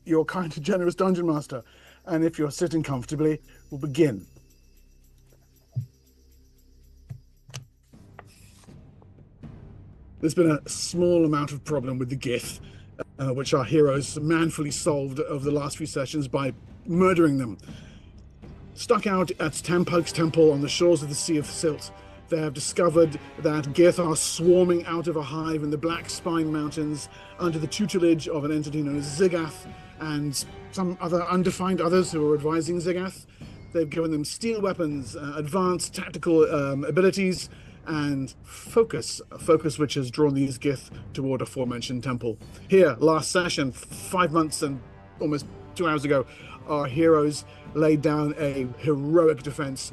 your kind and generous dungeon master. And if you're sitting comfortably, we'll begin. There's been a small amount of problem with the gith, which our heroes manfully solved over the last few sessions by murdering them. Stuck out at Tampug's temple on the shores of the Sea of Silt, they have discovered that gith are swarming out of a hive in the Black Spine Mountains under the tutelage of an entity known as Zigath and some other undefined others who are advising Zigath. They've given them steel weapons, advanced tactical abilities, and focus, a focus which has drawn these gith toward aforementioned temple. Here, last session, 5 months and almost 2 hours ago, our heroes laid down a heroic defense,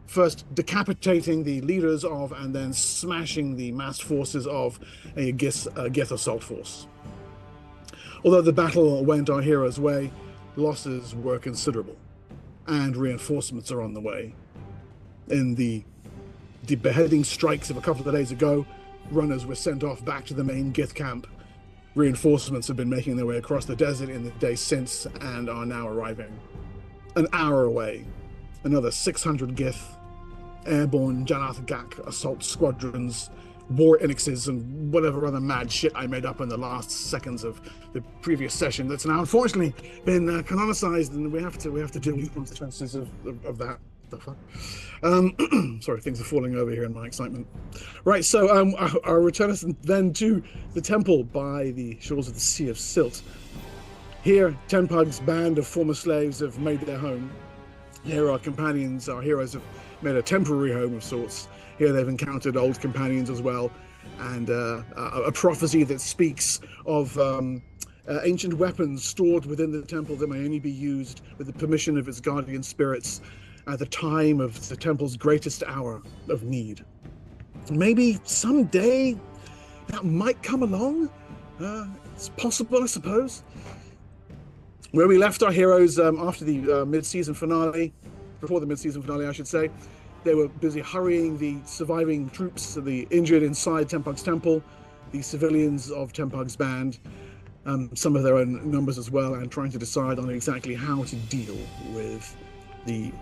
first decapitating the leaders of and then smashing the massed forces of a gith assault force. Although the battle went our heroes' way, losses were considerable, and reinforcements are on the way. In the beheading strikes of a couple of days ago, runners were sent off back to the main gith camp. Reinforcements have been making their way across the desert in the days since and are now arriving. An hour away, another 600 gith, airborne Janath Gak assault squadrons, war enixes, and whatever other mad shit I made up in the last seconds of the previous session that's now unfortunately been canonicized, and we have to deal with the consequences of that. The fuck? Sorry, things are falling over here in my excitement. Right, so I'll return us then to the temple by the shores of the Sea of Silt. Here, Tenpug's band of former slaves have made their home. Here, our companions, our heroes, have made a temporary home of sorts. Here, they've encountered old companions as well, and a prophecy that speaks of ancient weapons stored within the temple that may only be used with the permission of its guardian spirits at the time of the temple's greatest hour of need. Maybe someday that might come along. It's possible, I suppose. Where we left our heroes after the mid-season finale, before the mid-season finale, I should say, they were busy hurrying the surviving troops, the injured inside Tenpug's temple, the civilians of Tenpug's band, some of their own numbers as well, and trying to decide on exactly how to deal with the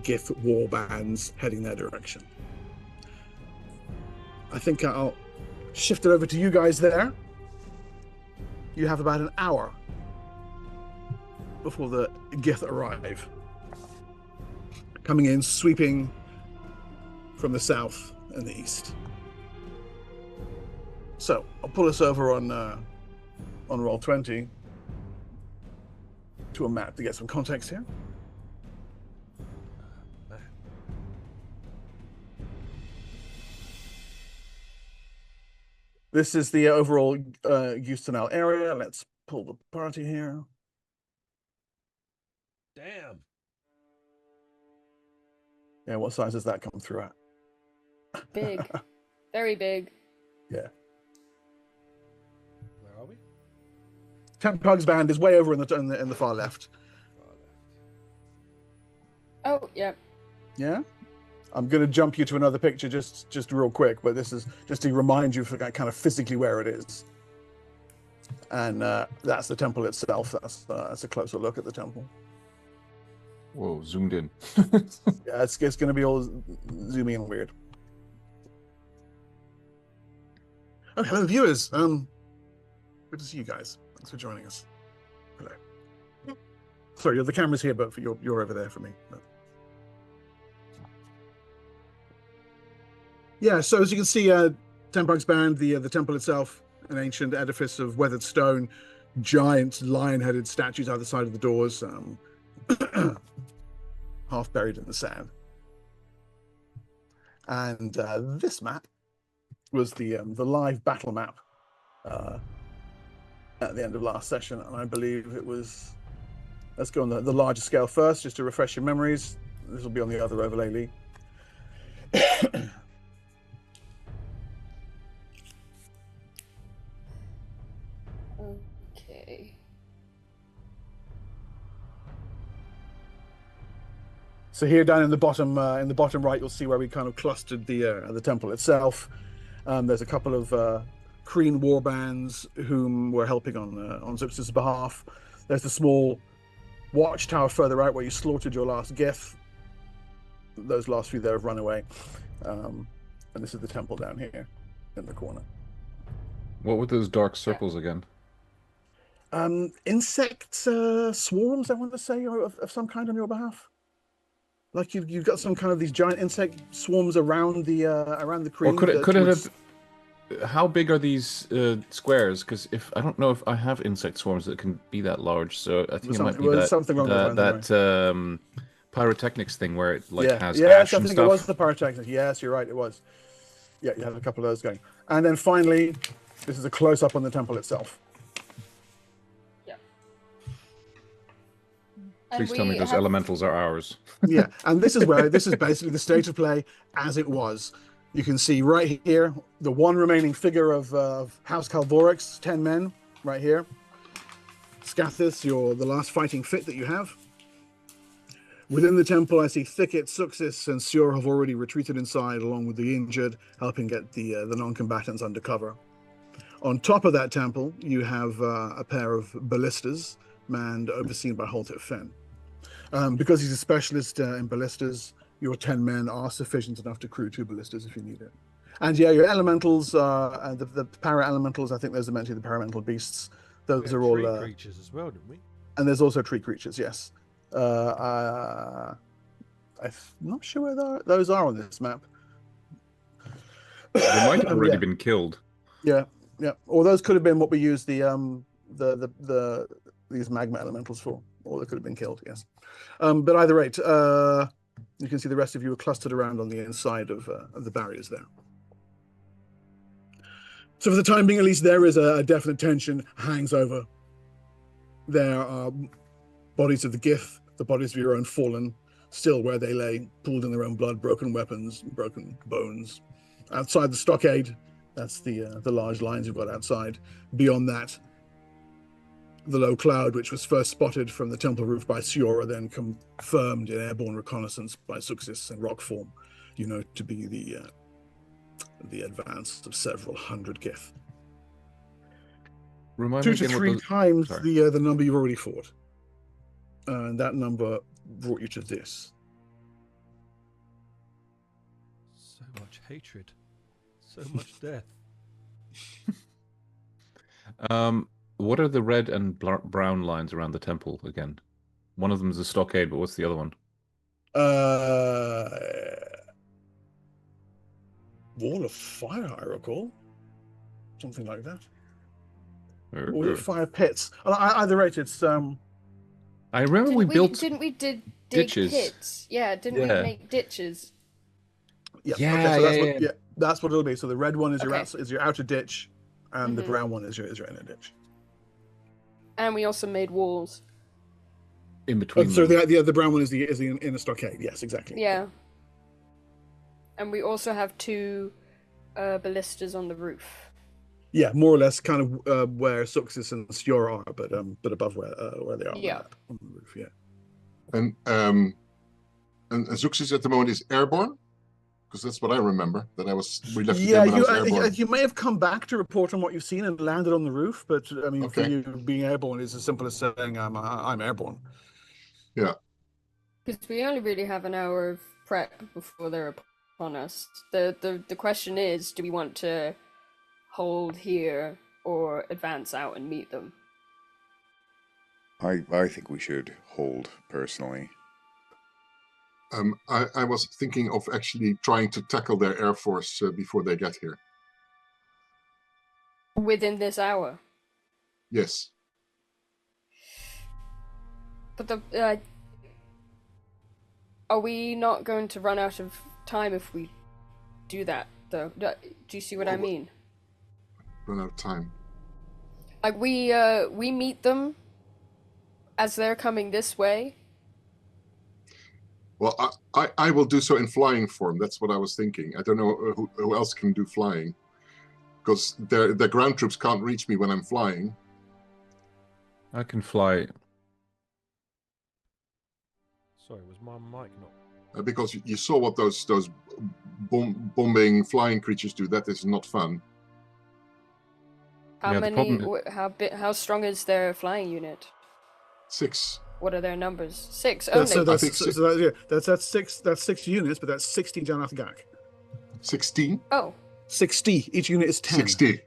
gith war bands heading their direction. I think I'll shift it over to you guys there. You have about an hour before the gith arrive, coming in, sweeping from the south and the east. So I'll pull us over on Roll20 to a map to get some context here. This is the overall Houstonal area. Let's pull the party here. Damn. Yeah, what size does that come through at? Big. Very big. Yeah. Where are we? Tenpug's band is way over in the far left. Oh, yeah. Yeah? I'm going to jump you to another picture just real quick, but this is just to remind you for kind of physically where it is. And that's the temple itself. That's a closer look at the temple. Whoa, zoomed in. Yeah, it's going to be all zoomy and weird. Oh, hello, viewers. Good to see you guys. Thanks for joining us. Hello. Sorry, the camera's here, but you're over there for me. But... Yeah, so as you can see, Tenpug's band, the temple itself, an ancient edifice of weathered stone, giant lion-headed statues either side of the doors, half buried in the sand. And this map was the live battle map at the end of last session, and I believe it was. Let's go on the larger scale first, just to refresh your memories. This will be on the other overlay, Lee. Okay. So here down in the bottom right, you'll see where we kind of clustered the temple itself. There's a couple of Kreen warbands whom were helping on Zips's behalf. There's the small watchtower further out where you slaughtered your last gith. Those last few there have run away. And this is the temple down here in the corner. What were those dark circles again? Insect swarms, I want to say, of some kind on your behalf. Like you've got some kind of these giant insect swarms around the cream. Or could it have? How big are these squares? Because I don't know if I have insect swarms that can be that large. So I think it might be that pyrotechnics thing where it has ash and stuff. It was the pyrotechnics. Yes, you're right. It was. Yeah, you had a couple of those going. And then finally, this is a close up on the temple itself. Please tell me those elementals are ours. Yeah, and this is basically the state of play as it was. You can see right here the one remaining figure of House Calvorix, 10 men, right here. Scathis, the last fighting fit that you have. Within the temple, I see Thicket, Suxis, and Sior have already retreated inside, along with the injured, helping get the non-combatants under cover. On top of that temple, you have a pair of ballistas, manned, overseen by Holtip Fen. Because he's a specialist in ballistas, your 10 men are sufficient enough to crew 2 ballistas if you need it. And yeah, your elementals, and the para-elementals, I think those are meant to be the paramental beasts. Those are all... tree creatures as well, didn't we? And there's also tree creatures, yes. I'm not sure where those are on this map. They might have already been killed. Yeah. Or those could have been what we used these magma elementals for. Or they could have been killed, yes. But either rate, you can see the rest of you are clustered around on the inside of the barriers there. So for the time being, at least, there is a definite tension hangs over. There are bodies of the gith, the bodies of your own fallen, still where they lay, pooled in their own blood, broken weapons, broken bones. Outside the stockade, that's the large lines you've got outside. Beyond that, the low cloud, which was first spotted from the temple roof by Siora, then confirmed in airborne reconnaissance by Suxis and Rockform, to be the advance of several hundred gith. Remind 2 me to again 3 what times the number you've already fought. And that number brought you to this. So much hatred. So much death. What are the red and brown lines around the temple again? One of them is a stockade, but what's the other one? Wall of fire, I recall. Something like that. Wall of fire pits. Either rate, it's I remember Didn't we dig ditches. pits? Yeah, didn't we make ditches? Yeah. Yeah, Okay, so that's what it'll be. So the red one is your outer ditch, and the Mhm. brown one is your inner ditch. And we also made walls. in between. So them. the brown one is the inner stockade. Yes, exactly. Yeah. And we also have 2 ballistas on the roof. Yeah, more or less, kind of where Suxis and Siora are, but above where they are. Yeah. On the roof. Yeah. And Zuxis at the moment is airborne, because that's what I remember. That we left the game when I was airborne. You may have come back to report on what you've seen and landed on the roof, but I mean, for Okay. you, being airborne is as simple as saying I'm airborne. Yeah. Because we only really have an hour of prep before they're upon us. The question is, do we want to hold here or advance out and meet them? I think we should hold, personally. I was thinking of actually trying to tackle their air force before they get here. Within this hour? Yes. But are we not going to run out of time if we do that, though? Do you see what I mean? Run out of time. Like we meet them as they're coming this way. Well, I will do so in flying form. That's what I was thinking. I don't know who else can do flying, because the ground troops can't reach me when I'm flying. I can fly. Sorry, was my mic not? Because you saw what those bombing flying creatures do. That is not fun. How Yeah, the many? problem How strong is their flying unit? 6. What are their numbers? 6 That's, only. that's 6 units, but that's 60 Janath Gak. 16? Oh. 60. Each unit is 10. 60.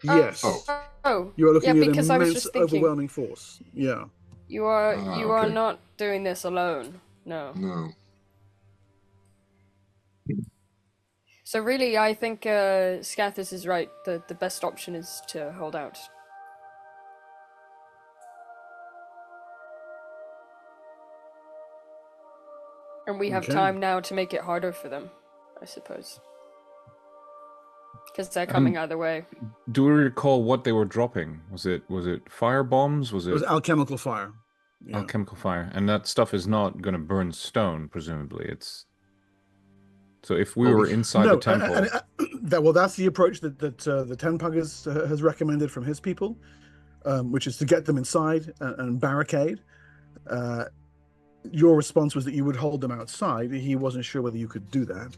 Yes. Oh. You are looking at because I was immense, just thinking, overwhelming force. Yeah. You are okay. not doing this alone. No. No. So really, I think Scathis is right. The best option is to hold out. And we have time now to make it harder for them, I suppose. Because they're coming either way. Do we recall what they were dropping? Was it fire bombs? It was alchemical fire. Yeah. Alchemical fire, and that stuff is not going to burn stone, presumably. It's so if we were inside the temple. That's the approach that the Tenpug has recommended from his people, which is to get them inside and barricade. Your response was that you would hold them outside. He wasn't sure whether you could do that.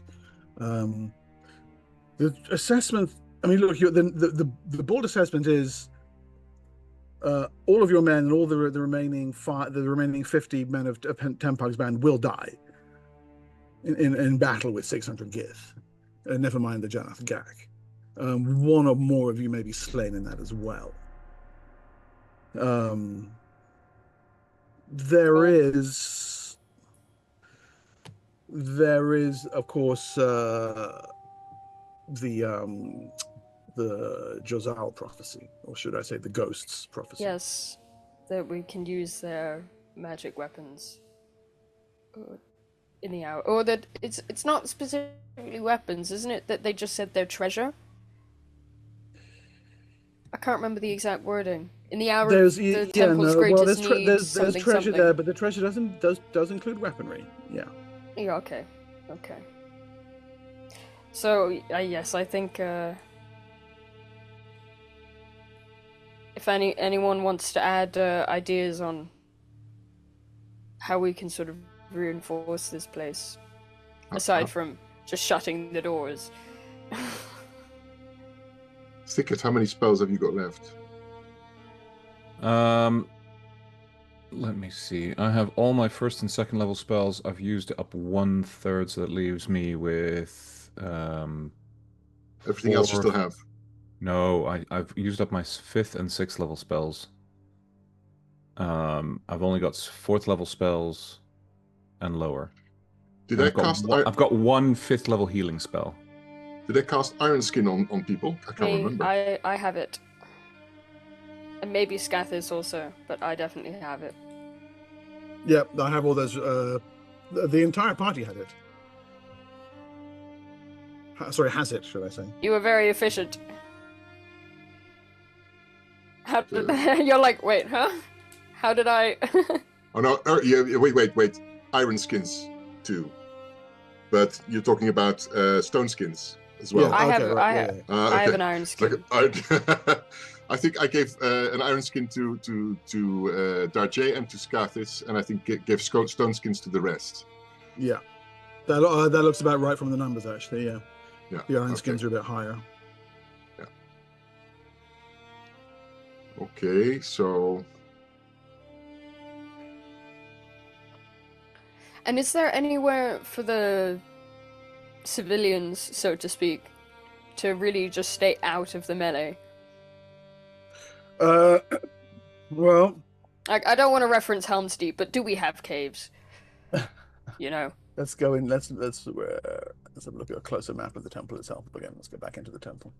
The assessment, I mean, look, the board assessment is all of your men and all the remaining 50 men of Tenpug's band will die in battle with 600 gith. Never mind the Janath Gak. One or more of you may be slain in that as well. There is, of course, the Jozal prophecy, or should I say the ghosts prophecy. Yes, that we can use their magic weapons in the hour, or that it's not specifically weapons, isn't it? That they just said they're treasure. I can't remember the exact wording. In the hour, there's treasure there, but the treasure does include weaponry. Yeah. Yeah. Okay. So yes, I think if anyone wants to add ideas on how we can sort of reinforce this place, aside from just shutting the doors. Thicket, how many spells have you got left? Let me see. I have all my first and second level spells. I've used up 1/3, so that leaves me with everything else you still have. No, I've used up my 5th and 6th level spells. I've only got 4th level spells and lower. I've got 1 5th level healing spell. Did I cast Iron Skin on people? I can't remember. I have it. And maybe Scathis also, but I definitely have it. Yep, I have all those. The entire party had it. Sorry, has it, should I say. You were very efficient. You're like, wait, huh? How did I... Oh no, wait. Iron skins too. But you're talking about stone skins as well. Yeah, I have an iron skin. I think I gave an iron skin to Darjay and to Scathis, and I think gave stone skins to the rest. Yeah, that looks about right from the numbers, actually. Yeah. The iron skins are a bit higher. Yeah. Okay, so. And is there anywhere for the civilians, so to speak, to really just stay out of the melee? Well, I don't want to reference Helm's Deep, but do we have caves? You know. Let's go in. Let's have a look at a closer map of the temple itself again. Let's go back into the temple.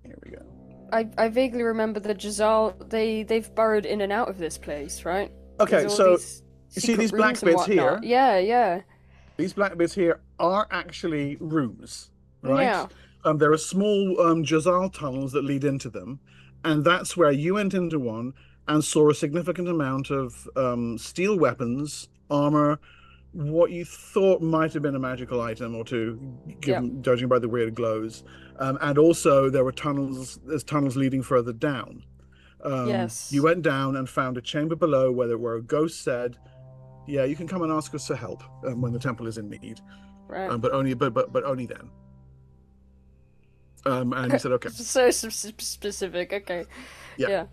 Here we go. I vaguely remember the Jazal. They've burrowed in and out of this place, right? Okay, so you see these black bits here? Yeah. These black bits here are actually rooms, right? Yeah. There are small Jazal tunnels that lead into them, and that's where you went into one and saw a significant amount of steel weapons, armor, what you thought might have been a magical item or two, judging by the weird glows, and also there were tunnels. There's tunnels leading further down. Yes. You went down and found a chamber below where a ghost said, "Yeah, you can come and ask us for help when the temple is in need." Right. But only then. And he said, "Okay." So specific. Okay. Yeah.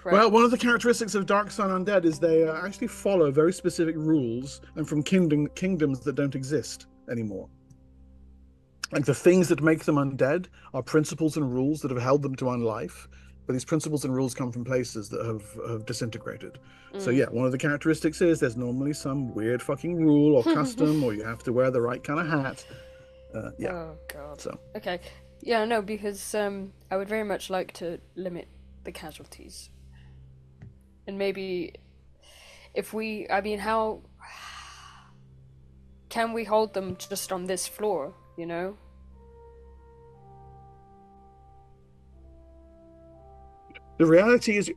Right. Well, one of the characteristics of Dark Sun Undead is they actually follow very specific rules, and from kingdoms that don't exist anymore. Like the things that make them undead are principles and rules that have held them to unlife, but these principles and rules come from places that have disintegrated. So yeah, one of the characteristics is there's normally some weird fucking rule or custom, or you have to wear the right kind of hat. Yeah. Oh god. So okay, yeah, no, because I would very much like to limit the casualties, and maybe if we, I mean, how can we hold them just on this floor? You know. The reality is,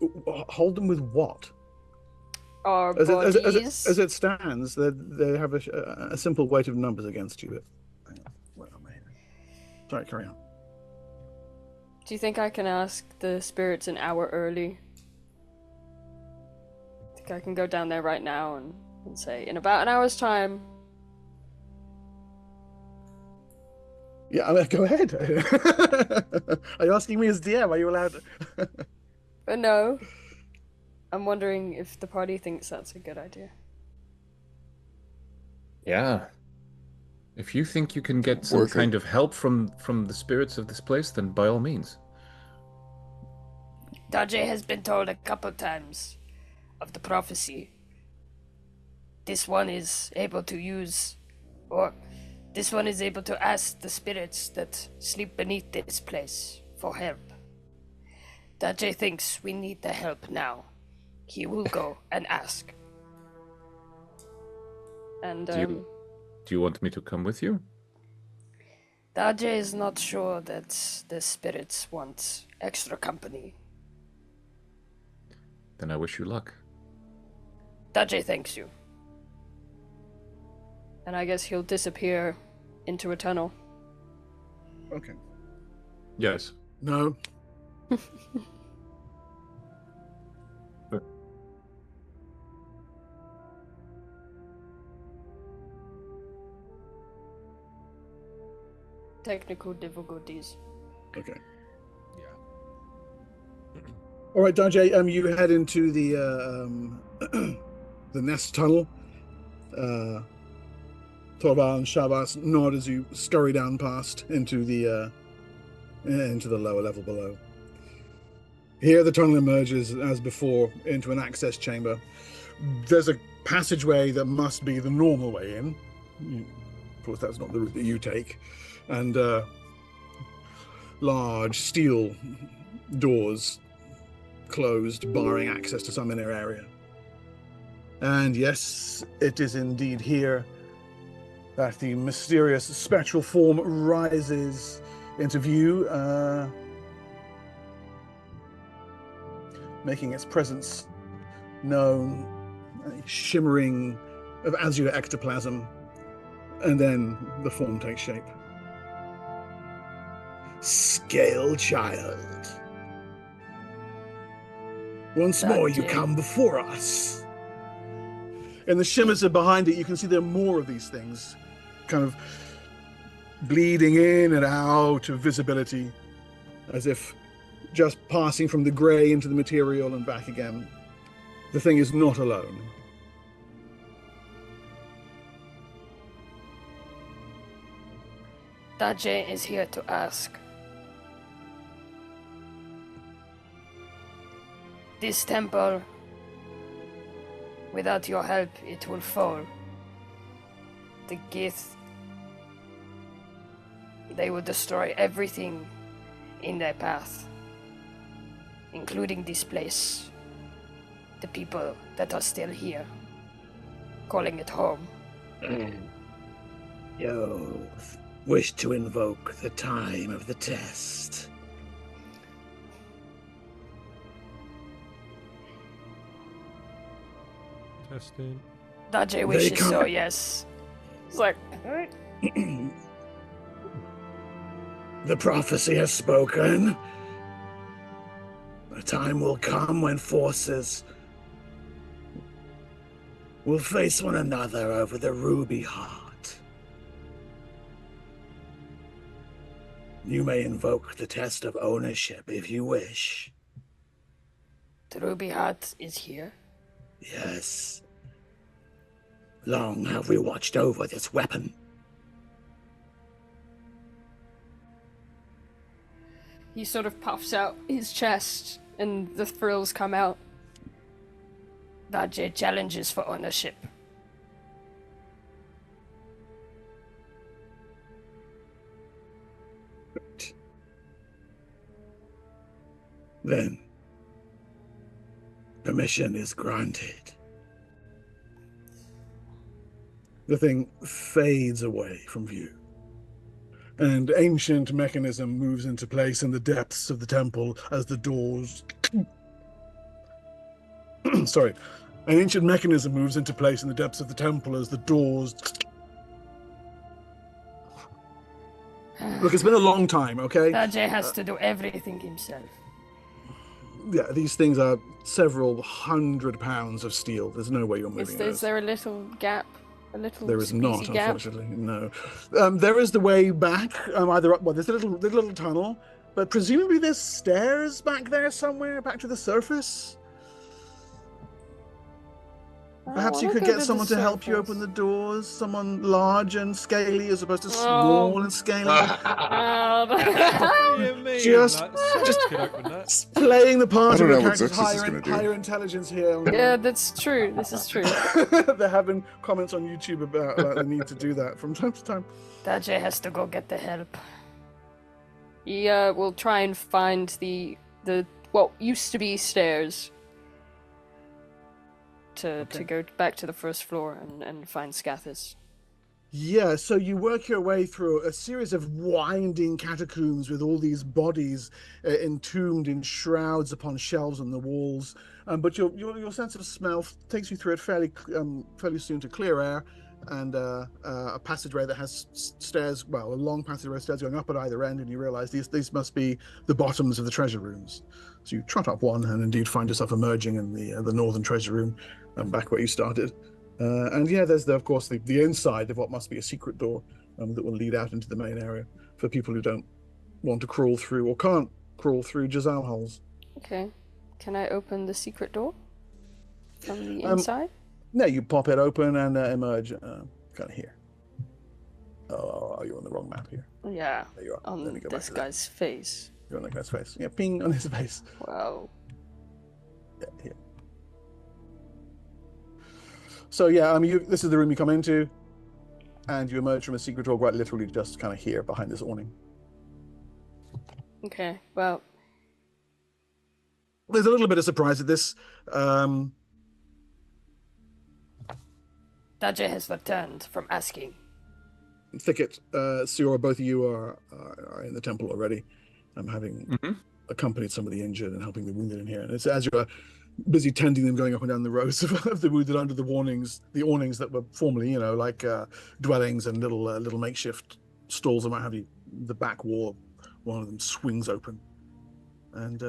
hold them with what? Our bodies. As it stands, they have a simple weight of numbers against you. Hang on, where am I? Sorry, carry on. Do you think I can ask the spirits an hour early? I think I can go down there right now and say, in about an hour's time. Yeah, I mean, go ahead. Are you asking me as DM? Are you allowed to? But no. I'm wondering if the party thinks that's a good idea. Yeah. If you think you can get some kind of help from the spirits of this place, then by all means. Daje has been told a couple times of the prophecy. This one is able to use, or this one is able to ask the spirits that sleep beneath this place for help. Daje thinks we need the help now. He will go and ask. And Do you want me to come with you? Daje is not sure that the spirits want extra company. Then I wish you luck. Daje thanks you. And I guess he'll disappear into a tunnel. Okay. Yes. No. Technical difficulties. Okay. Yeah. All right, Daje, you head into the the nest tunnel. Torval and Shabas nod as you scurry down past into the lower level below. Here, the tunnel emerges as before into an access chamber. There's a passageway that must be the normal way in. Of course, that's not the route that you take. And large steel doors closed, barring access to some inner area. And yes, it is indeed here that the mysterious spectral form rises into view, making its presence known, shimmering of azure ectoplasm, and then the form takes shape. Scale child. Once more you come before us. In the shimmers behind it, you can see there are more of these things, kind of bleeding in and out of visibility, as if just passing from the grey into the material and back again. The thing is not alone. Daje is here to ask. This temple, without your help, it will fall. The gith, they will destroy everything in their path, including this place, the people that are still here, calling it home. You wish to invoke the time of the test. Testing. Daje wishes so, yes. It's like, the prophecy has spoken. A time will come when forces will face one another over the ruby heart. You may invoke the test of ownership if you wish. The Ruby Heart is here? Yes. Long have we watched over this weapon. He sort of puffs out his chest, and the frills come out. Vajay challenges for ownership. Then, permission is granted. The thing fades away from view. And ancient mechanism moves into place in the depths of the temple as the doors... Sorry. An ancient mechanism moves into place in the depths of the temple as the doors... Look, it's been a long time, okay? Vajay has to do everything himself. Yeah, these things are several hundred pounds of steel. There's no way you're moving those. Is there a little gap? A little There is not, gap? unfortunately, no. There is the way back, either up, well, there's a little tunnel, but presumably there's stairs back there somewhere, back to the surface. Perhaps you could get someone to help you open the doors, someone large and scaly as opposed to small and scaly. Just playing the part of a character's higher intelligence here. Yeah, that's true. This is true. There have been comments on YouTube about the need to do that from time to time. Vajay has to go get the help. He will try and find the what used to be stairs to go back to the first floor and find Scathis. Yeah, so you work your way through a series of winding catacombs with all these bodies entombed in shrouds upon shelves on the walls. But your sense of smell takes you through it fairly soon to clear air and a passageway that has stairs, well, a long passageway, stairs going up at either end, and you realize these must be the bottoms of the treasure rooms. So you trot up one and indeed find yourself emerging in the northern treasure room, back where you started. And yeah, there's of course the inside of what must be a secret door that will lead out into the main area for people who don't want to crawl through or can't crawl through Jazal holes. Okay. Can I open the secret door from the inside? No, you pop it open and emerge kind of here. Oh, are you on the wrong map here? Yeah. There you are. On this guy's face. You're on that guy's face. Yeah, ping on his face. Wow. Yeah, here. So yeah, this is the room you come into, and you emerge from a secret door, quite literally just kind of here behind this awning. Okay, well, there's a little bit of surprise at this. Vajay has returned from asking. Thicket, Siora, both of you are in the temple already. I'm having accompanied some of the injured and helping the wounded in here. And it's as you're busy tending them, going up and down the rows of the wounded under the awnings that were formerly, like dwellings and little makeshift stalls and what have you. The back wall, one of them swings open, and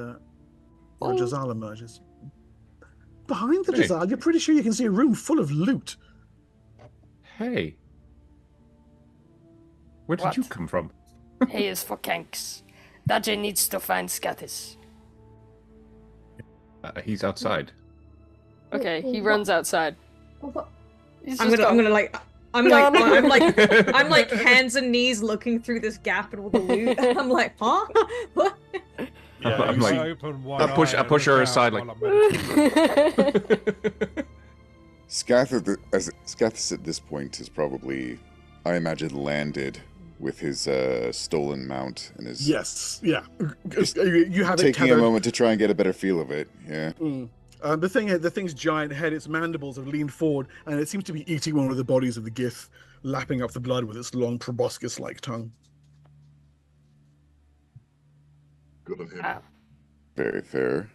Jazal emerges. Behind the Jazal, you're pretty sure you can see a room full of loot. Hey. Where did you come from? He is for Kanks. Vajay needs to find Scathis. He's outside. Okay, he runs outside. I'm like hands and knees looking through this gap and all the loot. I'm like, huh? What? Yeah, I'm like, I push her aside like. Scathis at this point is probably, I imagine, landed with his stolen mount and his. Yes, yeah. You have taking a moment to try and get a better feel of it. Yeah. The thing's giant head, its mandibles have leaned forward, and it seems to be eating one of the bodies of the gith, lapping up the blood with its long proboscis-like tongue. Good on him. Very fair.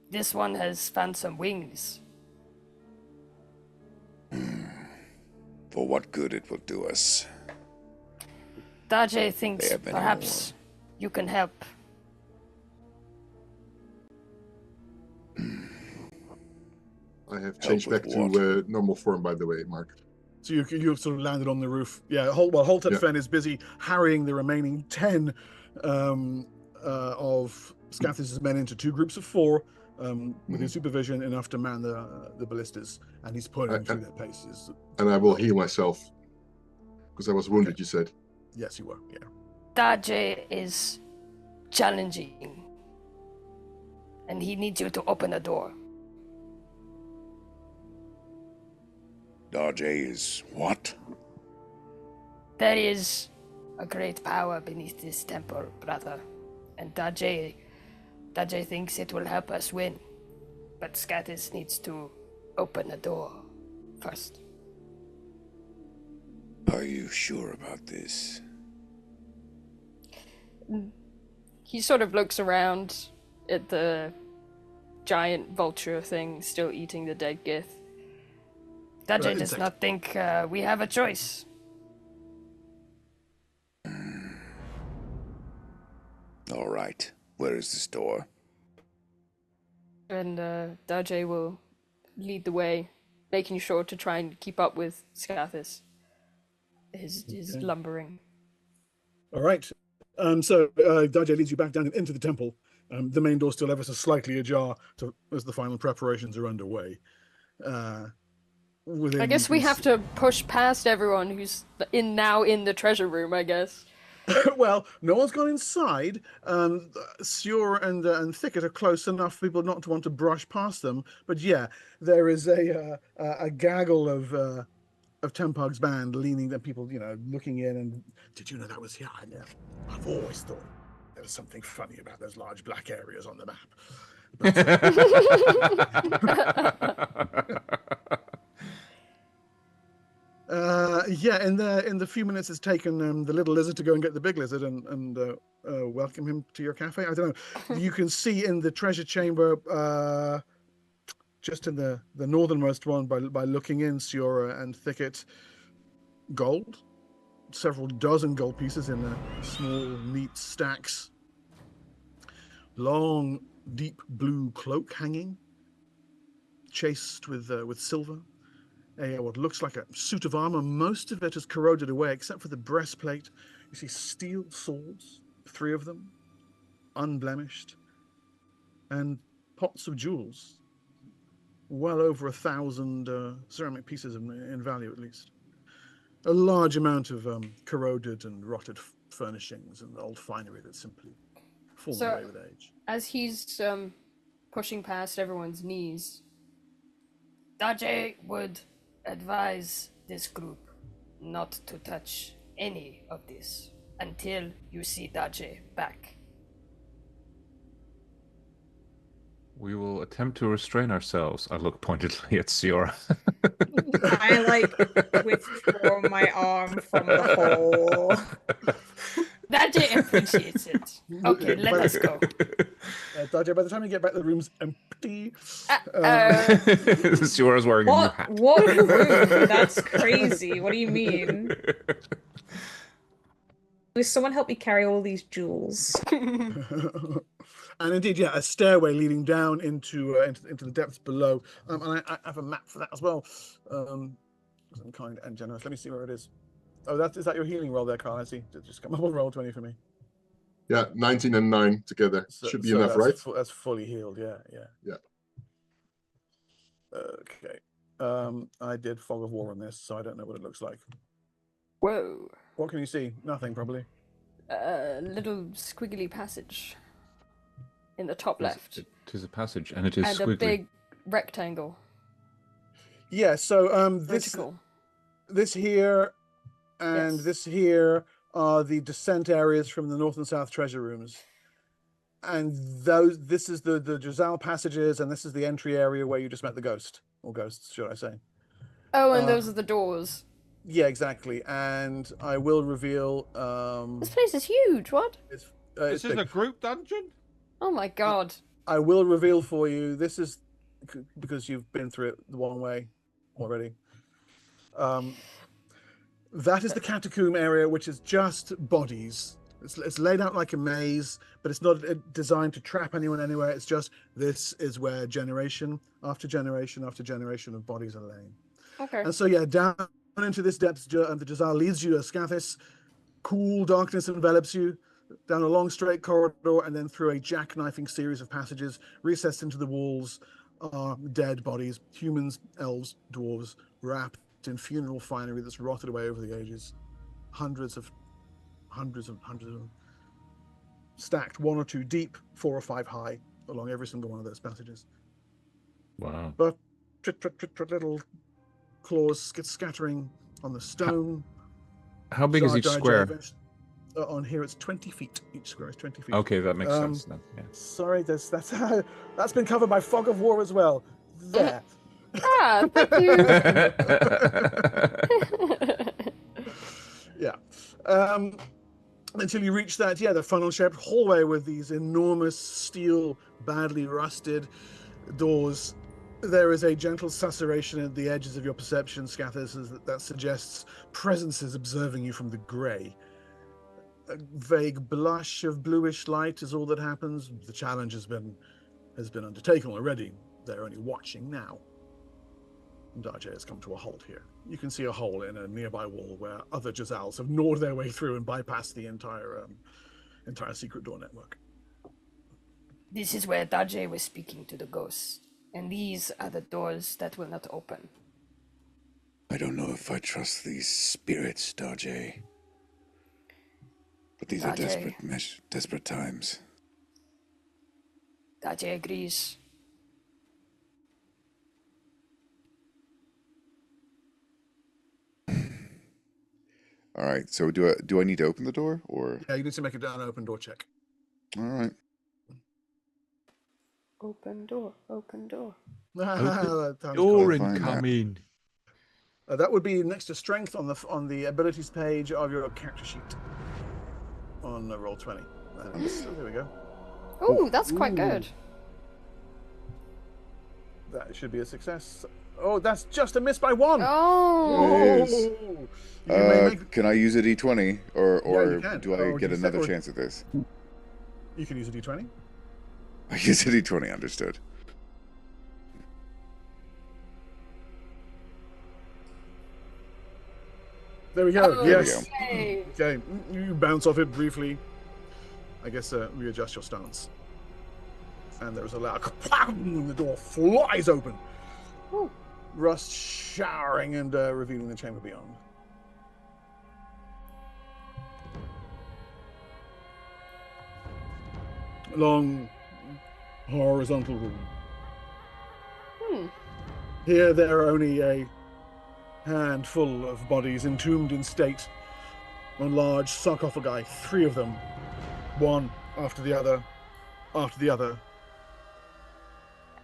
This one has found some wings. For what good it will do us. Vajay thinks perhaps you can help. I have changed back to normal form, by the way, Mark. So you've sort of landed on the roof. Yeah, Holtet Fen is busy harrying the remaining 10 of Scathis' men into 2 groups of 4, with his supervision, enough to man the ballistas, and he's pulling through their paces. And I will heal myself, because I was wounded, you said. Yes, you were, yeah. Daje is challenging, and he needs you to open a door. Daje is what? There is a great power beneath this temple, brother, and Daje thinks it will help us win, but Scathis needs to open a door first. Are you sure about this? He sort of looks around at the giant vulture thing still eating the dead gith. Daje does not think we have a choice. All right. Where is this door? And Daje will lead the way, making sure to try and keep up with Scathis. His lumbering. All right. So Daje leads you back down into the temple. The main door still ever so slightly ajar as the final preparations are underway. I guess we have to push past everyone who's in the treasure room, I guess. Well, no one's gone inside. Sior and Thicket are close enough for people not to want to brush past them. But yeah, there is a gaggle of Tempug's band leaning at people, looking in. And did you know that was here? Yeah, I've always thought there was something funny about those large black areas on the map. In the few minutes it's taken the little lizard to go and get the big lizard and welcome him to your cafe. I don't know. You can see in the treasure chamber, just in the northernmost one, by looking in, Siora and Thicket, gold, several dozen gold pieces in small, neat stacks. Long, deep blue cloak hanging, chased with silver. What looks like a suit of armor. Most of it is corroded away, except for the breastplate. You see steel swords, 3 of them, unblemished, and pots of jewels, well over 1,000 ceramic pieces in value, at least. A large amount of corroded and rotted furnishings and old finery that's simply fallen away with age. As he's pushing past everyone's knees, Daje would advise this group not to touch any of this until you see Daje back. We will attempt to restrain ourselves. I look pointedly at Siora. I withdraw my arm from the hole. Daje appreciates it. Okay, let us go. Daje, by the time you get back, the room's empty. Siora's wearing a new hat. What room? That's crazy. What do you mean? Will someone help me carry all these jewels? And indeed, yeah, a stairway leading down into the depths below. And I have a map for that as well. I'm kind and generous. Let me see where it is. Oh, is that your healing roll there, Carl? I see. Just come up and roll 20 for me. Yeah, 19 and 9 together. Should be enough, right? That's fully healed, yeah. Okay. I did Fog of War on this, so I don't know what it looks like. Whoa. What can you see? Nothing, probably. Little squiggly passage in the top left. It is a passage, and it is squiggly. And a big rectangle. Yeah, so Vertical. this here and this here are the descent areas from the north and south treasure rooms. And this is the Jazal passages, and this is the entry area where you just met the ghost, or ghosts, should I say. Oh, and those are the doors. Yeah, exactly. And I will reveal... this place is huge, what? This is a group dungeon? Oh my god. I will reveal for you, this is, because you've been through it the one way already. That is the catacomb area, which is just bodies. It's laid out like a maze, but it's not designed to trap anyone anywhere. It's just, this is where generation after generation after generation of bodies are laying. Okay. And so, yeah, down into this depth, the Jazal leads you to Scathis. Cool darkness envelops you. down a long straight corridor, and then through a jackknifing series of passages. Recessed into the walls are dead bodies, humans, elves, dwarves, wrapped in funeral finery that's rotted away over the ages. Hundreds of them, stacked 1 or 2 deep, 4 or 5 high, along every single one of those passages. Wow. But little claws scattering on the stone. How big is each square? On here, it's 20 feet. Each square is 20 feet. Okay, that makes sense then. Yeah. Sorry, that's been covered by fog of war as well. There. Thank you. Yeah. Until you reach that, the funnel-shaped hallway with these enormous steel, badly rusted doors. There is a gentle susurration at the edges of your perception, Scathers, that suggests presences observing you from the grey. A vague blush of bluish light is all that happens. The challenge has been undertaken already. They're only watching now. And Darjay has come to a halt here. You can see a hole in a nearby wall where other Jazals have gnawed their way through and bypassed the entire secret door network. This is where Darjay was speaking to the ghosts, and these are the doors that will not open. I don't know if I trust these spirits, Darjay. But these are desperate times. Darjay agrees. All right. So do I need to open the door, or? Yeah, you need to make an open door check. All right. Open door. Open door. Door incoming. That would be next to strength on the abilities page of your character sheet on roll 20. So there we go. Oh, that's quite good. That should be a success. Oh, that's just a miss by 1. Oh. Can I use a d20, or do I get another chance at this? You can use a d20. I use a d20. Understood. There we go. Oh, yes. yay. Okay. You bounce off it briefly. I guess readjust your stance. And there is a loud and the door flies open. Ooh. Rust showering and revealing the chamber beyond. Long, horizontal room. Here there are only a handful of bodies entombed in state on large sarcophagi, 3 of them, one after the other,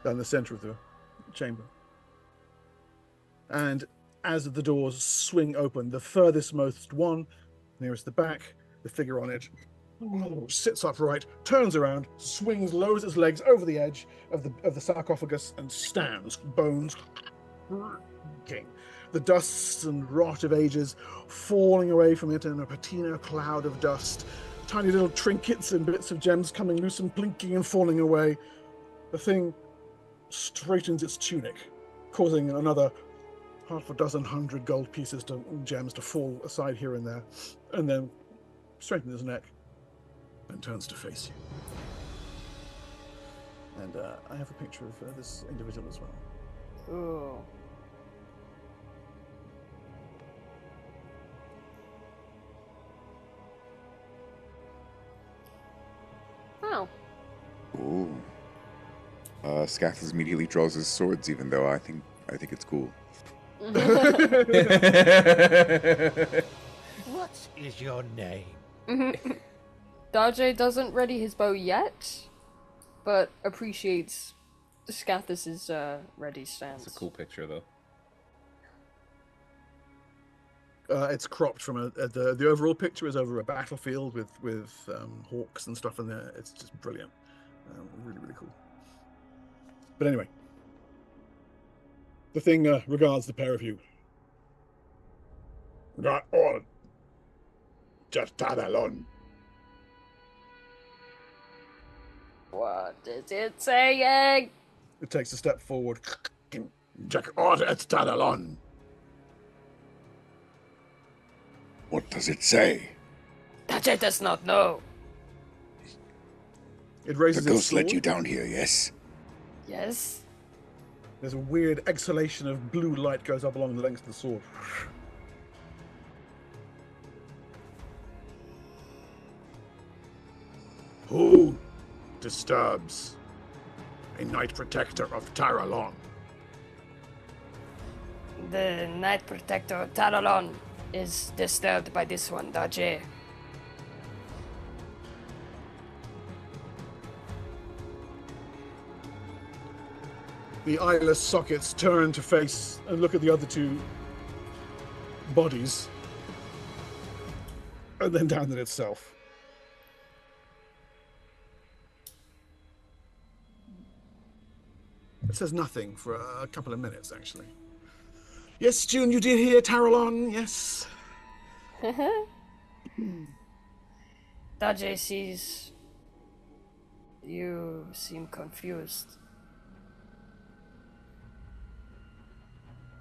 down the center of the chamber. And as the doors swing open, the furthest most one, nearest the back, the figure on it, sits upright, turns around, swings, lowers its legs over the edge of the sarcophagus and stands, bones creaking. The dust and rot of ages falling away from it in a patina cloud of dust. Tiny little trinkets and bits of gems coming loose and blinking and falling away. The thing straightens its tunic, causing another 100 gold pieces gems to fall aside here and there, and then straightens his neck and turns to face you. And I have a picture of this individual as well. Ooh. Wow. Ooh. Scathers immediately draws his swords, even though I think it's cool. What is your name? Darjay doesn't ready his bow yet, but appreciates Scathus's ready stance. It's a cool picture, though. It's cropped from the overall picture is over a battlefield with hawks and stuff in there. It's just brilliant, really, really cool. But anyway, the thing regards the pair of you. Got all. Just Tadalon. What is it saying? It takes a step forward. Jack order at Tadalon. What does it say? Darjay does not know. It raises the its ghost sword. led you down here, yes? Yes? There's a weird exhalation of blue light goes up along the length of the sword. Who disturbs a Knight Protector of Taralon? The Knight Protector of Taralon is disturbed by this one, Daje. The eyeless sockets turn to face and look at the other two bodies, and then down at itself. It says nothing for a couple of minutes, actually. Yes, June, you did hear Taralon, yes. Daje sees you seem confused.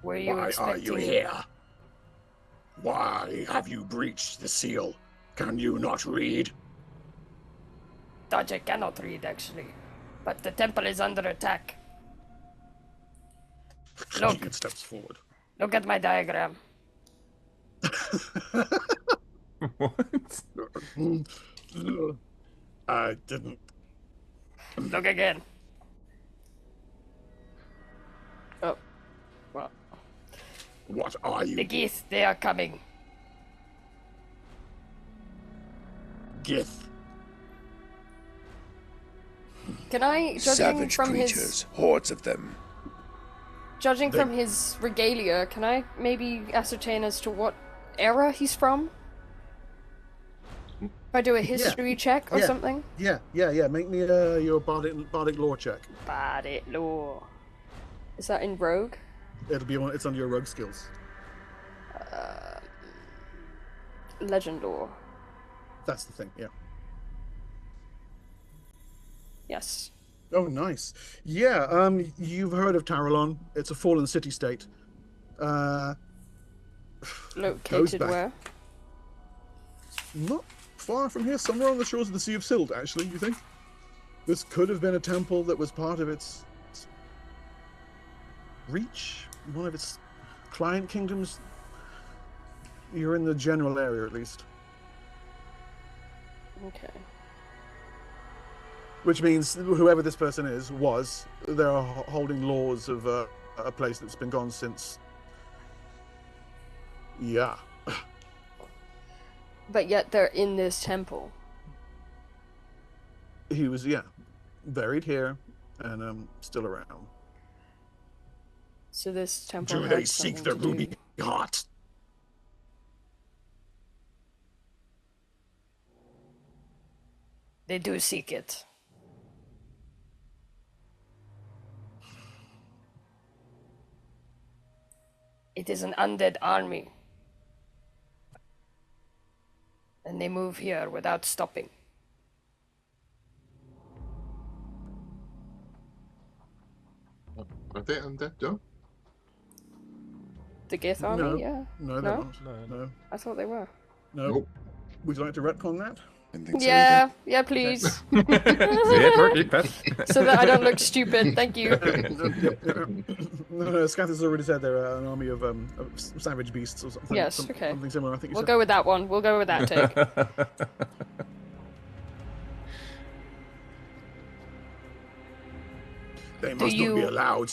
Were you Why expecting... are you here? Why have you breached the seal? Can you not read? Daje cannot read, actually. But the temple is under attack. Look. It steps forward. Look at my diagram. What? I didn't. Look again. Oh. Well. What are you? The gith, they are coming. Gith. Can I, judging Savage from creatures, hordes of them. Judging from his regalia, can I maybe ascertain as to what era he's from? If I do a history check or something? Yeah. Make me your bardic lore check. Bardic lore. Is that in rogue? It's on your rogue skills. Legend lore. That's the thing, yeah. Yes. Oh, nice. Yeah, you've heard of Taralon. It's a fallen city-state. Located where? Not far from here, somewhere on the shores of the Sea of Silt, actually, you think? This could have been a temple that was part of its reach, one of its client kingdoms. You're in the general area, at least. Okay. Which means whoever this person is, they're holding laws of a place that's been gone since... Yeah. But yet they're in this temple. He was, buried here and still around. So this temple Do they seek the ruby heart? They do seek it. It is an undead army. And they move here without stopping. Are they undead though? The Gith army? No. Yeah. No, they're not. No. I thought they were. No. Nope. Would you like to retcon that? Yeah, please. So that I don't look stupid. Thank you. No, Scath has already said they're an army of savage beasts or something. Yes, okay. Something similar, I think. We'll go with that one. We'll go with that take. They must not be allowed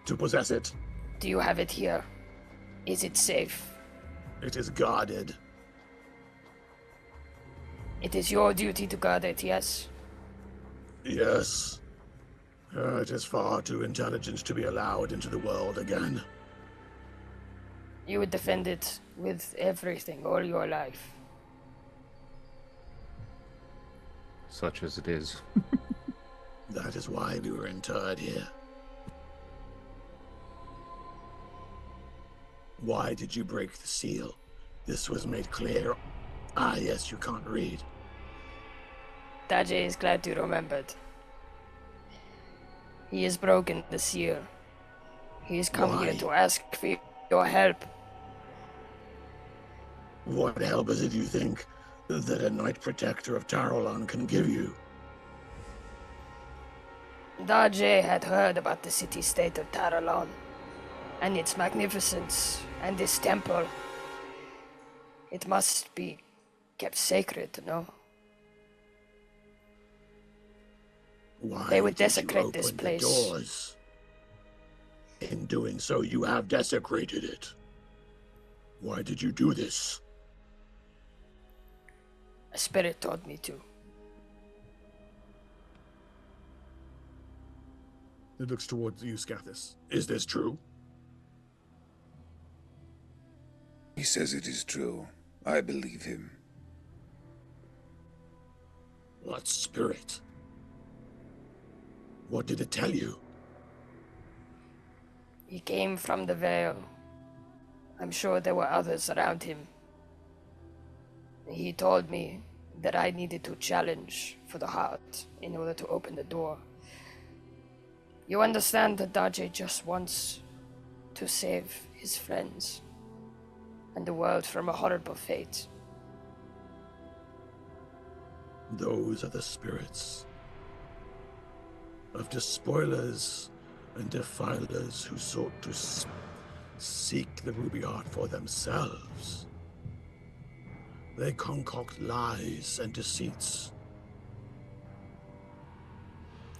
to possess it. Do you have it here? Is it safe? It is guarded. It is your duty to guard it, yes? Yes. It is far too intelligent to be allowed into the world again. You would defend it with everything all your life. Such as it is. That is why we were interred here. Why did you break the seal? This was made clear. Ah, yes, you can't read. Daje is glad you remembered. He has broken the seal. He has come here to ask for your help. What help is it you think that a Knight Protector of Taralon can give you? Daje had heard about the city-state of Taralon, and its magnificence, and this temple. It must be kept sacred, no? Why They would did you desecrate this open the place. doors? In doing so, you have desecrated it. Why did you do this? A spirit told me to. It looks towards you, Scathis. Is this true? He says it is true. I believe him. What spirit? What did it tell you? He came from the Vale. I'm sure there were others around him. He told me that I needed to challenge for the heart in order to open the door. You understand that Daje just wants to save his friends and the world from a horrible fate. Those are the spirits of despoilers and defilers who sought to seek the ruby heart for themselves. They concoct lies and deceits.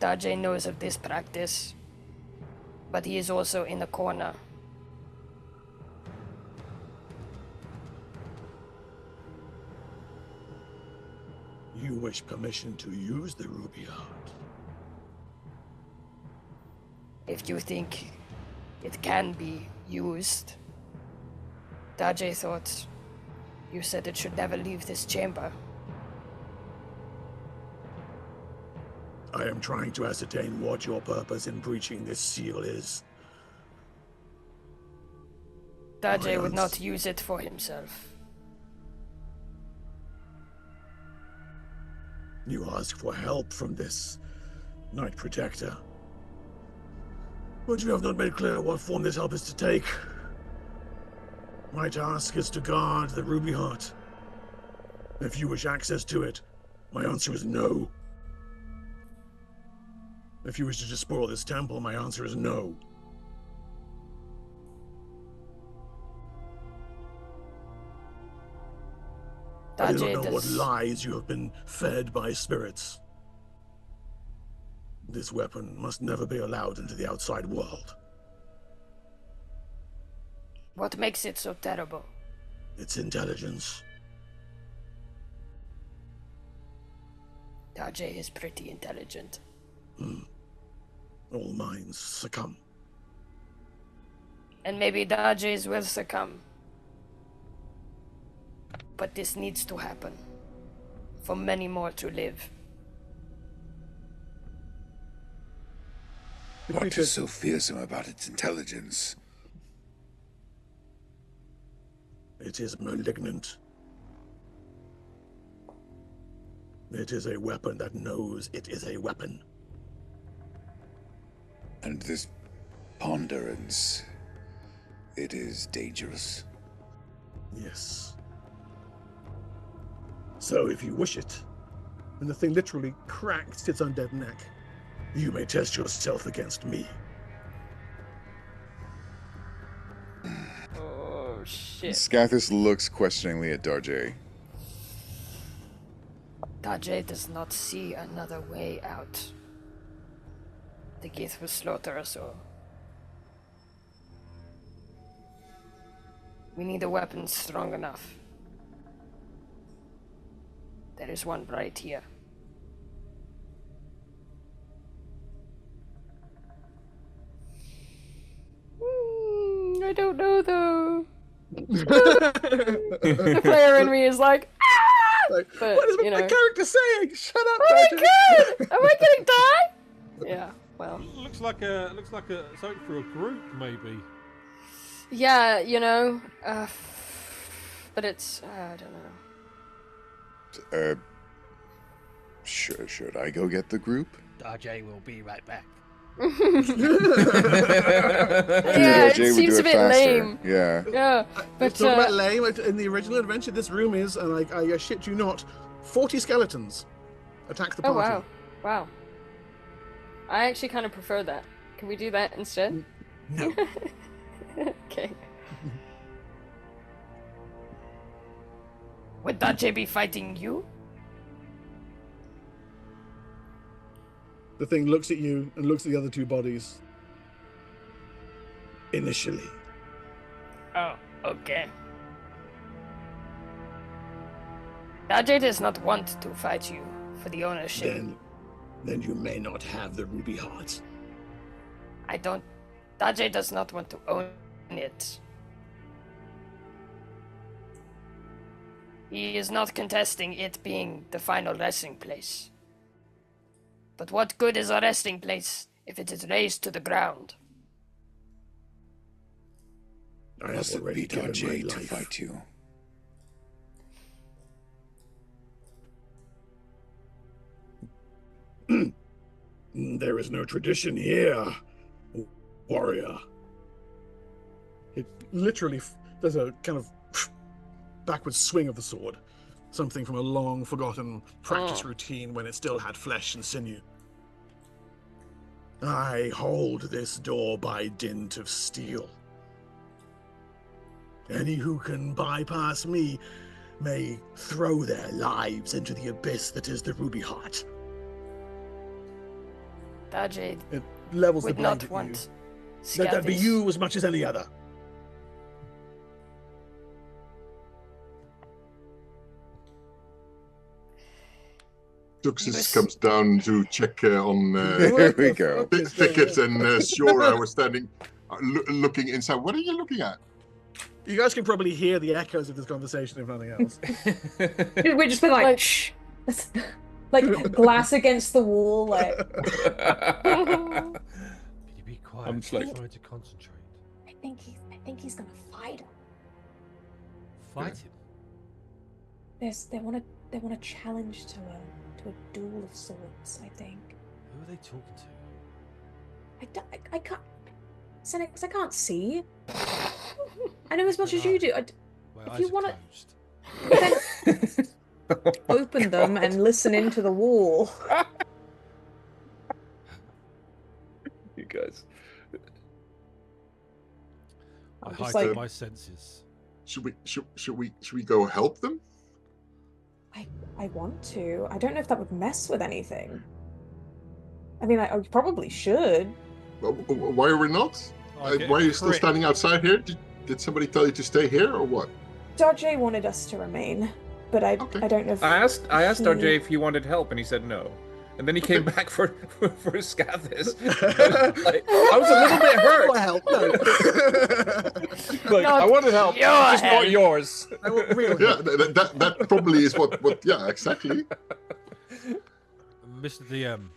Daje knows of this practice, but he is also in the corner. You wish permission to use the ruby heart. If you think it can be used, Daje thought you said it should never leave this chamber. I am trying to ascertain what your purpose in breaching this seal is. Daje would not use it for himself. You ask for help from this Knight Protector. But you have not made clear what form this help is to take. My task is to guard the ruby heart. If you wish access to it, my answer is no. If you wish to despoil this temple, my answer is no. I do not know what lies you have been fed by spirits. This weapon must never be allowed into the outside world. What makes it so terrible? Its intelligence. Daje is pretty intelligent. All minds succumb. And maybe Daje's will succumb. But this needs to happen. For many more to live. What is so fearsome about its intelligence? It is malignant. It is a weapon that knows it is a weapon. And this ponderance, it is dangerous. Yes. So if you wish it, and the thing literally cracks its undead neck, you may test yourself against me. Oh, shit. Scathis looks questioningly at Daje. Daje does not see another way out. The gith will slaughter us all. We need a weapon strong enough. There is one right here. I don't know though. The player in me is like, ah! Like, but, what is you my know. character saying? Shut up, Oh my Daje. god! Am I getting die? Yeah, well. Looks like a something for a group maybe. Yeah, you know, but it's I don't know. Should I go get the group? Daje will be right back. Yeah, it Daje would seems do a bit faster. lame. Yeah. Yeah, but Talk about lame. In the original adventure, this room is, and I shit you not, 40 skeletons attack the oh party. wow, wow. I actually kind of prefer that. Can we do that instead? No. Okay. Would Dache be fighting you? The thing looks at you and looks at the other two bodies. Initially. Oh, okay. Dache does not want to fight you for the ownership. Then you may not have the ruby heart. I don't... Dache does not want to own it. He is not contesting it being the final resting place. But what good is a resting place if it is razed to the ground? I have already given my life to fight you. There is no tradition here, warrior. It literally there's a kind of backward swing of the sword, something from a long forgotten practice routine when it still had flesh and sinew. I hold this door by dint of steel. Any who can bypass me may throw their lives into the abyss that is the ruby heart. Dache It levels would the not blade at want... Let that be you as much as any other. Duxus comes down to check on There we go. thicket and shore. I was standing looking inside. What are you looking at? You guys can probably hear the echoes of this conversation, if nothing else. We're just been like, shh. Like glass against the wall, like. Can you be quiet? I'm just like- trying to concentrate. I think he's gonna fight him. Fight him. They want a challenge to a duel of swords. I think. Who are they talking to? I can't. Senex, I can't see. I know as much as you do. If you want to, open them and listen into the wall. You guys. I I'm just hide like- my senses. Should we go help them? I want to. I don't know if that would mess with anything. I mean, I probably should. Why are we not? Okay, Why are you still crit. standing outside here? Did somebody tell you to stay here or what? Dache wanted us to remain, but I don't know if I asked he- RJ if he wanted help, and he said no. And then he came back for Scathis. Like, I was a little bit hurt. For help, no. Like, I wanted help, just not yours. I want real Yeah, help. that probably is what. Yeah, exactly. Mr. DM,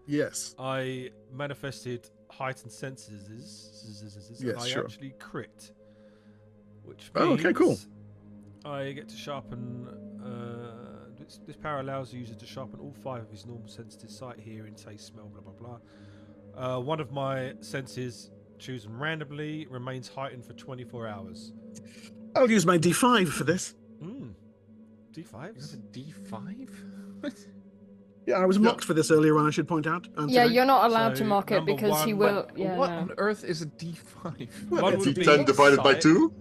Yes. I manifested heightened senses, and Yes, I sure. actually crit, which Oh, okay, cool. means I get to sharpen. This power allows the user to sharpen all 5 of his normal senses: sight, hearing, taste, smell, blah blah blah. One of my senses, chosen randomly, remains heightened for 24 hours. I'll use my D5 for this. D5s. D5? Yeah, I was mocked for this earlier on, I should point out. Yeah, today. you're not allowed to So, mock it number because he one- will. Yeah, What no. on earth is a D5? Well, One it's would be D10 divided by sight. 2?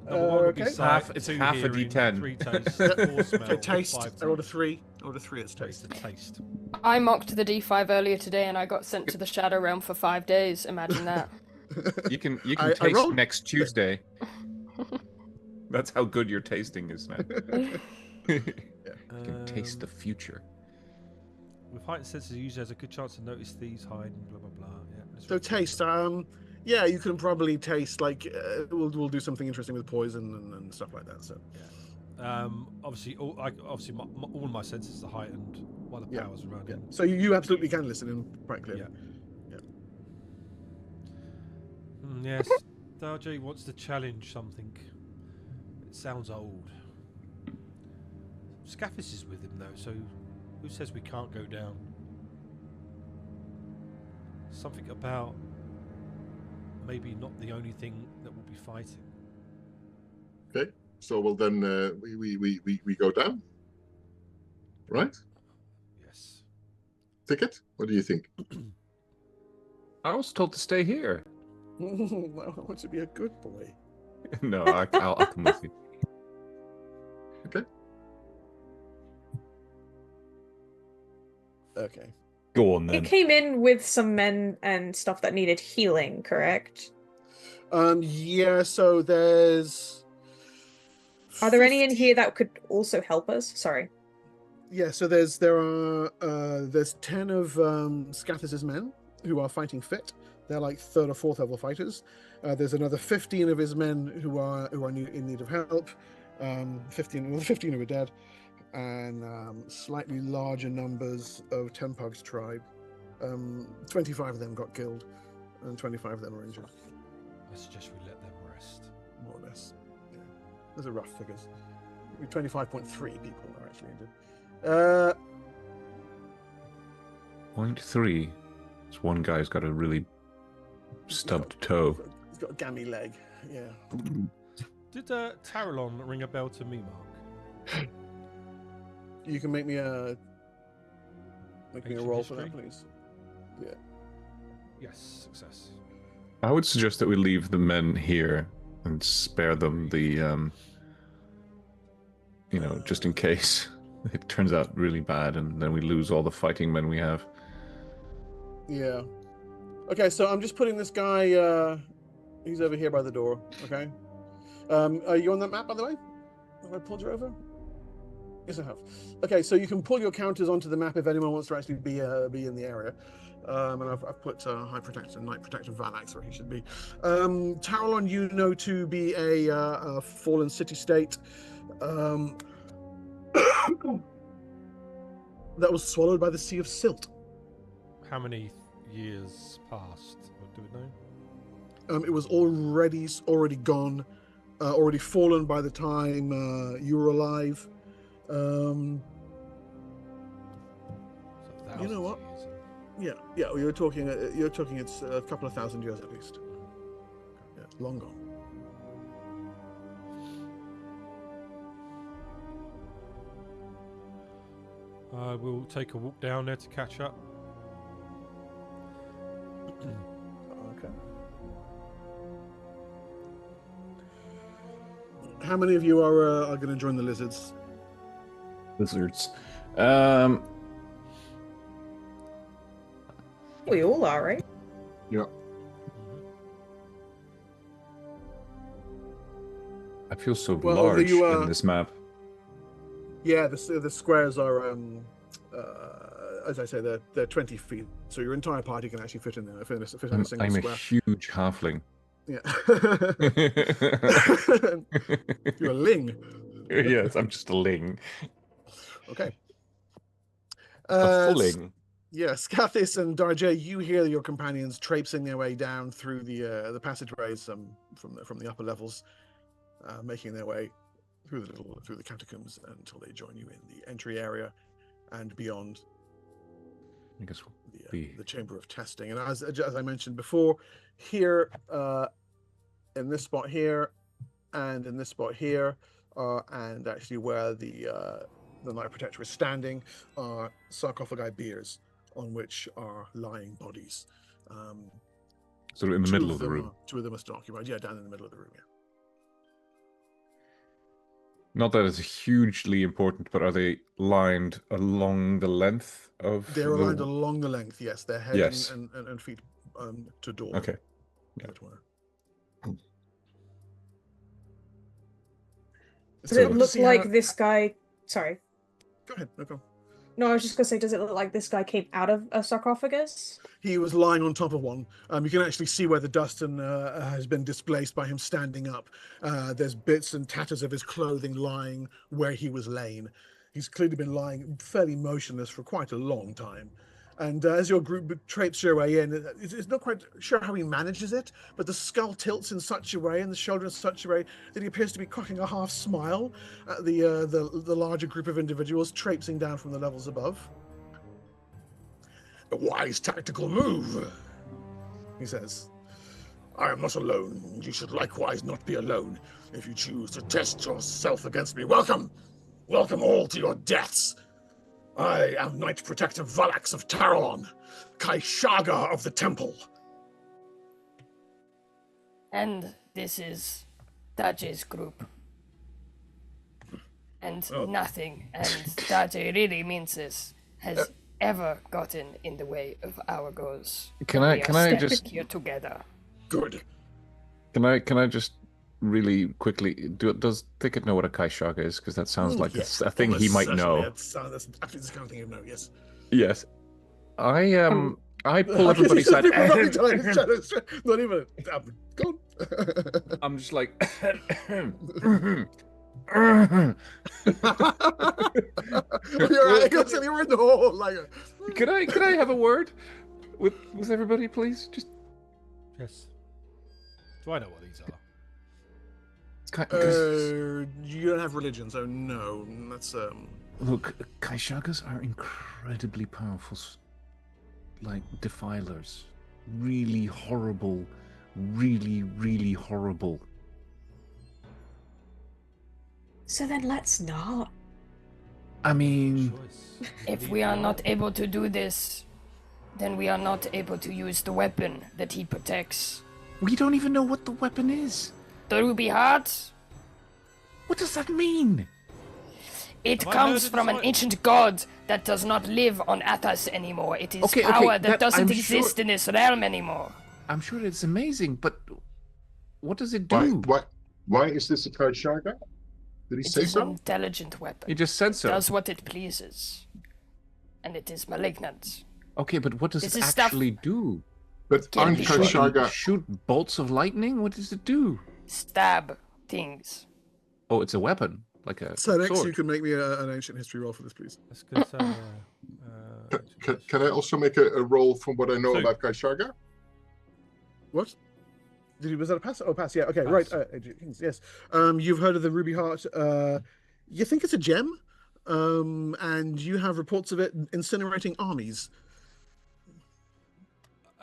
Number 1 would be Okay. sight, It's 2 half a hearing, D10. 3 taste, 4 smell, So taste, 5 I rolled a 3. I rolled a 3, it's taste. taste. Taste. I mocked the D5 earlier today, and I got sent to the Shadow Realm for 5 days. Imagine that. You can I taste rolled- next Tuesday. That's how good your tasting is, man. You can taste the future. With heightened senses, the user has a good chance to notice these hide and blah blah blah. Yeah, let's So read taste, that. yeah, you can probably taste, like, we'll do something interesting with poison and stuff like that, so. Obviously, all of my senses are heightened while the Yeah, power's running. Yeah. So you absolutely can listen in quite clearly. Yeah. Yes, Dache wants to challenge something. It sounds old. Scathis is with him though, so who says we can't go down? Something about maybe not the only thing that we'll be fighting. Okay, so well then we go down, right? Yes. ticket? What do you think? I was told to stay here. I want to be a good boy. No, I'll come with you. Okay. Okay. Go on then. It came in with some men and stuff that needed healing, correct? Yeah, so there's... Are there any in here that could also help us? Sorry. Yeah, so there's 10 of Scathus's men who are fighting fit. They're like 3rd or 4th level fighters. There's another 15 of his men who are in need of help. 15 who are dead, and slightly larger numbers of Tempug's tribe. 25 of them got killed, and 25 of them are injured. I suggest we let them rest. More or less. Yeah. Those are rough figures. 25.3 people are actually injured. 0.3. This one guy's got a really stubbed toe. He's got a gammy leg. Yeah. Did Taralon ring a bell to me, Mark? You can make me a roll for that, please. Yeah. Yes, success. I would suggest that we leave the men here and spare them the, just in case it turns out really bad and then we lose all the fighting men we have. Yeah. Okay, so I'm just putting this guy, he's over here by the door, okay? Are you on that map, by the way? Have I pulled you over? Yes, I have. Okay, so you can pull your counters onto the map if anyone wants to actually be in the area. And I've put High Protector, Knight Protector Valax where he should be. Taralon, you know to be a fallen city-state that was swallowed by the Sea of Silt. How many years passed? Do we know? It was already gone, already fallen by the time you were alive. You know what? Yeah. You're talking. It's a couple of thousand years at least. Yeah, long gone. We'll take a walk down there to catch up. Okay. How many of you are going to join the lizards? Lizards. We all are, right? Yeah. I feel so large in this map. Yeah, the squares are, as I say, they're 20 feet, so your entire party can actually fit in there. Fit in a single square. I'm a huge halfling. Yeah. You're a ling. Yes, I'm just a ling. Okay. A fulling. Yeah, Scathis and Darjay, you hear your companions traipsing their way down through the passageways from the upper levels, making their way through the catacombs until they join you in the entry area and beyond. I guess the chamber of testing. And as I mentioned before, here in this spot here, and in this spot here, and actually where the Knight Protector is standing, are sarcophagi biers on which are lying bodies. Sort of in the middle of the room. Two of them are still occupied. Yeah, down in the middle of the room. Yeah. Not that it's hugely important, but are they lined along the length of? They're aligned along the length. Yes, their head and feet to door. Okay. Yeah. Does it look like this guy? Sorry. Go ahead. No problem. No, I was just gonna say, does it look like this guy came out of a sarcophagus? He was lying on top of one. You can actually see where the dust has been displaced by him standing up. There's bits and tatters of his clothing lying where he was laying. He's clearly been lying fairly motionless for quite a long time. And as your group traipses your way in, it's not quite sure how he manages it, but the skull tilts in such a way and the shoulder in such a way that he appears to be cracking a half smile at the larger group of individuals traipsing down from the levels above. A wise tactical move, he says. I am not alone. You should likewise not be alone. If you choose to test yourself against me, welcome! Welcome all to your deaths! I am Knight Protector Valax of Taralon, Kaishaga of the Temple. And this is Daje's group. And nothing, and Daje really means this, has ever gotten in the way of our goals. Can I just here together? Good. Can I just really quickly does Thicket know what a Kaishaga is? Because that sounds like a thing he might know. That's actually the kind of thing you know. Yes. Yes. I pull everybody aside. Not even. Go. I'm just like. You're right. You're in the hole. Like. Could I have a word with everybody, please? Just. Yes. Do I know what these are? You don't have religion, so no. That's Look, Kaishagas are incredibly powerful, like defilers. Really horrible, really horrible. So then let's not. I mean, if we are not able to do this, then we are not able to use the weapon that he protects. We don't even know what the weapon is. The Ruby Heart? What does that mean? It comes from an ancient god that does not live on Athos anymore. It is power that doesn't exist in this realm anymore. I'm sure it's amazing, but what does it do? Why is this a Kaishaga? Did he say so? It is an intelligent weapon. He just said so. It does what it pleases. And it is malignant. Okay, but what does it actually do? But aren't Kaishaga... Shoot bolts of lightning? What does it do? Stab things. Oh, it's a weapon. Like a sword. You can make me an ancient history roll for this, please. That's good. Can I also make a roll from what I know about Kaishaga? What? Was that a pass? Oh, pass. Yeah. Okay. Pass. Right. Yes. You've heard of the Ruby Heart. You think it's a gem, and you have reports of it incinerating armies.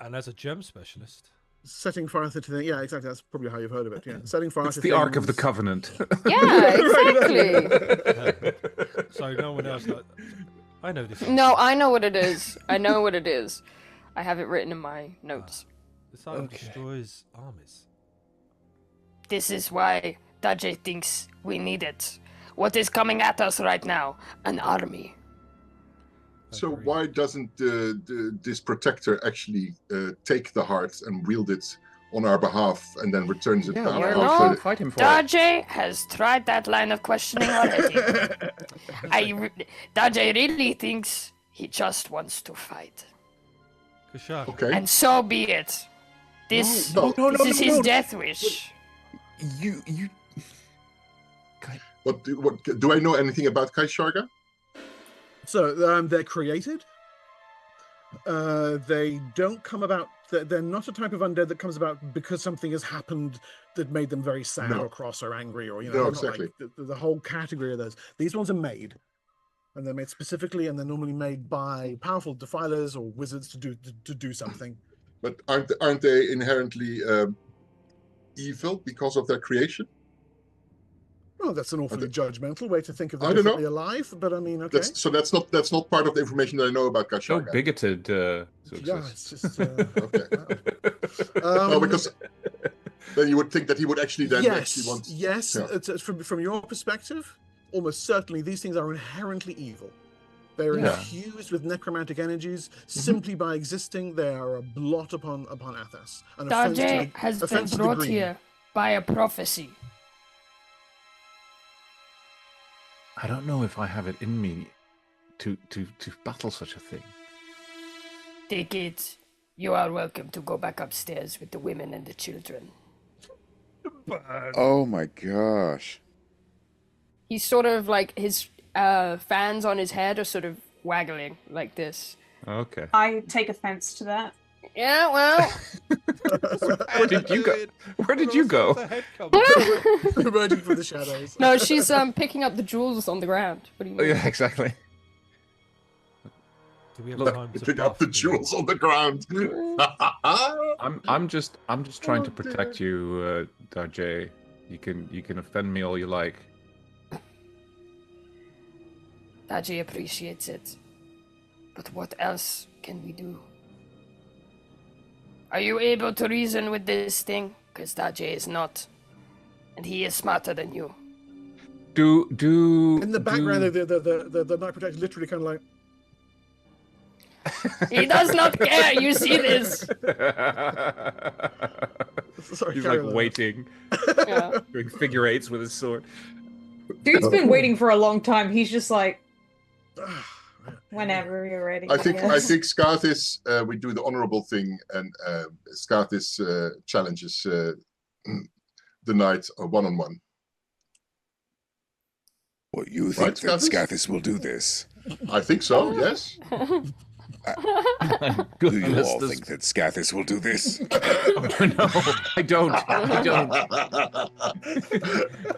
And as a gem specialist, setting fire to things. Yeah, exactly. That's probably how you've heard of it. Yeah, setting fire. It's the Ark of the Covenant. Yeah, exactly. So no one else. I know this. No, I know what it is. I know what it is. I have it written in my notes. This item destroys armies. This is why Daje thinks we need it. What is coming at us right now? An army. So why doesn't this protector actually take the heart and wield it on our behalf and then returns it back? Fight him for Daje has tried that line of questioning already. Daje really thinks he just wants to fight. Okay. And so be it. This is his death wish. You. What do I know anything about Kaishaga? So they're created. They don't come about. They're not a type of undead that comes about because something has happened that made them very sad or cross or angry or exactly. Like the whole category of those. These ones are made, and they're made specifically, and they're normally made by powerful defilers or wizards to do something. But aren't they inherently evil because of their creation? Well, that's an awfully judgmental way to think of them differently alive, but I mean, okay. That's not part of the information that I know about Kaishaga. So bigoted. It's just okay. No, because then you would think that he would actually then actually want. Yes, from your perspective, almost certainly these things are inherently evil. They're infused with necromantic energies simply by existing. They are a blot upon Athos. Daje has been brought here by a prophecy. I don't know if I have it in me to battle such a thing. Take it. You are welcome to go back upstairs with the women and the children. Oh my gosh. He's sort of like his fans on his head are sort of waggling like this. Okay. I take offense to that. Yeah, well. Where did you go? Where did you go? Emerging from the shadows. No, she's picking up the jewels on the ground. What do you mean? Yeah, exactly. Do we have time to pick up the jewels on the ground? I'm just trying to protect you, Daje. You can offend me all you like. Daji appreciates it. But what else can we do? Are you able to reason with this thing? Because Daji is not. And he is smarter than you. In the background, the Night Protector literally kind of like... He does not care, you see this. Sorry, he's like waiting. Yeah. Doing figure eights with his sword. Dude's been waiting for a long time. He's just like, whenever you're ready. I think Scathis, we do the honorable thing, and Scathis challenges the knight one-on-one. What, you think that Scathis will do this? I think so, yes. Do you all think that Scathis will do this? No, I don't.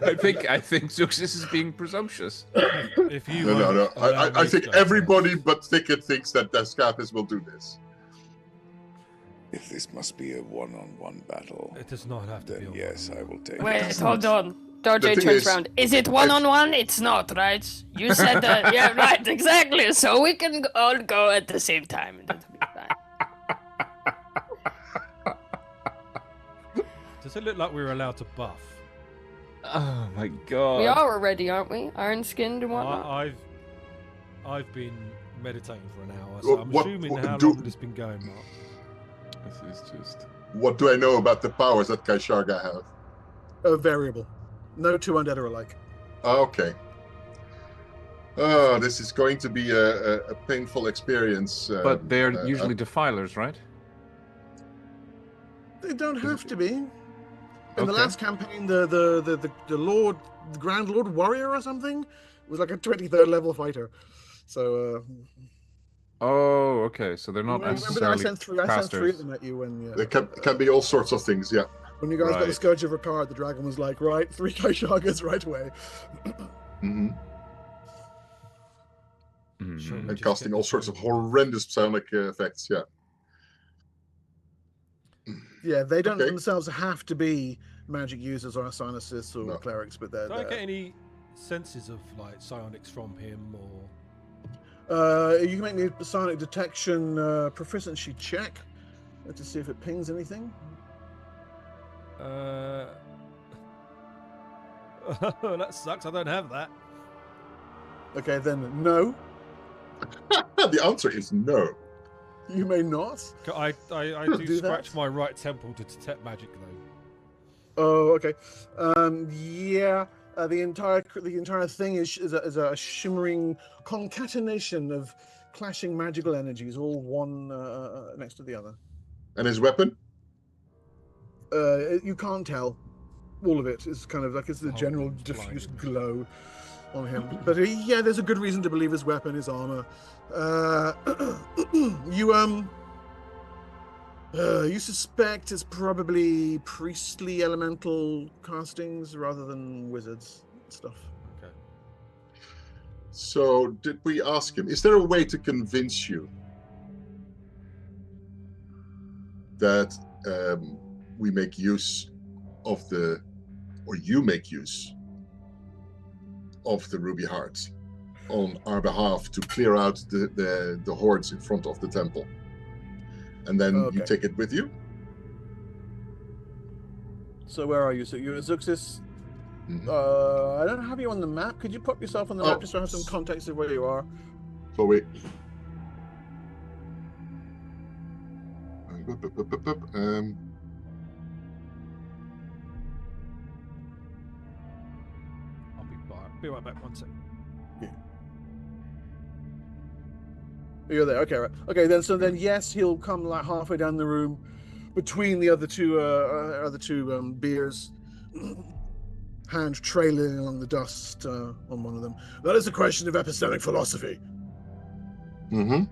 I think Zuxis is being presumptuous. If you no. I think everybody but Thicket thinks that Scathis will do this. If this must be a one-on-one battle, it does not have to be. Yes, I will take it. Wait, hold on. Darjay turns around. Is it one-on-one? It's not, right? You said that. Yeah, right, exactly. So we can all go at the same time. And it'll be fine. Does it look like we were allowed to buff? Oh my god. We are already, aren't we? Iron-skinned and whatnot. I've been meditating for an hour, so I'm assuming how long has this been going, Mark? This is just... What do I know about the powers that Kaisharga have? Variable. No two undead are alike. Okay. Oh, this is going to be a painful experience. But they're usually defilers, right? They don't have to be. In the last campaign, the Grand Lord Warrior or something was like a 23rd level fighter. So. Oh, okay. So they're not necessarily. I sent three of them at you when. They can be all sorts of things, yeah. When you guys got the Scourge of Ricard, the dragon was like, right, 3 Kaishargas right away. And casting all sorts of horrendous psionic effects, yeah. Yeah, they don't themselves have to be magic users or psionicists or clerics, but they're... Do I get any senses of, like, psionics from him, or...? You can make me a psionic detection proficiency check to see if it pings anything. That sucks. I don't have that. Okay, then no. The answer is no. You may not. I do scratch my right temple to detect magic, though. Oh, okay. Yeah. The entire thing is a shimmering concatenation of clashing magical energies, all one next to the other. And his weapon? You can't tell. All of it is kind of like it's the general diffuse glow on him. But yeah, there's a good reason to believe his weapon, his armor. You suspect it's probably priestly elemental castings rather than wizards stuff. Okay. So did we ask him, is there a way to convince you that we make use of you make use of the ruby hearts on our behalf to clear out the hordes in front of the temple? And then you take it with you? So where are you? So you're at Zuxis? I don't have you on the map. Could you put yourself on the map just to have some context of where you are? So wait. I'll be right back. 1 second. Yeah. You're there. Okay, right. Okay, then yes, he'll come like halfway down the room, between the other two beers, hand trailing along the dust on one of them. That is a question of epistemic philosophy. Mm-hmm.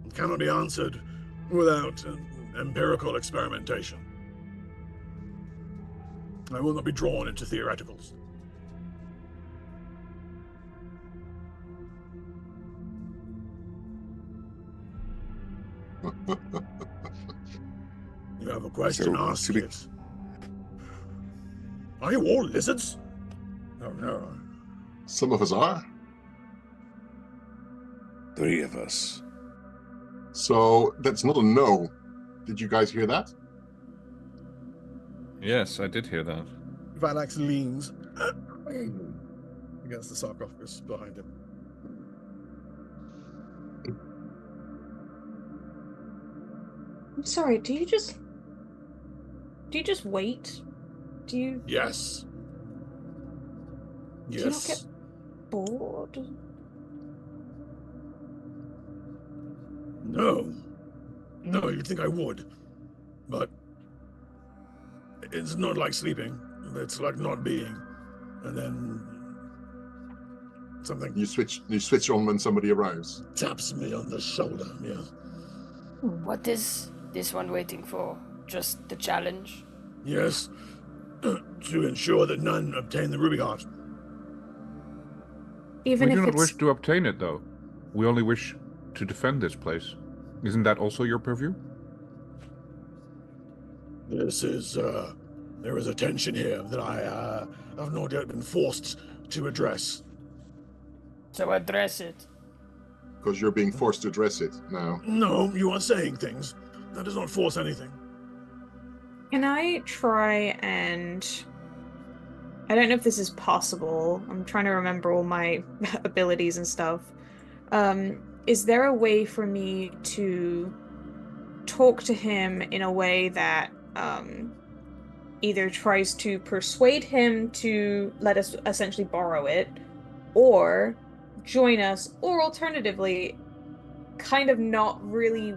It cannot be answered without empirical experimentation. I will not be drawn into theoreticals. You have a question, ask it. Are you all lizards? Oh, no. Some of us are. 3 of us. So that's not a no. Did you guys hear that? Yes, I did hear that. Valax leans against the sarcophagus behind him. I'm sorry, do you just wait? Do you... Yes. Do you not get bored? No. No, you'd think I would. But it's not like sleeping. It's like not being. And then something You switch on when somebody arrives. taps me on the shoulder, yeah. What is this one waiting for? Just the challenge? Yes. To ensure that none obtain the ruby heart. Even we if do not it's... wish to obtain it, though. We only wish to defend this place. Isn't that also your purview? This is, there is a tension here that I have not yet been forced to address. So address it. Because you're being forced to address it now. No, you are saying things. That does not force anything. Can I try and... I don't know if this is possible. I'm trying to remember all my abilities and stuff. Is there a way for me to talk to him in a way that either tries to persuade him to let us essentially borrow it, or join us, or alternatively, kind of not really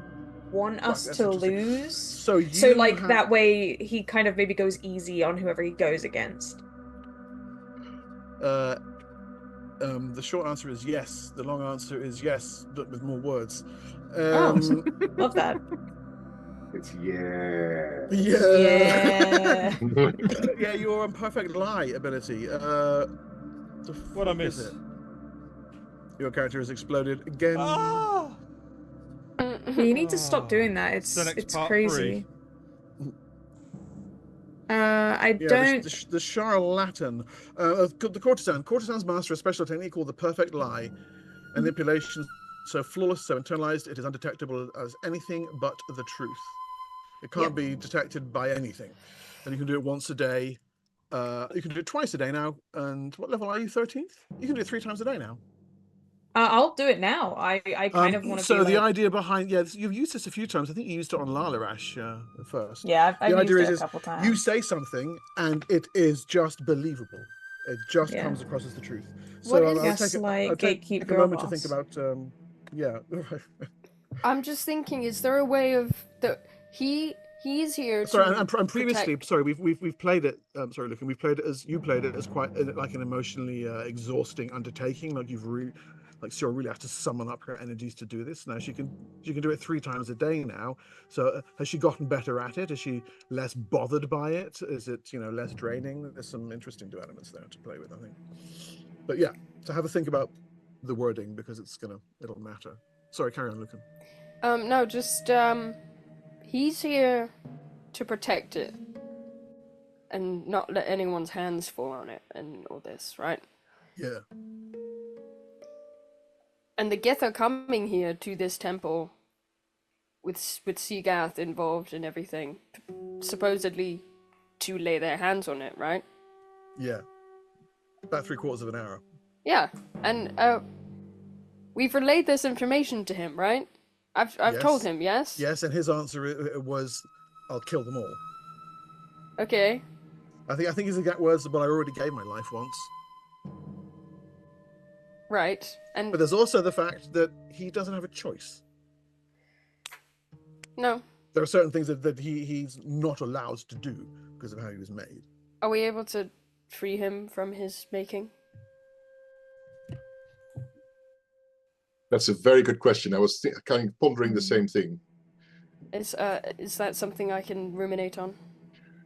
want us to lose? So that way he kind of maybe goes easy on whoever he goes against. The short answer is yes. The long answer is yes, but with more words. Love that. It's yeah. Yeah. Yeah, your perfect lie ability. What I miss? Is it? Your character has exploded again. Ah! You need to stop doing that. It's crazy. I don't. The charlatan, the courtesan. Courtesan's master a special technique called the perfect lie. Manipulation so flawless, so internalized, it is undetectable as anything but the truth. It can't be detected by anything. And you can do it once a day. You can do it twice a day now. And what level are you? 13th? You can do it 3 times a day now. I'll do it now. I kind of want to. So the idea behind you've used this a few times. I think you used it on Lalarash first. Yeah, I've the idea used it is a couple times. You say something and it is just believable. It just comes across as the truth. So I'll take a moment to think about. I'm just thinking, is there a way of he's here? Sorry, and previously, sorry, we've played it. Sorry, Lucan, we've played it as you played it as quite like an emotionally exhausting undertaking. Like Cyril really has to summon up her energies to do this. Now she can do it 3 times a day now. So has she gotten better at it? Is she less bothered by it? Is it less draining? There's some interesting elements there to play with, I think. But yeah, so have a think about the wording because it'll matter. Sorry, carry on, Lucan. No, just he's here to protect it and not let anyone's hands fall on it and all this, right? Yeah. And the gith are coming here to this temple with Seagarth involved and everything, supposedly to lay their hands on it, right? Yeah. About 3/4 of an hour. Yeah, and we've relayed this information to him, right? I've told him, yes? Yes, and his answer was, I'll kill them all. Okay. I think his exact words, but I already gave my life once. Right, but there's also the fact that he doesn't have a choice. No. There are certain things that he's not allowed to do because of how he was made. Are we able to free him from his making? That's a very good question. I was kind of pondering the same thing. Is that something I can ruminate on?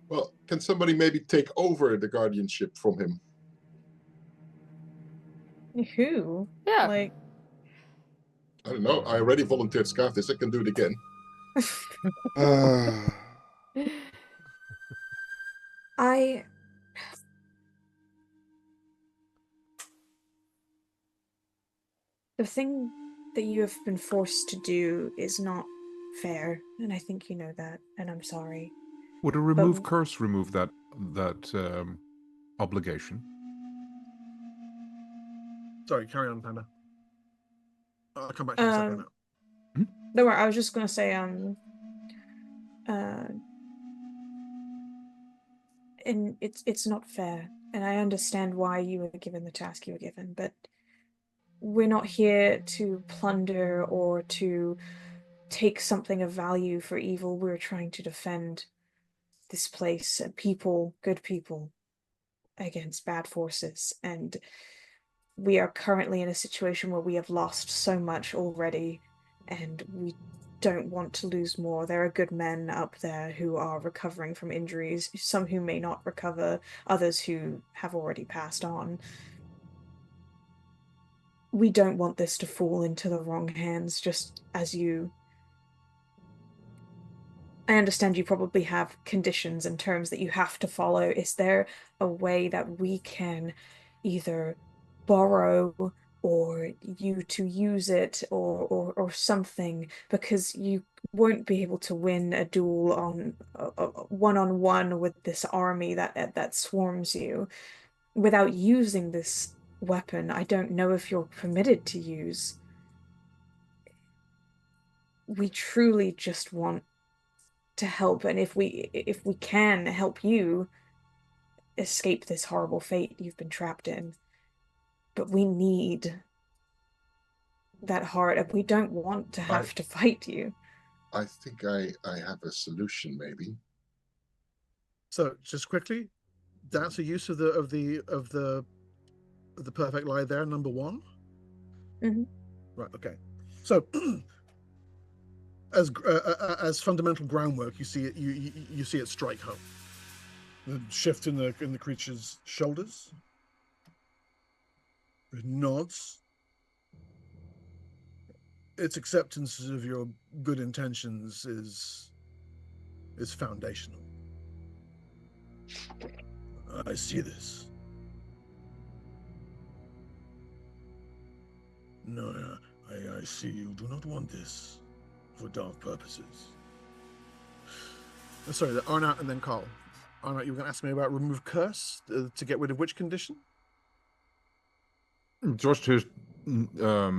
Well, can somebody maybe take over the guardianship from him? Who? Yeah. Like, I don't know. I already volunteered Scarthis. I can do it again. The thing that you have been forced to do is not fair, and I think you know that, and I'm sorry. Would a remove curse remove that obligation? Sorry, carry on, Panda. I'll come back to you in a second. Don't worry, I was just gonna say, and it's not fair, and I understand why you were given the task you were given, but we're not here to plunder or to take something of value for evil. We're trying to defend this place and people, good people, against bad forces, and we are currently in a situation where we have lost so much already, and we don't want to lose more. There are good men up there who are recovering from injuries, some who may not recover, others who have already passed on. We don't want this to fall into the wrong hands, just as you... I understand you probably have conditions and terms that you have to follow. Is there a way that we can either borrow or you to use it or something, because you won't be able to win a duel on one-on-one with this army that swarms you without using this weapon? I don't know if you're permitted to use. We truly just want to help, and if we can help you escape this horrible fate you've been trapped in, but we need that heart, and we don't want to have to fight you. I think I have a solution, maybe. So just quickly, that's a use of the perfect lie there, number one. Mm-hmm. Right. Okay. So as fundamental groundwork, you see it. You see it strike home. The shift in the creature's shoulders. It nods. Its acceptance of your good intentions is foundational. I see this. No, I see you do not want this for dark purposes. Sorry, Arnott and then Carl. Arnott, you were going to ask me about remove curse to get rid of which condition? Just his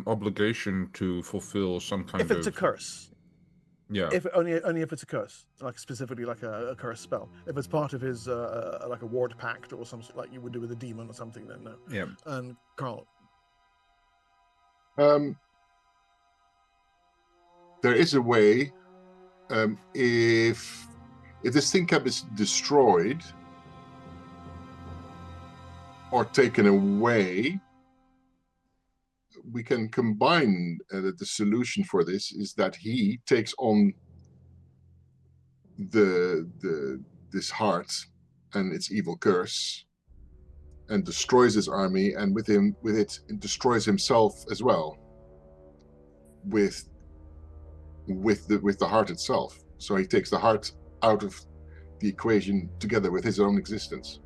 obligation to fulfill some kind of... If it's a curse. Yeah. If only if it's a curse, like specifically like a curse spell. If it's part of his like a ward pact or something like you would do with a demon or something, then no. Yeah. And Carl. There is a way. If this thing can be destroyed or taken away, we can combine the solution for this is that he takes on this heart and its evil curse and destroys his army, and with it destroys himself as well with the heart itself. So he takes the heart out of the equation together with his own existence.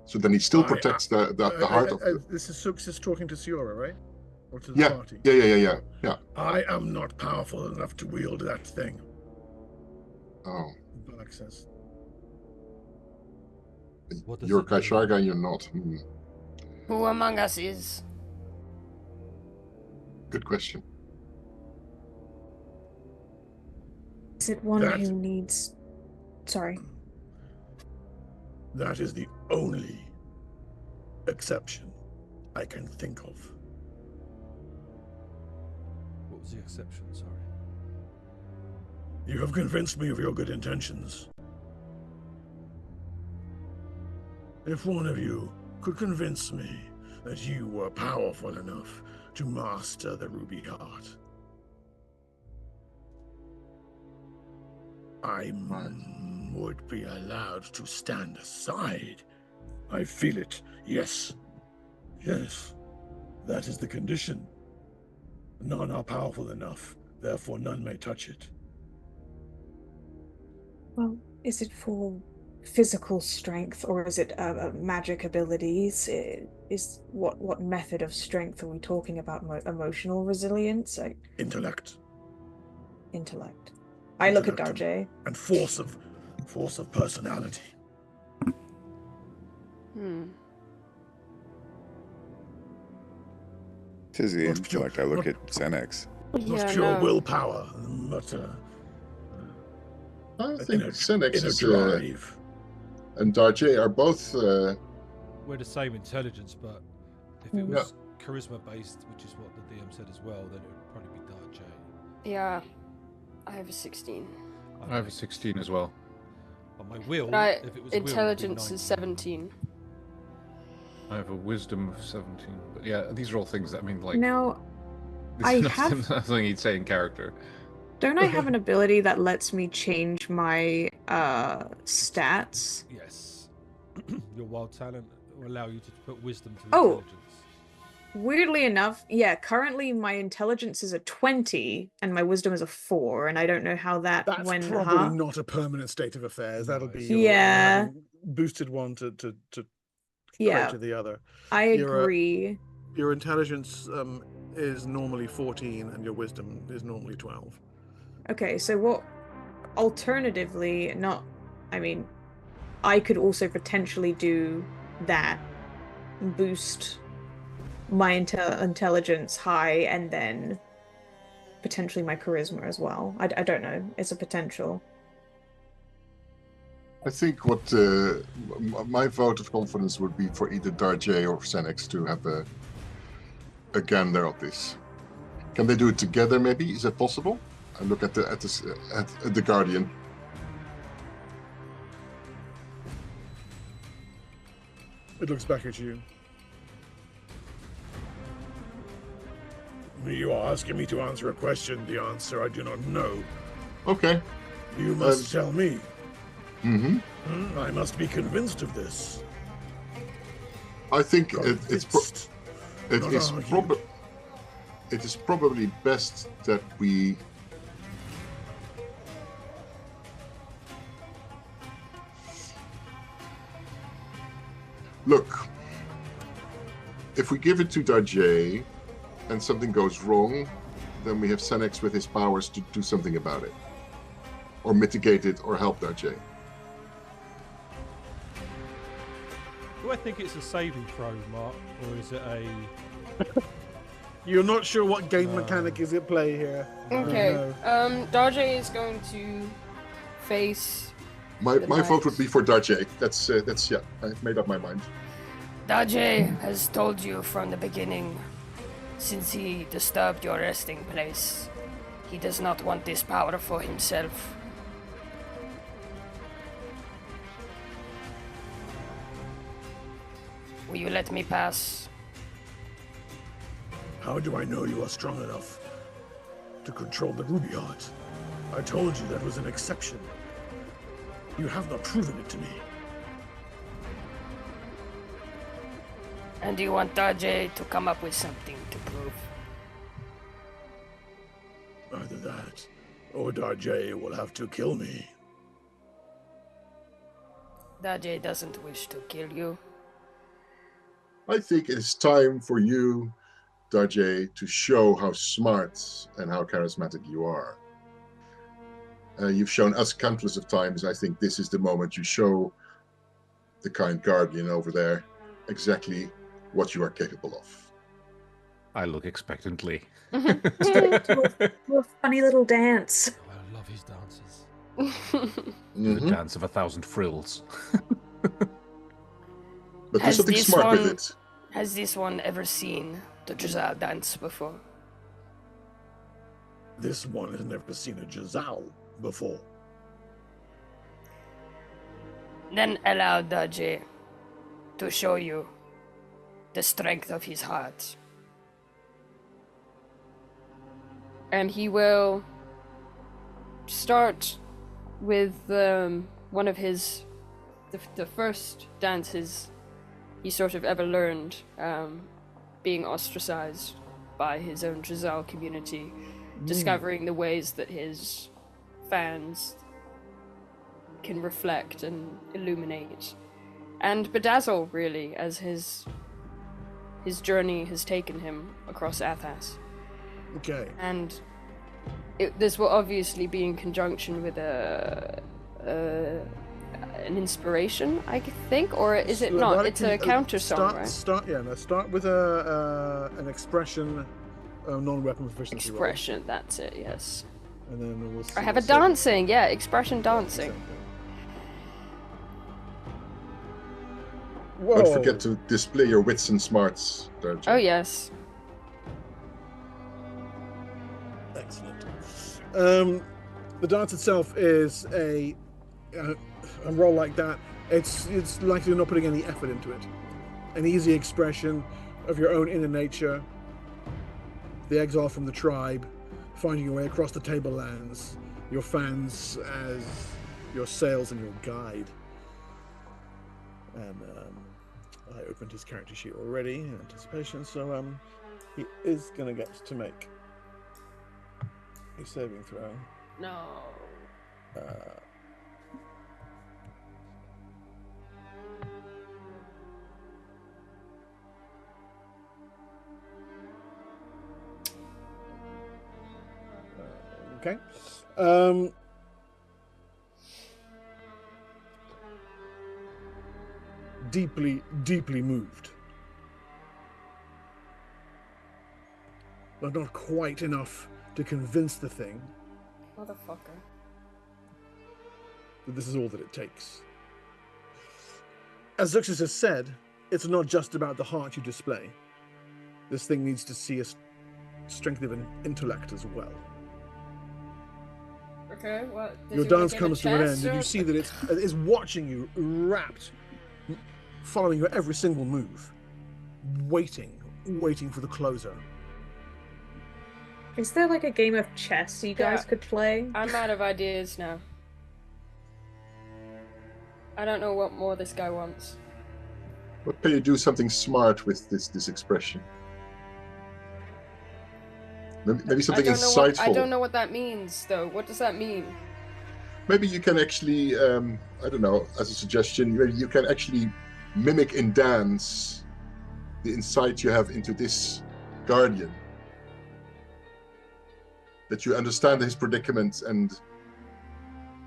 So then he still protects the heart of the... This is Suxis talking to Siora, right? Or to the party? Yeah. I am not powerful enough to wield that thing. Oh. Balak says. You're Kaisharga, you're not. Who among us is? Good question. Is it one who needs... Sorry. That is the only exception I can think of. What was the exception? Sorry. You have convinced me of your good intentions. If one of you could convince me that you were powerful enough to master the Ruby Heart, I would be allowed to stand aside. I feel it. Yes. Yes. That is the condition. None are powerful enough, therefore none may touch it. Well, is it for physical strength, or is it magic abilities? What method of strength are we talking about? Emotional resilience? Intellect. Intellect. I look at Darjay. And force of personality. Tis the intellect. I look at Xenex. Not pure willpower, but I think Xenex is drive. And Darjay are both. We're the same intelligence, but if it was charisma based, which is what the DM said as well, then it would probably be Darjay. Yeah, I have a 16. I have a 16 as well. On my will, if it was intelligence will, is 17. I have a wisdom of 17. But yeah, these are all things that, I mean, like... Now, I have... Nothing you'd say in character. Don't I have an ability that lets me change my stats? Yes. Your wild talent will allow you to put wisdom to intelligence. Weirdly enough, yeah, currently my intelligence is a 20 and my wisdom is a 4, and I don't know how that went. That's probably not a permanent state of affairs. That'll be your boosted one to to the other. I agree. Your intelligence is normally 14 and your wisdom is normally 12. Okay, so what alternatively, I could also potentially do that, boost my intelligence high, and then potentially my charisma as well. I don't know. It's a potential. I think what my vote of confidence would be for either Darjay or Xenex to have a gander at this. Can they do it together? Maybe is that possible? I look at the Guardian. It looks back at you. You are asking me to answer a question. The answer I do not know. Okay. You must tell me. Mm-hmm. I must be convinced of this. I think it is probably best that we look. If we give it to Darjay and something goes wrong, then we have Xenex with his powers to do something about it, or mitigate it, or help Darjay. Do I think it's a saving throw, Mark, or is it a... You're not sure what game mechanic is at play here. Okay, Darjay is going to face... My vote would be for Darjay. That's yeah, I've made up my mind. Darjay has told you from the beginning, since he disturbed your resting place, he does not want this power for himself. Will you let me pass? How do I know you are strong enough to control the Ruby Heart? I told you that was an exception. You have not proven it to me. And do you want Darjay to come up with something to prove? Either that, or Darjay will have to kill me. Darjay doesn't wish to kill you. I think it's time for you, Darjay, to show how smart and how charismatic you are. You've shown us countless of times. I think this is the moment you show the kind Guardian over there exactly what you are capable of. I look expectantly. Do a funny little dance. Oh, I love his dances. The dance of 1,000 frills. But do something smart with it. Has this one ever seen the Jazal dance before? This one has never seen a Jazal before. Then allow Darjay to show you the strength of his heart. And he will start with one of his the first dances he sort of ever learned, being ostracized by his own Jazal community, discovering the ways that his fans can reflect and illuminate. And bedazzle, really, as his journey has taken him across Athas. Okay. And this will obviously be in conjunction with an inspiration, I think, or is it not? It's a counter song, right? Start with an expression, non-weapon proficiency. Expression, roll. That's it. Yes. And then we'll see. I have a dancing, expression dancing. Whoa. Don't forget to display your wits and smarts, Darjay. Oh yes. Excellent. The dance itself is a roll like that. It's like you're not putting any effort into it. An easy expression of your own inner nature. The exile from the tribe, finding your way across the tablelands. Your fans as your sails and your guide. And I opened his character sheet already in anticipation, so he is gonna get to make a saving throw. No. Okay. Deeply moved. But not quite enough to convince the thing Motherfucker. that this is all that it takes. As Zuxus has said, it's not just about the heart you display. This thing needs to see a strength of an intellect as well. Okay, what? Your dance comes to an end, and you see that it's watching you, rapt, following your every single move, waiting for the closer. Is there like a game of chess you guys could play? I'm out of ideas now. I don't know what more this guy wants. But can you do something smart with this expression? Maybe something insightful. I don't know what that means, though. What does that mean? Maybe you can actually, I don't know, as a suggestion, maybe you can actually mimic in dance the insight you have into this guardian. That you understand his predicament and...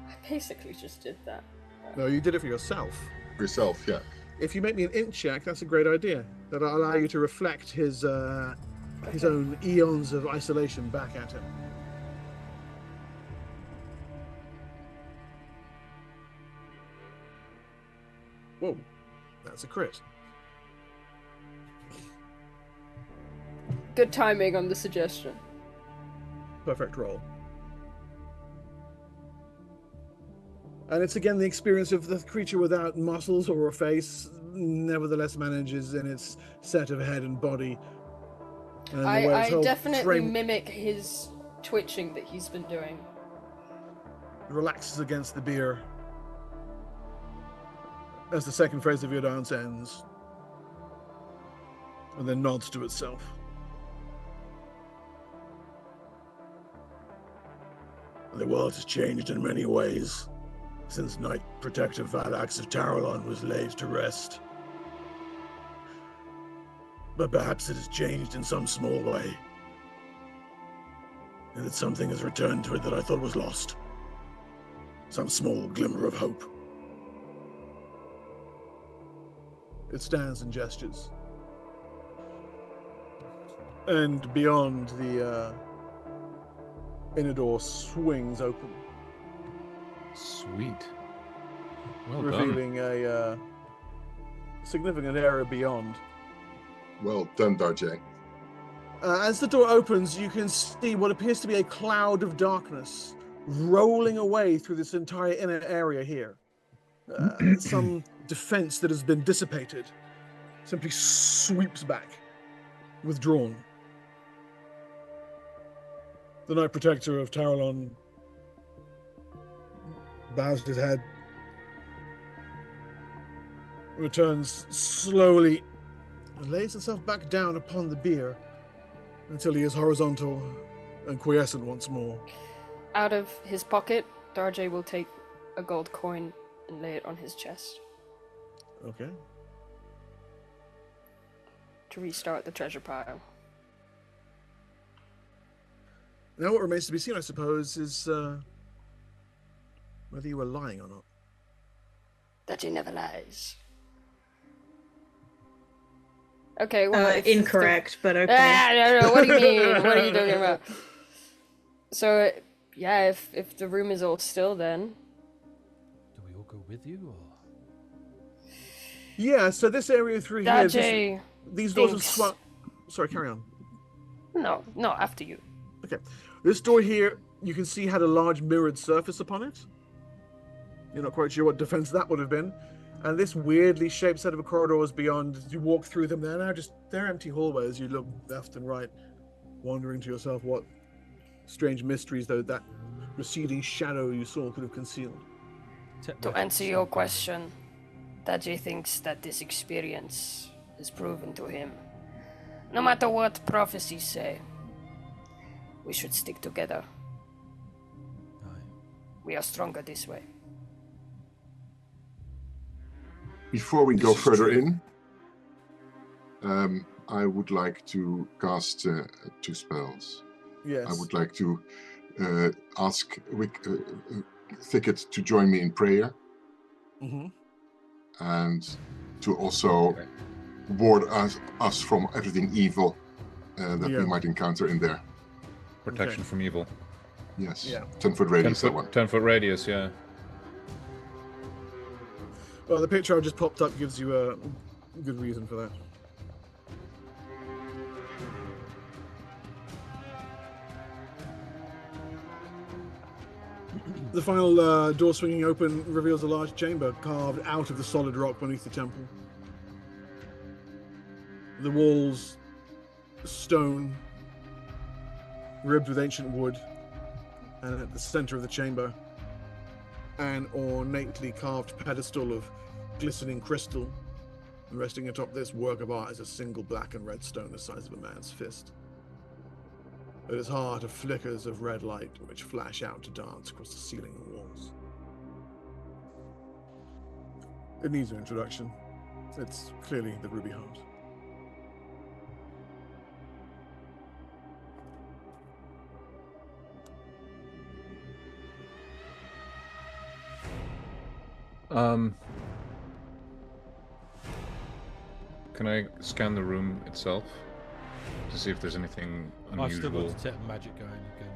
I basically just did that. No, you did it for yourself. For yourself, yeah. If you make me an int check, that's a great idea. That'll allow you to reflect his own eons of isolation back at him. Whoa, that's a crit. Good timing on the suggestion. Perfect roll. And it's again the experience of the creature without muscles or a face, nevertheless manages in its set of head and body. And I definitely mimic his twitching that he's been doing. Relaxes against the beer as the second phrase of your dance ends, and then nods to itself. The world has changed in many ways since Knight Protector Valax of Taralon was laid to rest. But perhaps it has changed in some small way, and that something has returned to it that I thought was lost. Some small glimmer of hope. It stands and gestures. And beyond, the inner door swings open. Sweet. Well revealing a significant area beyond. Well done, Darjay. As the door opens, you can see what appears to be a cloud of darkness rolling away through this entire inner area here. Some defense that has been dissipated simply sweeps back, withdrawn. The Knight Protector of Taralon bows his head, returns slowly, and lays himself back down upon the bier until he is horizontal and quiescent once more. Out of his pocket, Darjay will take a gold coin and lay it on his chest. Okay. To restart the treasure pile. Now what remains to be seen, I suppose, is whether you were lying or not. That he never lies. Okay, well... incorrect, but okay. No, what do you mean? What are you talking about? So, yeah, if the room is all still, then... Do we all go with you, or...? Yeah, so this area through here... These doors have swung... Sorry, carry on. No, after you. Okay. This door here, you can see had a large mirrored surface upon it. You're not quite sure what defense that would have been. And this weirdly shaped set of corridors beyond, as you walk through them, they're empty hallways. You look left and right, wondering to yourself what strange mysteries that receding shadow you saw could have concealed. To answer your question, Daji thinks that this experience is proven to him. No matter what prophecies say, we should stick together. We are stronger this way. Before we go further in, I would like to cast 2 spells. Yes. I would like to ask Thicket to join me in prayer. Mm-hmm. And to also ward us from everything evil that we might encounter in there. Protection from evil. Yes. Yeah. 10-foot radius, that one. 10-foot radius, yeah. Well, the picture I just popped up gives you a good reason for that. The final door swinging open reveals a large chamber carved out of the solid rock beneath the temple. The walls, stone, ribbed with ancient wood, and at the center of the chamber, an ornately carved pedestal of glistening crystal. Resting atop this work of art is a single black and red stone the size of a man's fist. At its heart are flickers of red light which flash out to dance across the ceiling and walls. It needs an introduction. It's clearly the Ruby Heart. Can I scan the room itself to see if there's anything unusual? I've still got detect magic going again.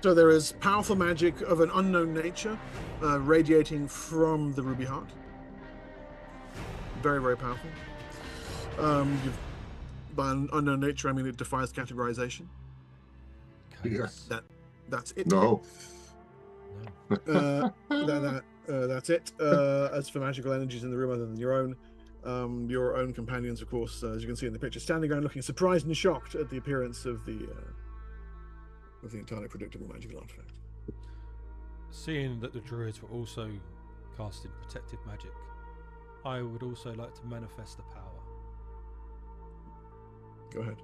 So there is powerful magic of an unknown nature radiating from the Ruby Heart. Very, very powerful. By an unknown nature, I mean it defies categorization. Yes. That's it. No. That's it. As for magical energies in the room other than your own companions, of course, as you can see in the picture, standing around looking surprised and shocked at the appearance of the entirely predictable magical artifact. Seeing that the druids were also casting protective magic, I would also like to manifest the power. Go ahead.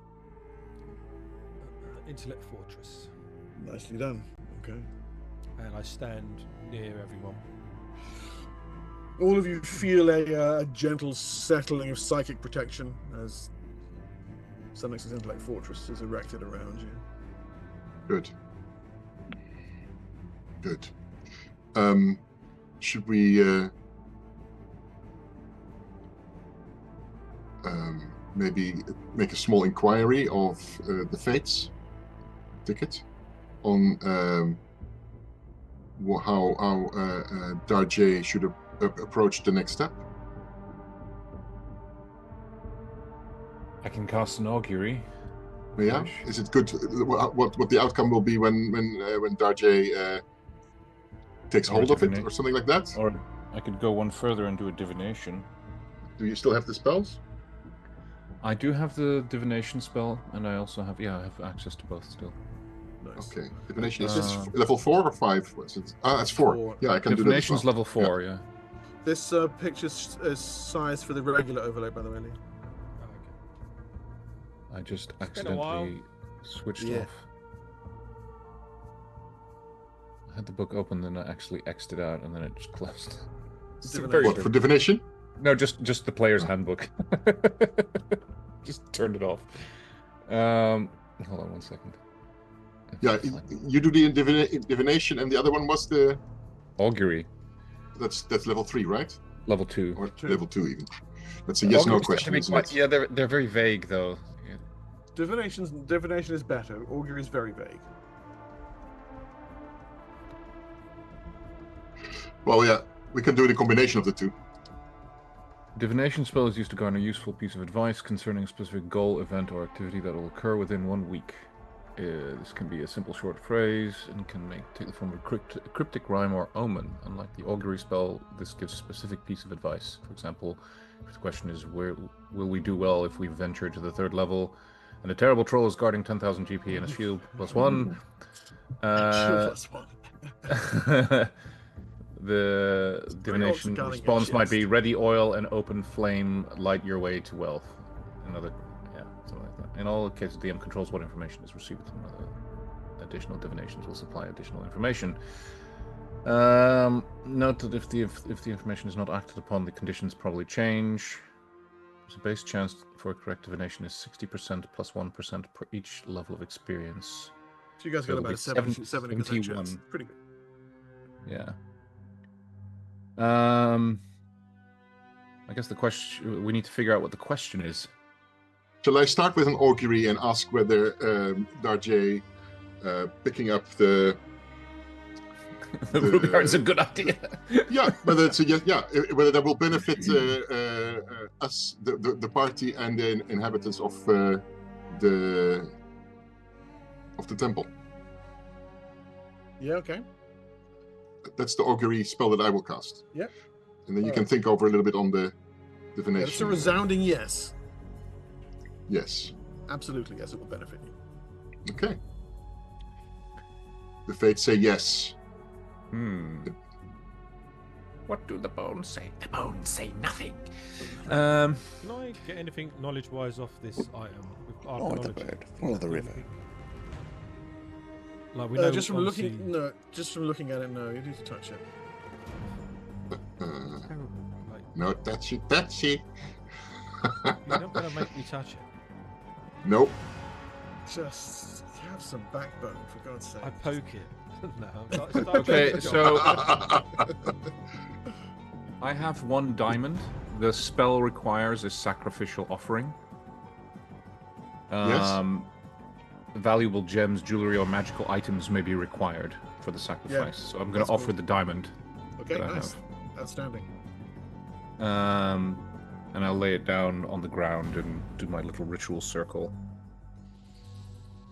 Intellect Fortress. Nicely done. Okay. And I stand near everyone. All of you feel a gentle settling of psychic protection as Semnix's Intellect Fortress is erected around you. Good. Good. Should we maybe make a small inquiry of the Fates ticket on how Darjay should approach the next step? I can cast an augury. Yeah. Is it good? What the outcome will be when Darjay takes hold of it, or something like that? Or I could go one further and do a divination. Do you still have the spells? I do have the divination spell, and I also have I have access to both still. Nice. Okay. Divination is this level 4 or 5? What's it? That's 4. Yeah, I can do that. Divination's level 4. Yeah. This picture is size for the regular overlay, by the way, Lee. I just accidentally switched off. had the book open, then I actually X'd it out, and then it just closed. What, for divination? No, just the player's handbook. Just turned it off. Hold on 1 second. Yeah, you do the divination, and the other one was the augury. That's level 3, right? Level 2. Or level 2 even. That's a yes/no question. Yeah, they're very vague though. Yeah. Divination is better. Augury is very vague. Well, yeah, we can do the combination of the two. Divination spell is used to garner a useful piece of advice concerning a specific goal, event, or activity that will occur within 1 week. This can be a simple short phrase and can take the form of a cryptic rhyme or omen. Unlike the augury spell, this gives a specific piece of advice. For example, if the question is, where will we do well if we venture to the 3rd level, and a terrible troll is guarding 10,000 GP and a shield +1. The divination response might be ready oil and open flame, light your way to wealth. Something like that. In all cases, DM controls what information is received from additional divinations will supply additional information. Note that if the information is not acted upon, the conditions probably change. The base chance for a correct divination is 60% plus 1% per each level of experience. So you guys got about a 71 chance. Pretty good. Yeah. I guess the question, we need to figure out what the question is. Shall I start with an augury and ask whether Darjay picking up the ruby heart is a good idea? Yeah, whether it's whether that will benefit us, the party, and the inhabitants of the temple. Yeah. Okay. That's the augury spell that I will cast. Yep. And then you can think over a little bit on the divination. That's a resounding yes. Yes. Absolutely, yes, it will benefit you. Okay. The fates say yes. What do the bones say? The bones say nothing. Can I get anything knowledge-wise off this item? Follow the bird. Follow the river. Like we know just from looking at it, no, you need to touch it. No, touch it. You're not going to make me touch it. Nope. Just have some backbone, for God's sake. I poke it. No. Okay, so I have 1 diamond. The spell requires a sacrificial offering. Yes. Valuable gems, jewelry, or magical items may be required for the sacrifice. So I'm going to offer the diamond. Okay, nice. Outstanding. And I'll lay it down on the ground and do my little ritual circle.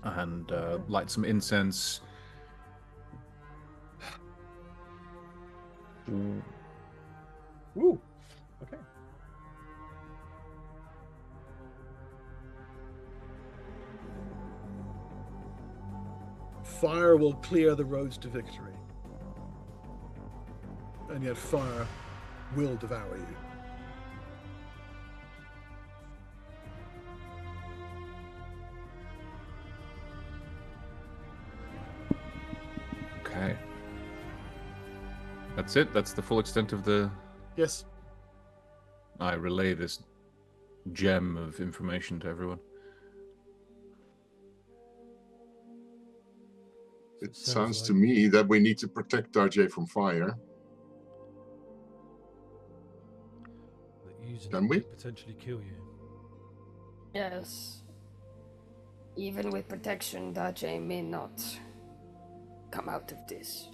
And light some incense. Ooh. Okay. Fire will clear the roads to victory. And yet fire will devour you. Okay. That's it? That's the full extent of the... Yes. I relay this gem of information to everyone. It sounds to me that we need to protect Darjay from fire. Can we? Potentially kill you. Yes. Even with protection, Darjay may not come out of this.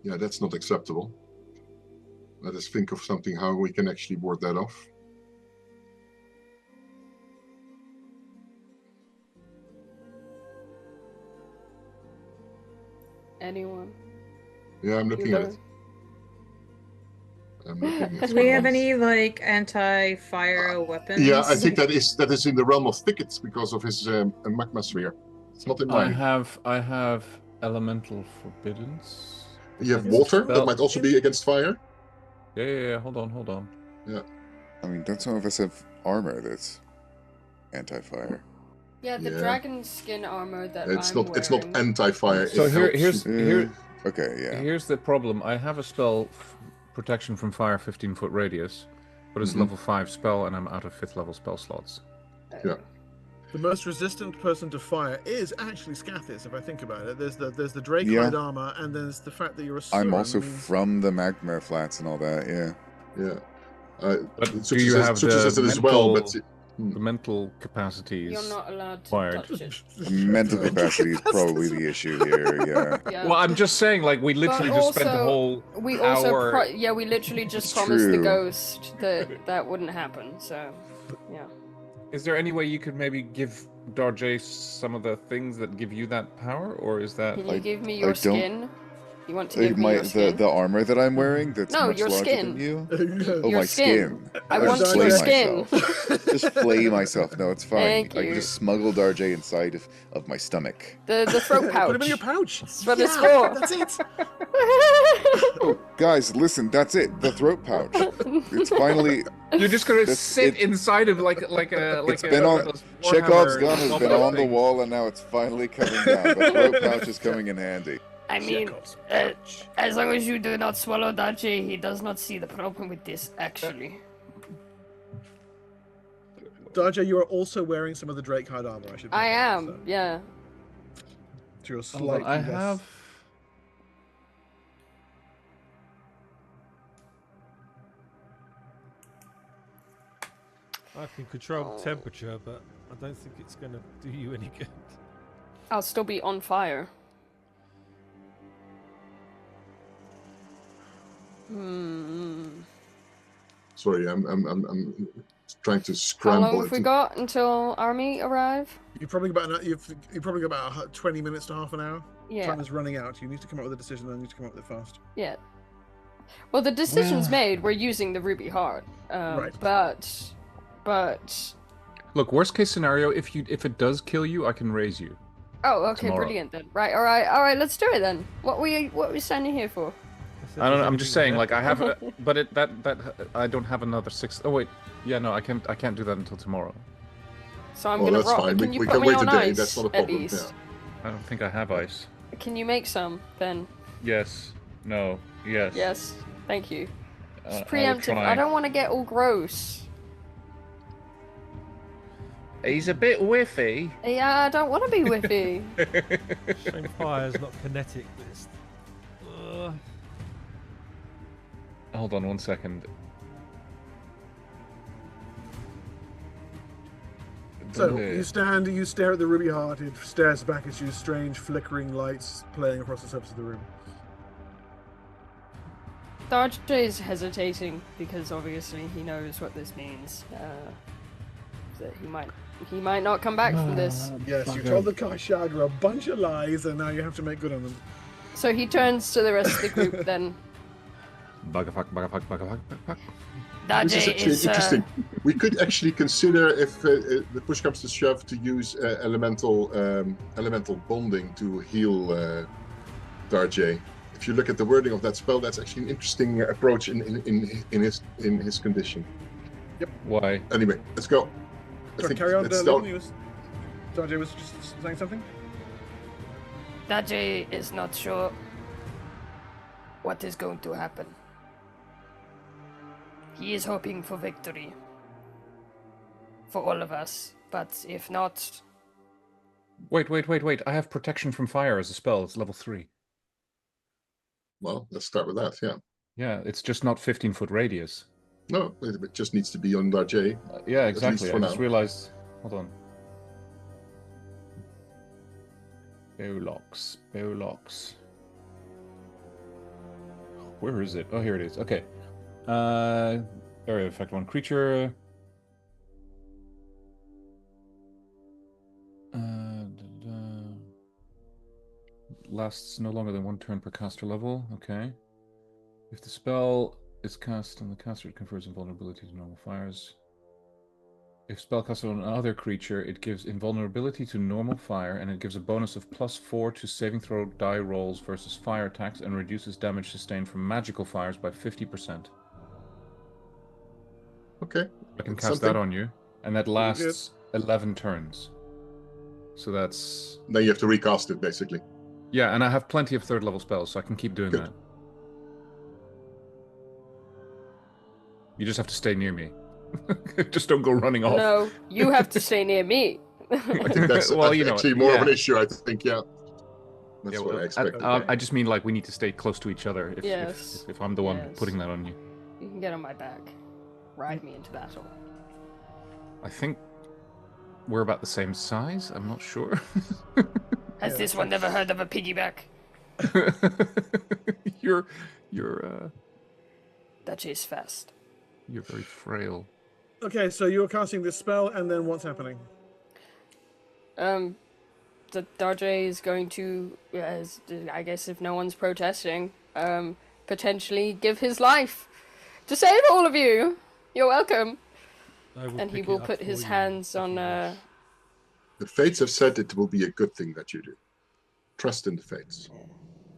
Yeah, that's not acceptable. Let us think of something how we can actually ward that off. Anyone? Yeah, I'm looking at it. Do we have any like anti-fire weapons? Yeah, I think that is in the realm of thickets because of his magma sphere. It's not in mine. I have elemental forbiddance. You have water that might also be against fire. Yeah. Hold on. Yeah. I mean, don't some of us have armor that's anti-fire? Yeah, the dragon skin armor that I'm wearing. It's not anti-fire. So here's okay, yeah. Here's the problem. I have a spell protection from fire 15-foot radius, but it's level 5 spell, and I'm out of 5th level spell slots. Yeah. The most resistant person to fire is actually Scathis, if I think about it. There's the Dracehide armor, and there's the fact that you're a Surin. I'm also from the Magma Flats and all that, Yeah. But do you have the mental capacities? You're not allowed to touch it. The mental capacity is probably the issue here, yeah. Well, I'm just saying, like, we literally just spent the whole hour... we literally just promised the ghost that wouldn't happen, so, yeah. Is there any way you could maybe give Darjay some of the things that give you that power, or is that... Can you give me your skin? You want to give me your skin? The armor that I'm wearing that's much your larger skin. than you? Your my skin. I want your skin. Just flay myself. No, it's fine. Thank I you. can just smuggle Darjay inside of my stomach. The throat pouch. Put him in your pouch. That's what it's for. That's it. Oh, guys, listen, that's it. The throat pouch. It's finally... You're just gonna sit inside of like a... It's been on... Chekhov's gun has been on the wall, and now it's finally coming down. The throat pouch is coming in handy. I mean, as long as you do not swallow Darjay, he does not see the problem with this, actually. Darjay, you are also wearing some of the Dracehide armor, I should I am, yeah. To your slightly I less... have... I can control the temperature, but I don't think it's going to do you any good. I'll still be on fire. Sorry, I'm trying to scramble. How long have we got until army arrive? You've probably got about 20 minutes to half an hour. Yeah. Time is running out. You need to come up with a decision, and you need to come up with it fast. Yeah. Well, the decision's made. We're using the ruby heart. Right. But. Look, worst case scenario, if it does kill you, I can raise you. Oh, okay, tomorrow. brilliant then. Right, all right. Let's do it then. What we standing here for? I don't know. I'm just saying, like, I have, I don't have another 6. Oh wait, yeah, no, I can't do that until tomorrow. So I'm gonna rock. Fine. Can you we put can me wait on a day. ice That's not a at problem. least? I don't think I have ice. Can you make some then? Yes. No. Yes. Yes. Thank you. It's I'll preemptive. try. I don't want to get all gross. He's a bit whiffy. Yeah, I don't want to be whiffy. Shame fire's not kinetic, but it's... Hold on 1 second. So you stare at the ruby heart. It stares back at you. Strange flickering lights playing across the surface of the room. Darjay is hesitating because obviously he knows what this means. That he might not come back from this. Yes, you told the Kashagra a bunch of lies, and now you have to make good on them. So he turns to the rest of the group then. This is Darjay actually is interesting. We could actually consider, if the push comes to shove, to use elemental bonding to heal Darjay. If you look at the wording of that spell, that's actually an interesting approach in his condition. Yep. Why? Anyway, let's go. Carry on. Darjay was just saying something. Darjay is not sure what is going to happen. He is hoping for victory for all of us, but if not... Wait. I have protection from fire as a spell. It's level 3. Well, let's start with that, yeah. Yeah, it's just not 15-foot radius. No, it just needs to be on Darjay. Yeah, exactly. I just realized... Hold on. Bowlocks. Where is it? Oh, here it is. Okay. Area effect 1 creature. Lasts no longer than 1 turn per caster level. Okay. If the spell is cast on the caster, it confers invulnerability to normal fires. If spell cast on another creature, it gives invulnerability to normal fire, and it gives a bonus of +4 to saving throw die rolls versus fire attacks, and reduces damage sustained from magical fires by 50%. Okay. I can cast that on you, and that lasts 11 turns. So that's... Then you have to recast it, basically. Yeah, and I have plenty of 3rd level spells, so I can keep doing that. You just have to stay near me. Just don't go running off. No, you have to stay near me. I think that's actually more of an issue, I think, yeah. That's what I expect. I just mean, like, we need to stay close to each other if I'm the one putting that on you. You can get on my back. Ride me into battle. I think we're about the same size. I'm not sure. Has this one never heard of a piggyback? You're That is fast. You're very frail. Okay, so you're casting this spell, and then what's happening? The Darjay is going to, I guess if no one's protesting, potentially give his life to save all of you. You're welcome. And he will put his hands on... The fates have said it will be a good thing that you do. Trust in the fates.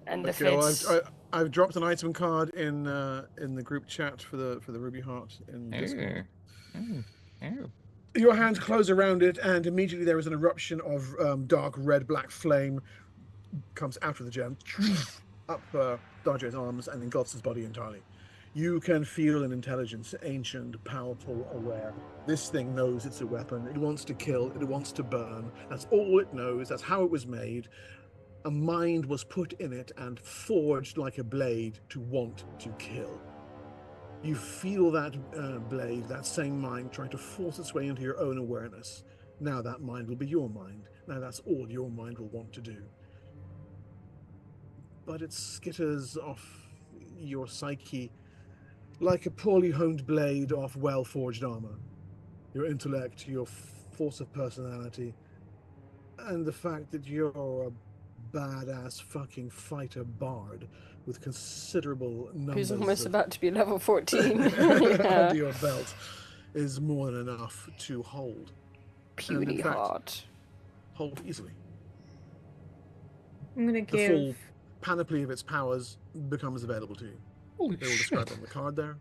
And the fates... Well, I've dropped an item card in the group chat for the Ruby Heart in Discord. Your hands close around it, and immediately there is an eruption of dark red-black flame comes out of the gem, up Darjay's arms, and engulfs his body entirely. You can feel an intelligence, ancient, powerful, aware. This thing knows it's a weapon. It wants to kill. It wants to burn. That's all it knows. That's how it was made. A mind was put in it and forged like a blade to want to kill. You feel that blade, that same mind, trying to force its way into your own awareness. Now that mind will be your mind. Now that's all your mind will want to do. But it skitters off your psyche like a poorly honed blade off well-forged armor. Your intellect, your force of personality, and the fact that you're a badass fucking fighter bard with considerable numbers. Who's almost about to be level 14. Under your belt is more than enough to hold. Puny heart. Hold easily. I'm gonna give... The full panoply of its powers becomes available to you. Holy they will describe on the card there.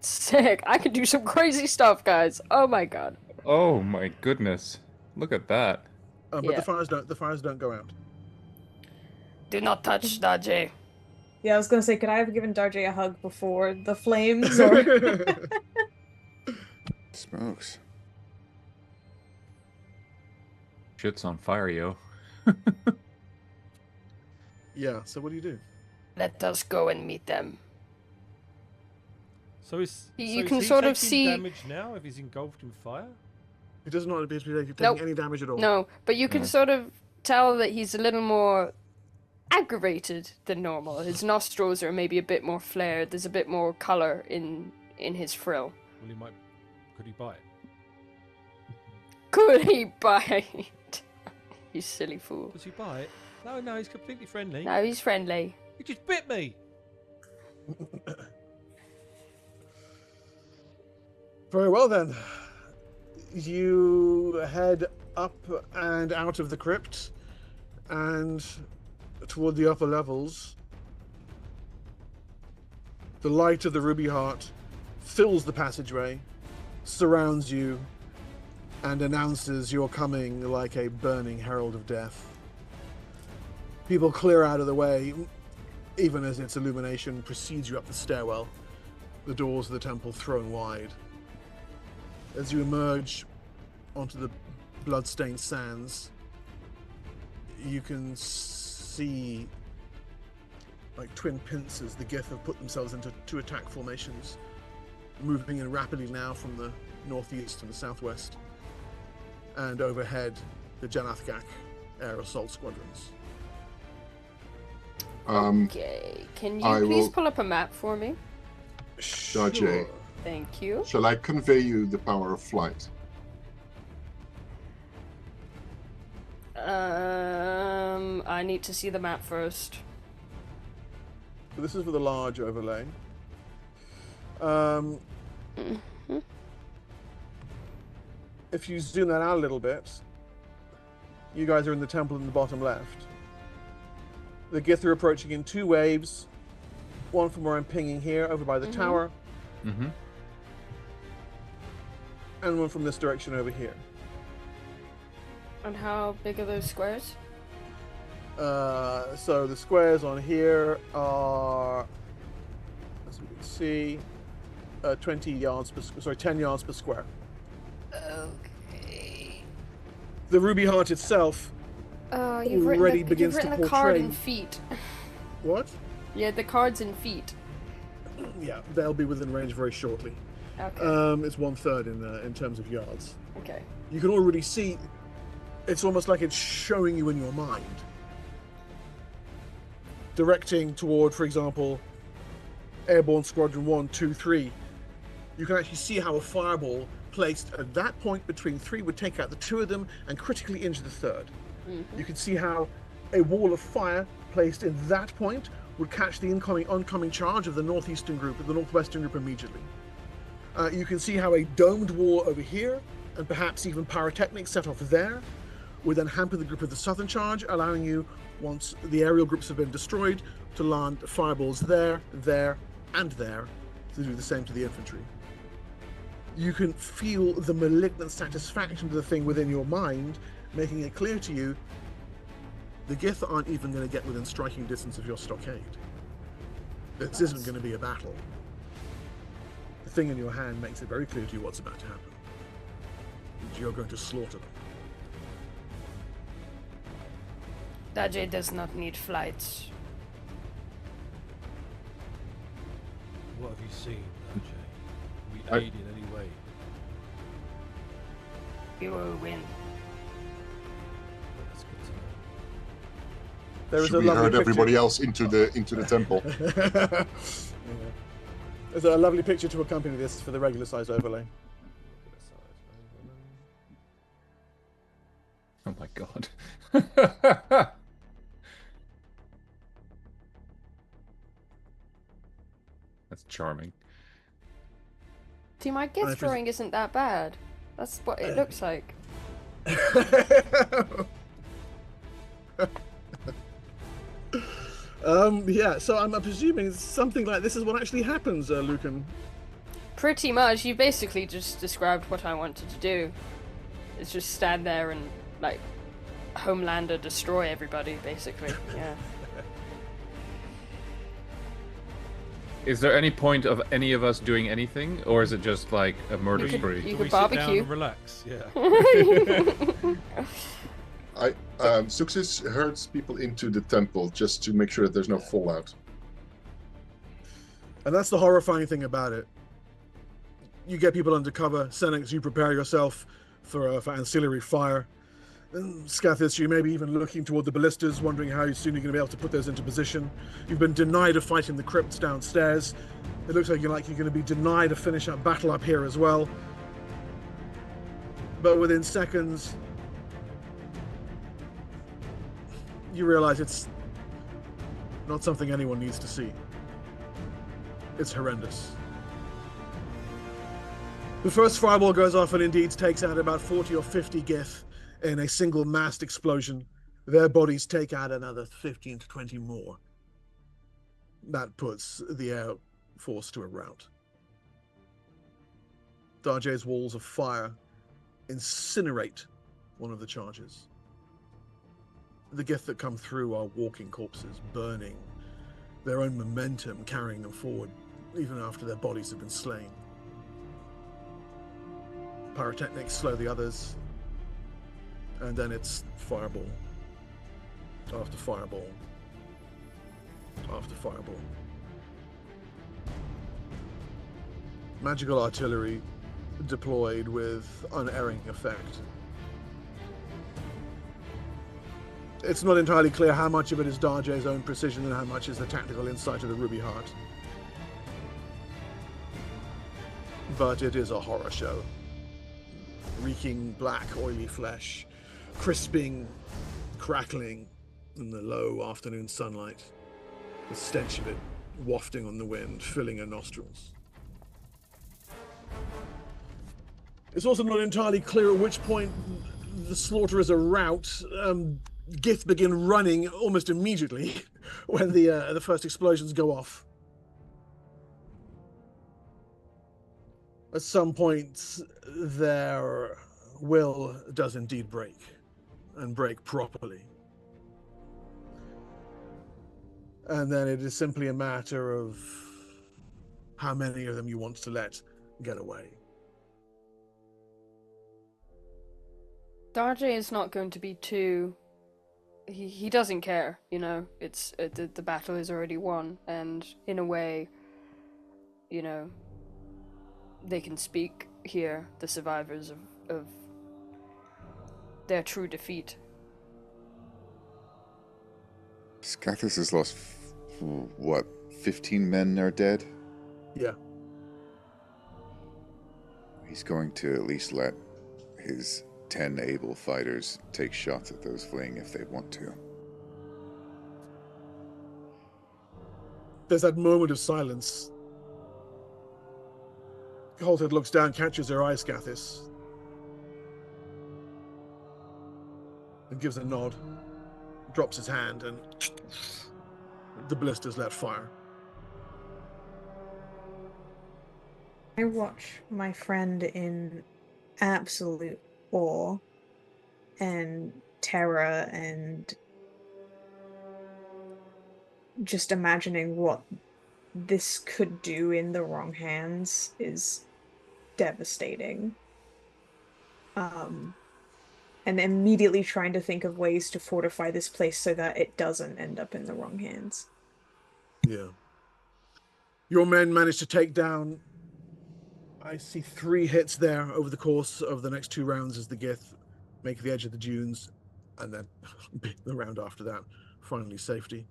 Sick. I can do some crazy stuff, guys. Oh my god. Oh my goodness. Look at that. But the fires don't go out. Do not touch Darjay. Yeah, I was gonna say, could I have given Darjay a hug before the flames? Or... Smokes. Shit's on fire, yo. Yeah, so what do you do? Let us go and meet them. So you can sort of see damage now if he's engulfed in fire? He does not appear to be taking any damage at all. No, but you can sort of tell that he's a little more aggravated than normal. His nostrils are maybe a bit more flared. There's a bit more color in his frill. Well, could he bite? Could he bite? You silly fool. Does he bite? No, he's completely friendly. No, he's friendly. He just bit me. Very well then. You head up and out of the crypt and toward the upper levels. The light of the Ruby Heart fills the passageway, surrounds you, and announces your coming like a burning herald of death. People clear out of the way, even as its illumination precedes you up the stairwell, the doors of the temple thrown wide. As you emerge onto the blood-stained sands, you can see, like twin pincers, the gith have put themselves into two attack formations, moving in rapidly now from the northeast and the southwest, and overhead, the Janathgak air assault squadrons. Okay, can you please pull up a map for me? Darjay. Thank you. Shall I convey you the power of flight? I need to see the map first. So this is for the large overlay. If you zoom that out a little bit, you guys are in the temple in the bottom left. The Gith are approaching in two waves. One from where I'm pinging here, over by the tower. And one from this direction over here. And how big are those squares? So the squares on here are, as we can see, 10 yards per square. Okay. The ruby heart itself you've already written begins to the portray. card in feet. What? Yeah, the cards in feet. Yeah, they'll be within range very shortly. Okay. It's 1/3 in terms of yards. Okay. You can already see. It's almost like it's showing you in your mind. Directing toward, for example, Airborne Squadron 1, 2, 3. You can actually see how a fireball placed at that point between 3 would take out the 2 of them and critically injure the 3rd. Mm-hmm. You can see how a wall of fire placed in that point would catch the oncoming charge of the northwestern group immediately. You can see how a domed wall over here, and perhaps even pyrotechnics set off there, would then hamper the group of the southern charge, allowing you, once the aerial groups have been destroyed, to land fireballs there, and there, to do the same to the infantry. You can feel the malignant satisfaction of the thing within your mind, making it clear to you the gith aren't even going to get within striking distance of your stockade. This isn't going to be a battle. The thing in your hand makes it very clear to you what's about to happen. You're going to slaughter them. Dajé does not need flights. What have you seen, Dajé? We aid in any way? We will win. That's good to know. There is Should a we lovely herd picture. everybody else into the temple? Yeah. There's a lovely picture to accompany this for the regular size overlay. Oh my god. That's charming. See, my gith drawing isn't that bad. That's what it looks like. Yeah, so I'm presuming something like this is what actually happens, Lucan. Pretty much. You basically just described what I wanted to do. It's just stand there and, like, Homelander destroy everybody, basically. Yeah. Is there any point of any of us doing anything, or is it just like a murder spree? You could barbecue. Sit down and relax, yeah. Suxis herds people into the temple just to make sure that there's no fallout. And that's the horrifying thing about it. You get people undercover. Senex, you prepare yourself for ancillary fire. And Scathis, you may be even looking toward the ballistas, wondering how soon you're going to be able to put those into position. You've been denied a fight in the crypts downstairs. It looks like you're going to be denied a finish-up battle up here as well. But within seconds, you realize it's not something anyone needs to see. It's horrendous. The first fireball goes off and indeed takes out about 40 or 50 gith in a single massed explosion. Their bodies take out another 15 to 20 more. That puts the air force to a rout. Dajé's walls of fire incinerate one of the charges. The gith that come through are walking corpses, burning, their own momentum carrying them forward, even after their bodies have been slain. Pyrotechnics slow the others, and then it's fireball after fireball after fireball. Magical artillery deployed with unerring effect. It's not entirely clear how much of it is Dajé's own precision and how much is the tactical insight of the Ruby Heart. But it is a horror show. Reeking black, oily flesh, crisping, crackling in the low afternoon sunlight, the stench of it wafting on the wind, filling her nostrils. It's also not entirely clear at which point the slaughter is a rout. Gith begin running almost immediately when the first explosions go off. At some point, their will does indeed break. and break properly. And then it is simply a matter of how many of them you want to let get away. Darjay is not going to be too... He doesn't care, you know. It's the battle is already won, and in a way, you know, they can speak here, the survivors of their true defeat. Scathis has lost, what, 15 men are dead? Yeah. He's going to at least let his 10 able fighters take shots at those fleeing if they want to. There's that moment of silence. Halted looks down, catches her eye, Scathis, and gives a nod, drops his hand, and the blisters let fire. I watch my friend in absolute awe and terror and just imagining what this could do in the wrong hands is devastating. And immediately trying to think of ways to fortify this place so that it doesn't end up in the wrong hands. Yeah. Your men managed to take down, I see 3 hits there over the course of the next 2 rounds as the gith make the edge of the dunes, and then the round after that, finally safety.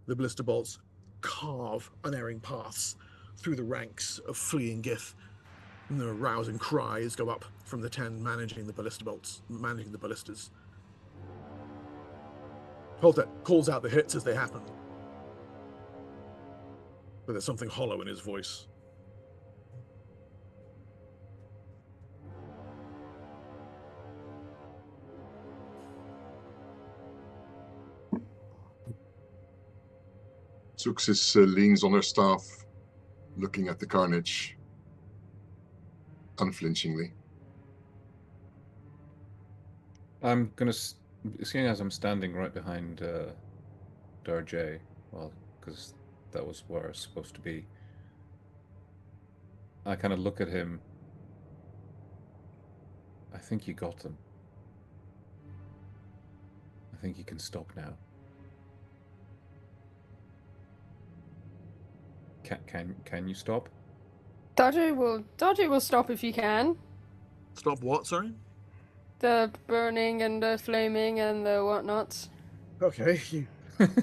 The blister bolts carve unerring paths through the ranks of fleeing gith, and the rousing cries go up from the 10 managing the ballista bolts, managing the ballistas. Holtet calls out the hits as they happen, but there's something hollow in his voice. Zuxis leans on her staff, looking at the carnage unflinchingly. I'm gonna, seeing as I'm standing right behind Darjay, well, because that was where I was supposed to be, I kind of look at him. I think you got them. I think you can stop now. Can you stop? Darjay will stop if you can. Stop what, sorry? The burning and the flaming and the whatnots. Okay, you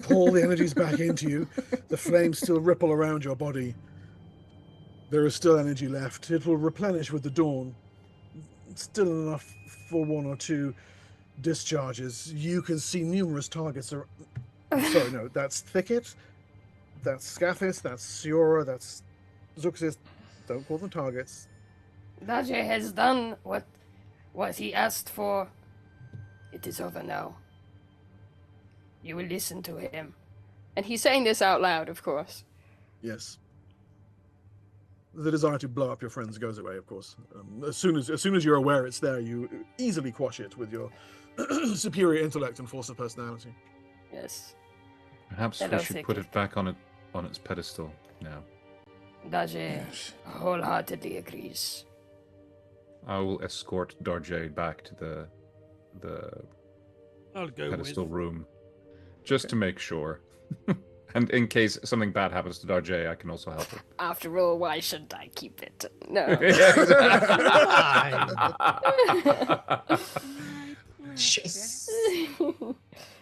pull the energies back into you. The flames still ripple around your body. There is still energy left. It will replenish with the dawn. Still enough for 1 or 2 discharges. You can see numerous targets. Sorry, no, that's Thicket. That's Scathis. That's Siora. That's Zuxis. Don't call them targets. Darjay has done what he asked for. It is over now. You will listen to him. And he's saying this out loud, of course. Yes. The desire to blow up your friends goes away, of course. As soon as you're aware it's there, you easily quash it with your superior intellect and force of personality. Yes. Perhaps we should put it back on its pedestal now. Darjay wholeheartedly agrees. I will escort Darjay back to the pedestal room, just to make sure. And in case something bad happens to Darjay, I can also help him. After all, why shouldn't I keep it? No. Yes.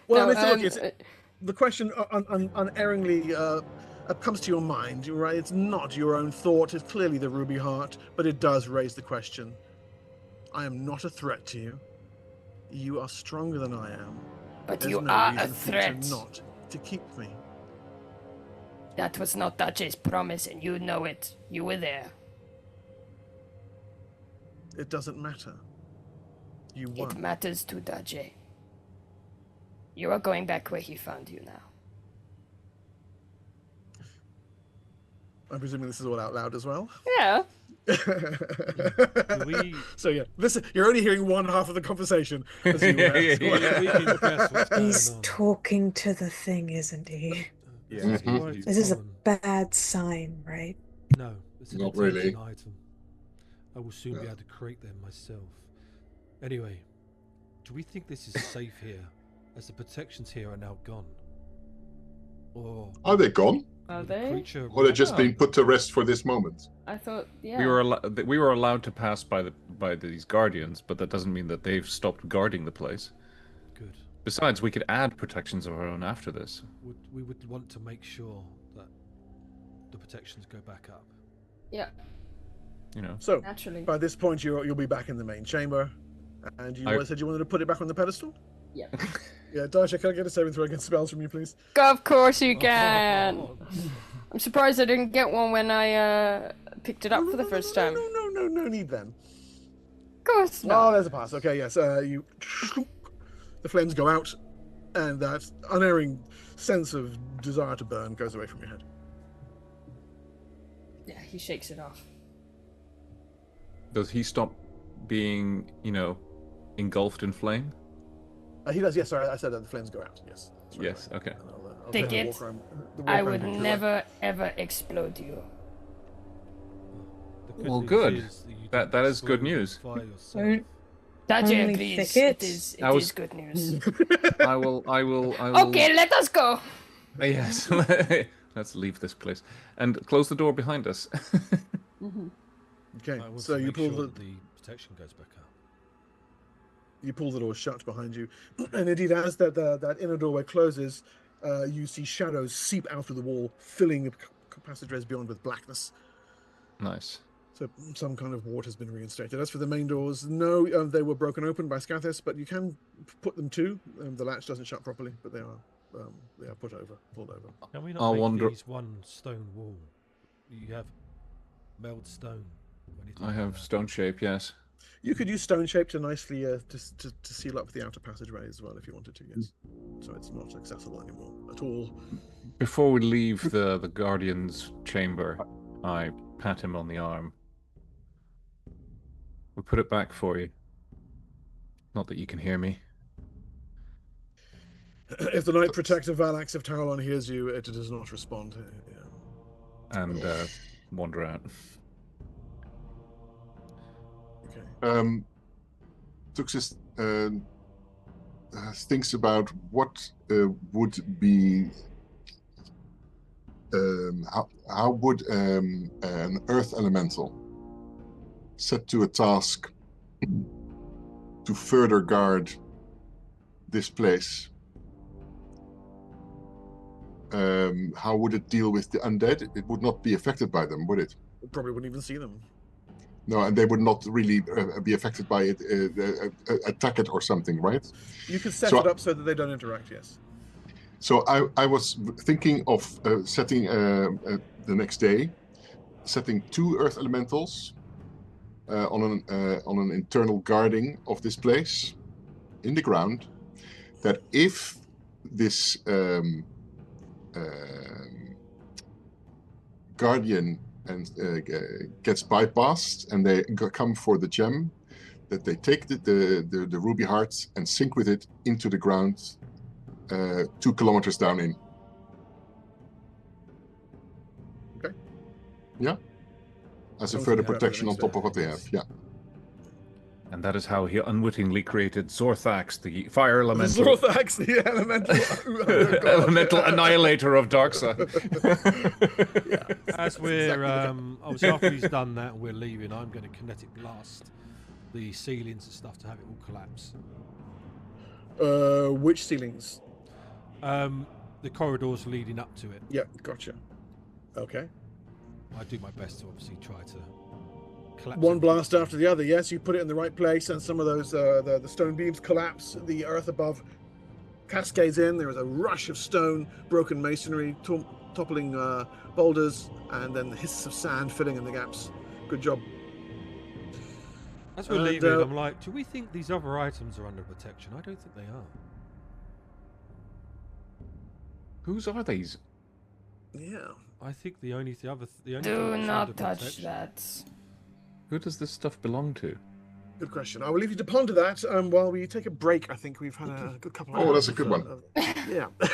Well, no, look, the question unerringly comes to your mind, right? It's not your own thought. It's clearly the Ruby Heart, but it does raise the question. I am not a threat to you. You are stronger than I am. But There's you no are a reason for you threat. to not to keep me. That was not Darjay's promise, and you know it. You were there. It doesn't matter. You won. It matters to Darjay. You are going back where he found you now. I'm presuming this is all out loud as well? Yeah. So yeah, listen. You're only hearing one half of the conversation. As He's talking to the thing, isn't he? Yeah. This is a bad sign, right? No, it's an Not really. item. I will soon be able to create them myself. Anyway, do we think this is safe here, as the protections here are now gone? Or are they gone? Are they? Or they're just being put to rest for this moment? I thought, yeah. We were allowed to pass by these guardians, but that doesn't mean that they've stopped guarding the place. Good. Besides, we could add protections of our own after this. We would want to make sure that the protections go back up. Yeah. You know. So naturally, by this point, you'll be back in the main chamber, and you said you wanted to put it back on the pedestal. Yeah. Yeah, Dasha, can I get a saving throw against spells from you, please? Of course you can. I'm surprised I didn't get one when I picked it up for the first time. No need then. Of course not. Oh, there's a pass. Okay, yes. The flames go out, and that unerring sense of desire to burn goes away from your head. Yeah, he shakes it off. Does he stop being, engulfed in flame? He does, yes, sorry, I said that the flames go out, yes. Sorry, yes, okay. I'll take it. I would never, ever explode you. Well, good. That is good news. Daji agrees. It is good news. I will. Okay, let us go. Yes. Let's leave this place and close the door behind us. Okay, so you pull the protection goes back up. You pull the door shut behind you, and indeed, as that inner doorway closes, you see shadows seep out of the wall, filling the passageways beyond with blackness. Nice. So some kind of ward has been reinstated. As for the main doors, no, they were broken open by Scathis, but you can put them to. The latch doesn't shut properly, but they are pulled over. Can we not make these one stone wall? You have meld stone. I have stone shape, yes. You could use stone shape to nicely to seal up the outer passageway as well if you wanted to, yes. So it's not accessible anymore at all. Before we leave the Guardian's chamber, I pat him on the arm. We put it back for you. Not that you can hear me. If the Knight Protector Valax of Tarlon hears you, it does not respond. Yeah. And wander out. Tuxis thinks about what would be how would an earth elemental set to a task to further guard this place, how would it deal with the undead? It would not be affected by them, would it? Probably wouldn't even see them. No, and they would not really be affected by it, attack it or something, right? You could set it up so that they don't interact, yes. So I was thinking of setting the next day, setting 2 earth elementals on an internal guarding of this place in the ground, that if this guardian gets bypassed and they come for the gem, that they take the ruby heart and sink with it into the ground 2 kilometers down in. Okay. Yeah. As a further protection on top of what they have. Yeah. And that is how he unwittingly created Zorthax, the fire elemental. Zorthax, the elemental. Elemental annihilator of Darkseid. Yeah. As we're, obviously after he's done that and we're leaving, I'm going to kinetic blast the ceilings and stuff to have it all collapse. Which ceilings? The corridors leading up to it. Yeah, gotcha. Okay. I do my best to obviously try to collapse. One blast after the other. Yes, you put it in the right place, and some of those the stone beams collapse. The earth above cascades in. There is a rush of stone, broken masonry, toppling boulders, and then the hiss of sand filling in the gaps. Good job. As we're leaving, I'm like, do we think these other items are under protection? I don't think they are. Whose are these? Yeah. I think the only Do not touch that. Who does this stuff belong to? Good question. I will leave you to ponder that while we take a break. I think we've had a good couple of hours. Oh, that's a good one. Yeah. Oh,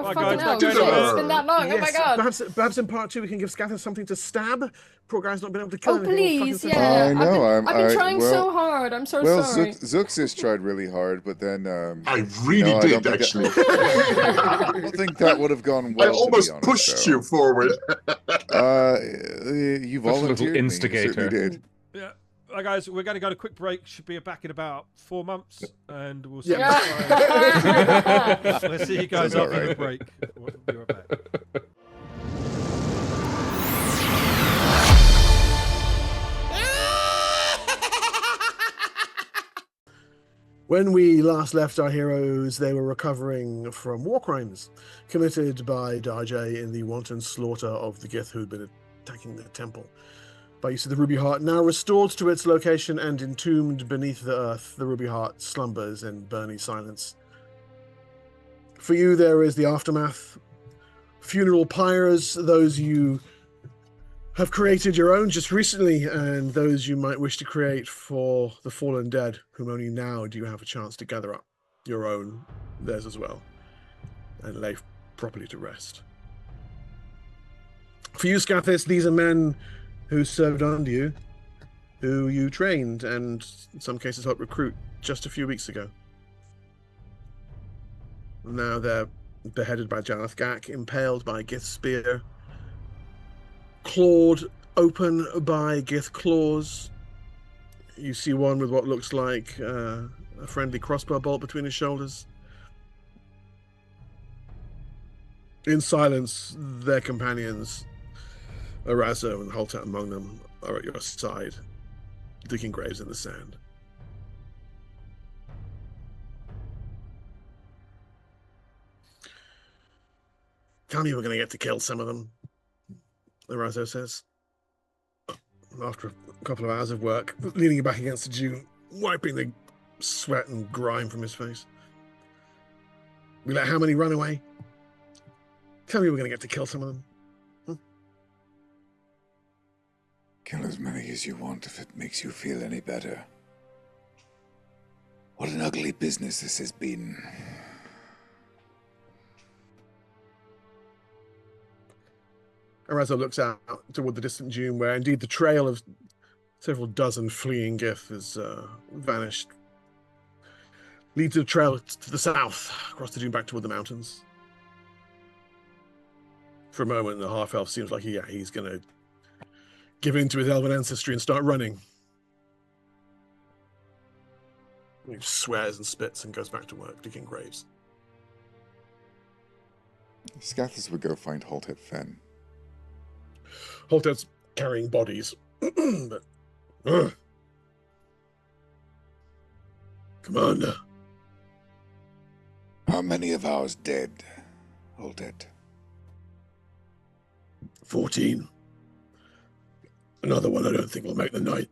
Right, fucking guys, hell. back to It's been that long. Yes, Oh my god. Perhaps in part 2 we can give Scathers something to stab. Poor guy's not been able to kill Oh, anything all fucking please, session. yeah. I know. I've been trying so hard. I'm so sorry. Zuxis tried really hard, but then I really did, actually. I don't think that would have gone well. I almost pushed you forward. You volunteered. Instigator. Me. You certainly did. Yeah. Right, guys, we're going to go to a quick break. Should be back in about 4 months, and we'll see. We'll see you guys after the break. We'll be right back. When we last left our heroes, they were recovering from war crimes committed by Darjay in the wanton slaughter of the gith who'd been attacking the temple. By use of the Ruby Heart, now restored to its location and entombed beneath the earth, the Ruby Heart slumbers in burning silence. For you, there is the aftermath. Funeral pyres, those you have created your own just recently, and those you might wish to create for the fallen dead, whom only now do you have a chance to gather up your own, theirs as well, and lay properly to rest. For you, Scathis, these are men who served under you, who you trained, and in some cases helped recruit just a few weeks ago. Now they're beheaded by Janath Gak, impaled by Gith's spear, clawed open by Gith claws. You see one with what looks like a friendly crossbow bolt between his shoulders. In silence, their companions, Arazo and Holtat among them, are at your side, digging graves in the sand. Tell me we're going to get to kill some of them, Arazo says. After a couple of hours of work, leaning back against the Jew, wiping the sweat and grime from his face. We let how many run away? Tell me we're going to get to kill some of them. Kill as many as you want if it makes you feel any better. What an ugly business this has been. Arazo looks out toward the distant dune where indeed the trail of several dozen fleeing Gith has vanished. Leads a trail to the south, across the dune back toward the mountains. For a moment, the half-elf seems like he's going to give in to his elven ancestry and start running. He swears and spits and goes back to work, digging graves. Scathis would go find Holtet Fen. Holtet's carrying bodies. But Commander. How many of ours dead, Holtet? 14. Another one I don't think will make the night.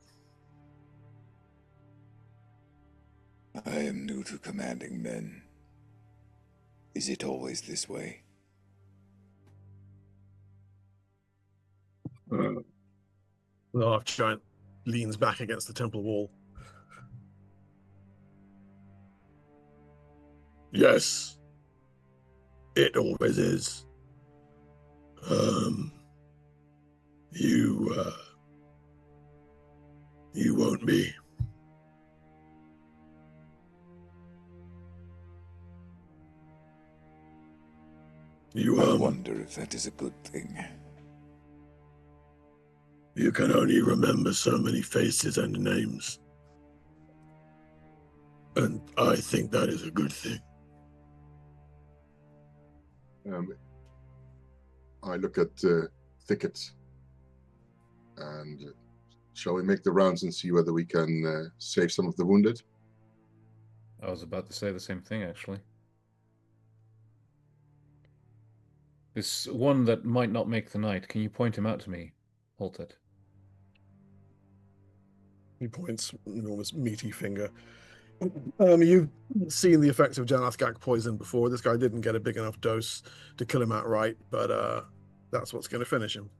I am new to commanding men. Is it always this way? The half-giant leans back against the temple wall. Yes. It always is. You won't be. I wonder if that is a good thing. You can only remember so many faces and names. And I think that is a good thing. I look at thickets, and shall we make the rounds and see whether we can save some of the wounded? I was about to say the same thing, actually. This one that might not make the night, can you point him out to me, Holtet? He points an enormous meaty finger. You've seen the effects of Janath Gak poison before. This guy didn't get a big enough dose to kill him outright, but that's what's going to finish him.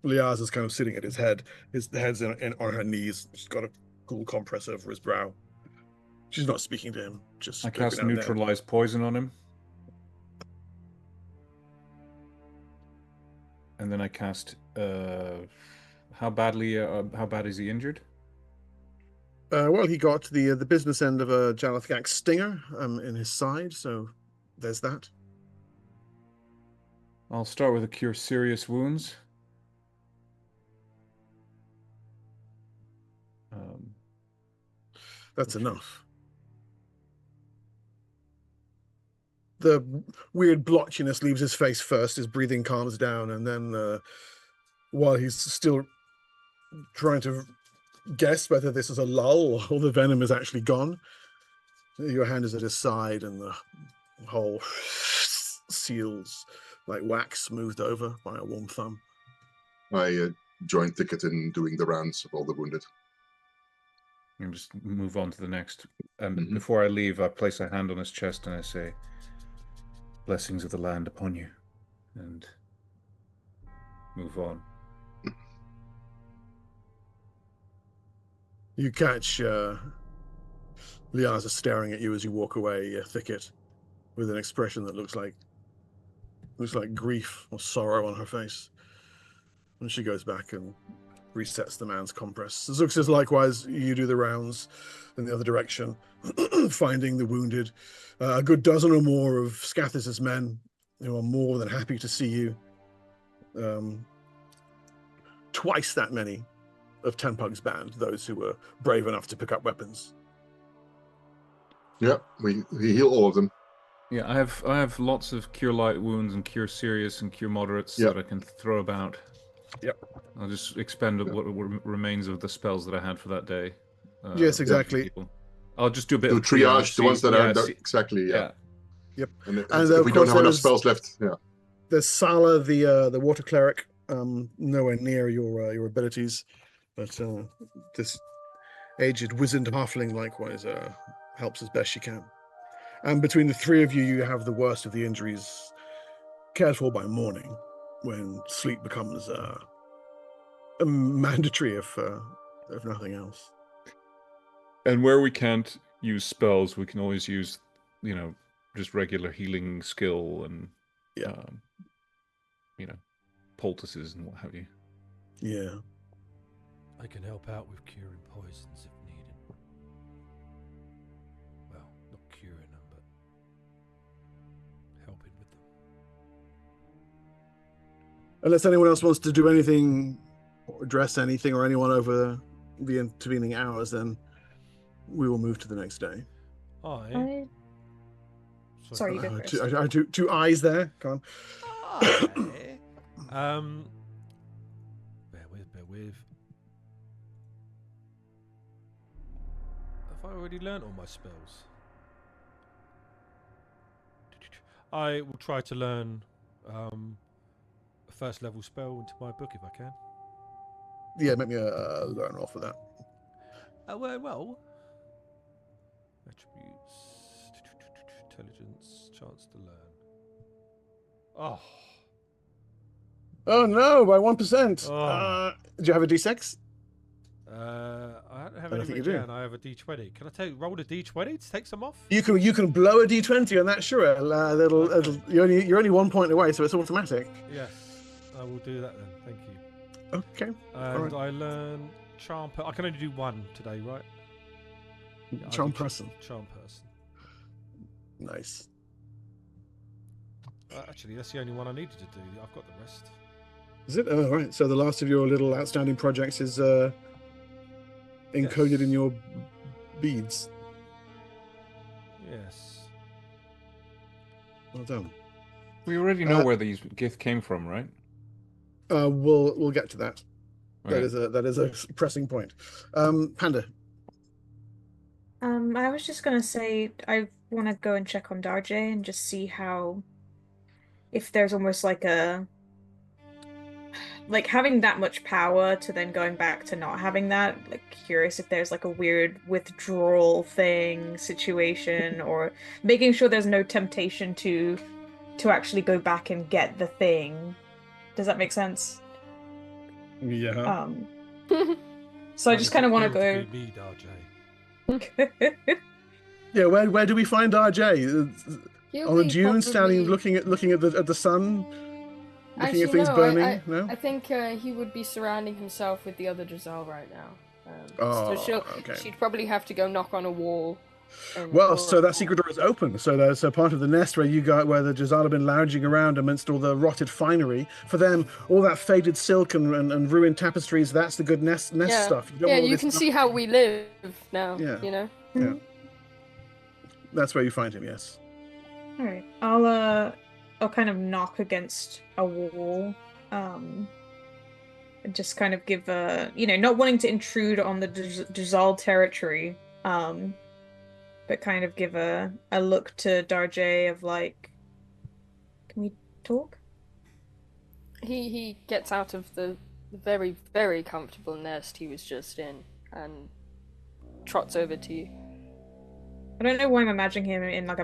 Liaza's kind of sitting at his head. The head's on her knees. She's got a cool compress over his brow. She's not speaking to him. Just I cast neutralize poison on him. And then I cast. How bad is he injured? Well, he got the business end of a Jalathgak stinger in his side, so there's that. I'll start with a cure serious wounds. That's enough. The weird blotchiness leaves his face first, his breathing calms down, and then while he's still trying to guess whether this is a lull or the venom is actually gone, your hand is at his side and the whole seals like wax smoothed over by a warm thumb. I join Thicket in doing the rounds of all the wounded. And just move on to the next. Before I leave, I place a hand on his chest and I say, "Blessings of the land upon you," and move on. You catch Liaza staring at you as you walk away, Thicket, with an expression that looks like grief or sorrow on her face. And she goes back and resets the man's compress. Zuxis, likewise, you do the rounds in the other direction, finding the wounded. A good dozen or more of Scathis' men who are more than happy to see you. Twice that many of Tenpug's band, those who were brave enough to pick up weapons. Yeah, we heal all of them. Yeah, I have lots of cure light wounds and cure serious and cure moderates that I can throw about. Yep. I'll just expend what remains of the spells that I had for that day. Yes, exactly. I'll just do a bit of triage, the ones that are exactly. Yeah. Yep. And if we don't have enough spells left, there's Sala, the water cleric, nowhere near your abilities, but this aged wizened halfling likewise helps as best she can. And between the three of you, you have the worst of the injuries cared for by morning, when sleep becomes a mandatory if nothing else. And where we can't use spells, we can always use, just regular healing skill and, poultices and what have you. Yeah. I can help out with curing poisons if needed. Well, not curing them, but helping with them. Unless anyone else wants to do anything, or address anything, or anyone over the intervening hours, then we will move to the next day. Sorry, you go first. Two eyes there. Come on. Bear with. Have I already learnt all my spells? I will try to learn a first level spell into my book if I can. Yeah, make me a learn roll for that. Well. Attributes, intelligence, chance to learn. Oh no, by 1%. Do you have a D6? I don't have any written down. I have a D20. Can I roll a D20 to take some off? You can blow a D20 on that, sure. You're only 1 point away, so it's automatic. Yes, I will do that then. Thank you. Okay. And I learn charm. I can only do one today, right? Yeah, charm person. Charm person. Nice. Actually, that's the only one I needed to do. I've got the rest. Is it? Oh, right. So the last of your little outstanding projects is encoded in your beads. Yes. Well done. We already know where these gith came from, right? We'll get to that. Okay. That is a pressing point. Panda. I was just gonna say I want to go and check on Darjay and just see if there's almost like having that much power to then going back to not having that. Like, curious if there's like a weird withdrawal situation, or making sure there's no temptation to actually go back and get the thing. Does that make sense? Yeah. So I just kind of want to go. Me, Yeah, where do we find RJ? On the dune, standing, looking at the sun, looking at things burning. I think he would be surrounding himself with the other Giselle right now. She'd probably have to go knock on a wall. Well, so that secret door is open. So there's a part of the nest where the Giselle have been lounging around amidst all the rotted finery. For them, all that faded silk and ruined tapestries, that's the good nest stuff. You can see how we live now, you know? Yeah. That's where you find him, yes. Alright. I'll kind of knock against a wall. And just kind of give not wanting to intrude on the Giselle territory. But kind of give a look to Darjay of like, can we talk? He gets out of the very, very comfortable nest he was just in and trots over to you. I don't know why I'm imagining him in like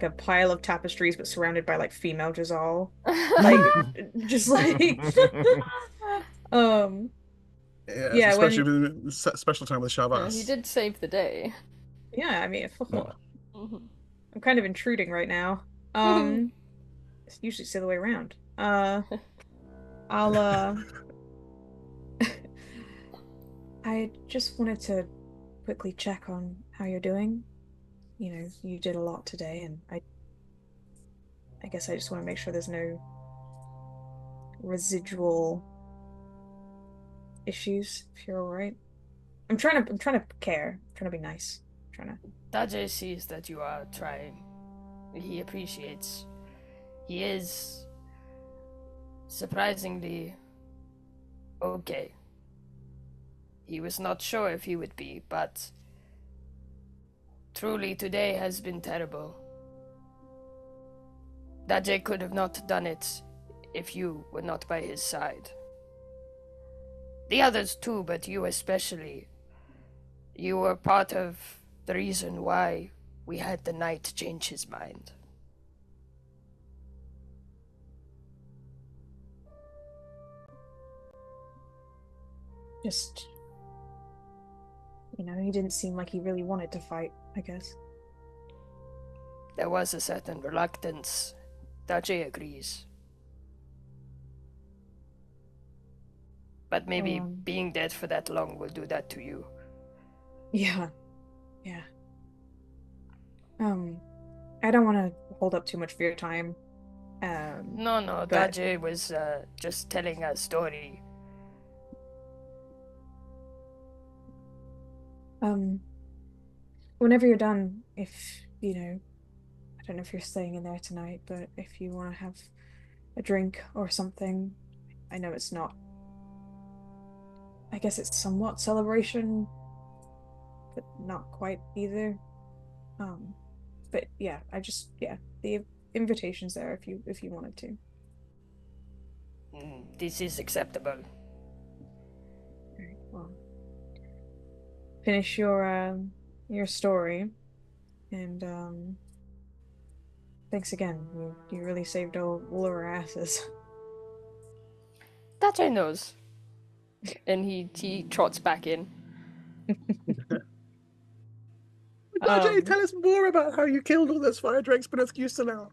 a pile of tapestries, but surrounded by like female Giselle, like just like especially with the special time with Shavas. He did save the day. Yeah, I mean, I'm kind of intruding right now. It's usually the other way around. I just wanted to quickly check on how you're doing. You know, you did a lot today, and I guess I just want to make sure there's no residual issues. If you're all right, I'm trying to care. I'm trying to be nice. Dajay sees that you are trying. He appreciates. He is surprisingly okay. He was not sure if he would be, but truly today has been terrible. Dajay could have not done it if you were not by his side. The others too, but you especially. You were part of the reason why we had the knight change his mind. Just, he didn't seem like he really wanted to fight, I guess. There was a certain reluctance. Dajay agrees. But maybe being dead for that long will do that to you. Yeah. I don't want to hold up too much of your time. No, Dajay was just telling a story. Whenever you're done, if, I don't know if you're staying in there tonight, but if you want to have a drink or something, I know it's not, I guess it's somewhat celebration, but not quite either. But yeah, the invitation's there if you wanted to. This is acceptable. Alright, well, finish your story, and thanks again. You really saved all of our asses. That I knows. And he trots back in. Dajay, tell us more about how you killed all those fire drakes beneath Custanel.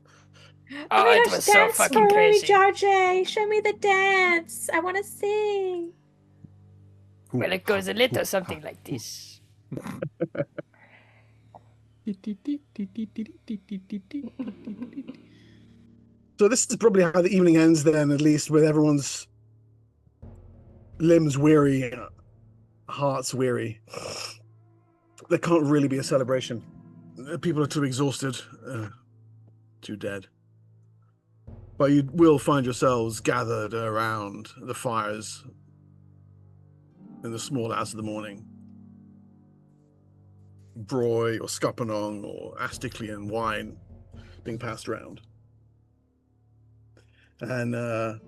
Oh, it was so fucking crazy. Dajay, show me the dance. I want to see. Well, it goes a little something like this. So this is probably how the evening ends then, at least with everyone's limbs weary, hearts weary. There can't really be a celebration. People are too exhausted, too dead. But you will find yourselves gathered around the fires in the small hours of the morning. Broy or scuppernong or Asticlian wine being passed around. And a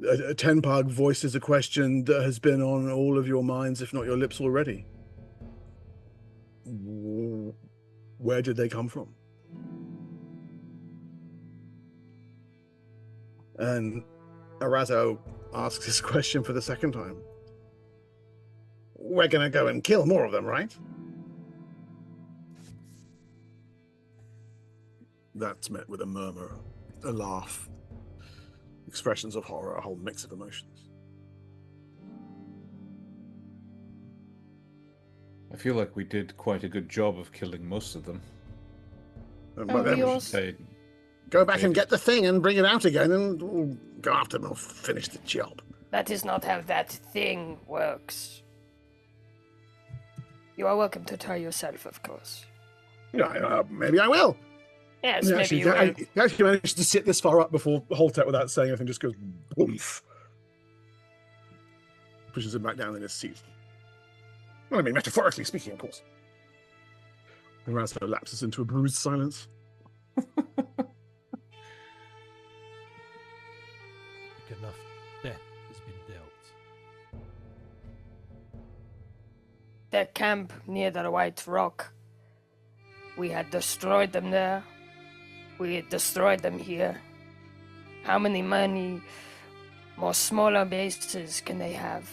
Tenpug voices a question that has been on all of your minds, if not your lips already. Where did they come from? And Arazo asks his question for the second time. We're gonna go and kill more of them, right? That's met with a murmur, a laugh, expressions of horror, a whole mix of emotions. I feel like we did quite a good job of killing most of them. But then we should go back and get the thing and bring it out again, and we'll go after them and finish the job. That is not how that thing works. You are welcome to try yourself, of course. Yeah, maybe I will. Yes, maybe you will. He actually managed to sit this far up before Holtec without saying anything, just goes boomf. Pushes him back down in his seat. Well, I mean, metaphorically speaking, of course. And Razvo lapses into a bruised silence. Enough death has been dealt. That camp near the White Rock, we had destroyed them there. We had destroyed them here. How many more smaller bases can they have?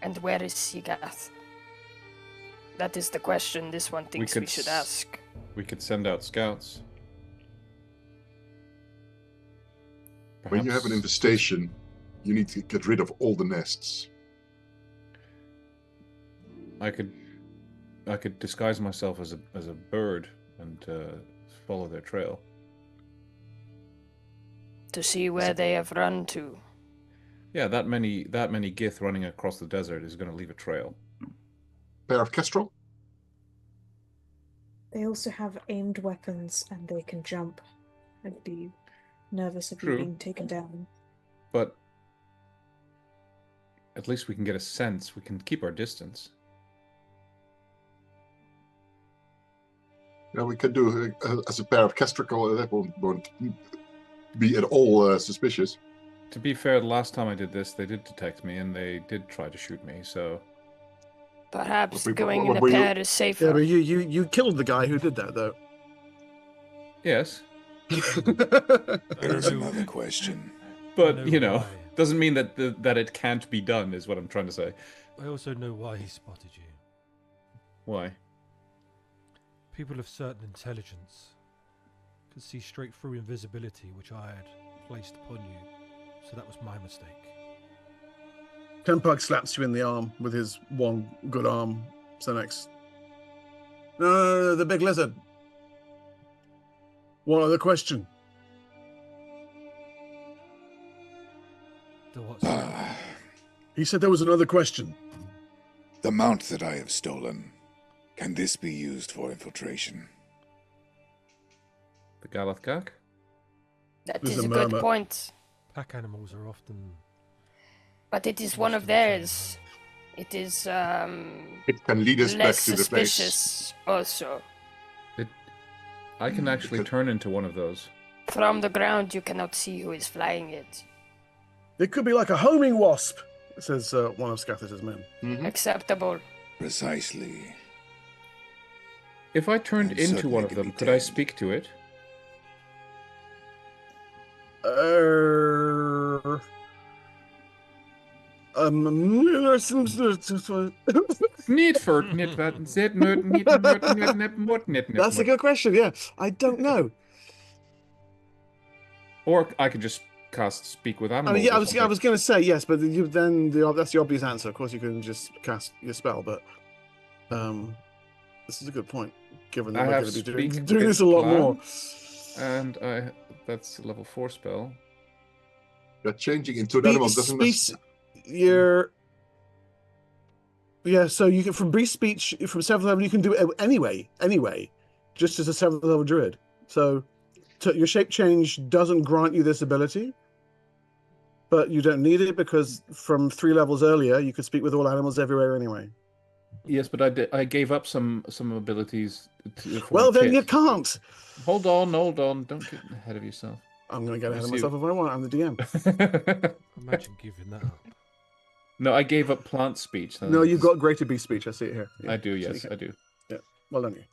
And where is Seagath? That is the question this one thinks we should ask. We could send out scouts. Perhaps. When you have an infestation, you need to get rid of all the nests. I could disguise myself as a bird and follow their trail. To see where they have run to. Yeah, that many gith running across the desert is going to leave a trail. Pair of kestrel? They also have aimed weapons and they can jump. I'd be nervous of you being taken down. But at least we can get a sense. We can keep our distance. Yeah, we could do as a pair of kestrel. That won't be at all suspicious. To be fair, the last time I did this, they did detect me and they did try to shoot me. So perhaps going in a pair is safer. Yeah, but you killed the guy who did that, though. Yes. There's another question. But doesn't mean that that it can't be done. Is what I'm trying to say. I also know why he spotted you. Why? People of certain intelligence could see straight through invisibility, which I had placed upon you. So that was my mistake. Tempug slaps you in the arm with his one good arm. Senex. No, the big lizard. What other question? The what? He said there was another question. The mount that I have stolen. Can this be used for infiltration? The Galathgak? That is a good point. Pack animals are often... But it is one of theirs. It is, It can lead us back to the place. Suspicious also. I can actually turn into one of those. From the ground, you cannot see who is flying it. It could be like a homing wasp, says one of Scathis' men. Mm-hmm. Acceptable. Precisely. If I turned into one of them, could I speak to it? That's a good question, yeah. I don't know. Or I could just cast Speak with Animals. I mean, yeah, I was going to say yes, but that's the obvious answer. Of course, you can just cast your spell, but this is a good point, given that we're going to be doing this a lot more. And that's a level 4 spell. But changing into an animal doesn't... so you can, from brief speech, from 7th level, you can do it anyway, just as a 7th level druid. So your shape change doesn't grant you this ability, but you don't need it because from 3 levels earlier, you could speak with all animals everywhere anyway. Yes, but I gave up some abilities. Well, then you can't. Hold on. Don't get ahead of yourself. I'm going to get ahead of myself if I want. I'm the DM. Imagine giving that up. No, I gave up plant speech. No, you've got greater beast speech. I see it here. Yeah. I do, yes, I do. Yeah, well done you.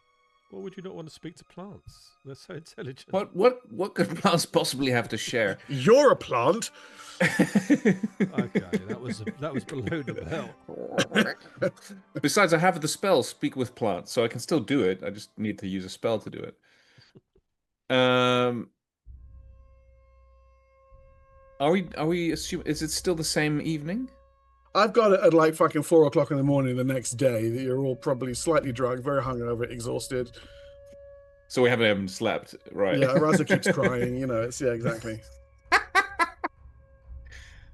Why would you not want to speak to plants? They're so intelligent. What could plants possibly have to share? You're a plant. Okay, that was below the belt. Besides, I have the spell Speak with Plants, so I can still do it. I just need to use a spell to do it. Are we assuming? Is it still the same evening? I've got it at like fucking 4 o'clock in the morning the next day. That you're all probably slightly drunk, very hungover, exhausted. So we haven't even slept, right? Yeah, Raza keeps crying. You know, it's exactly.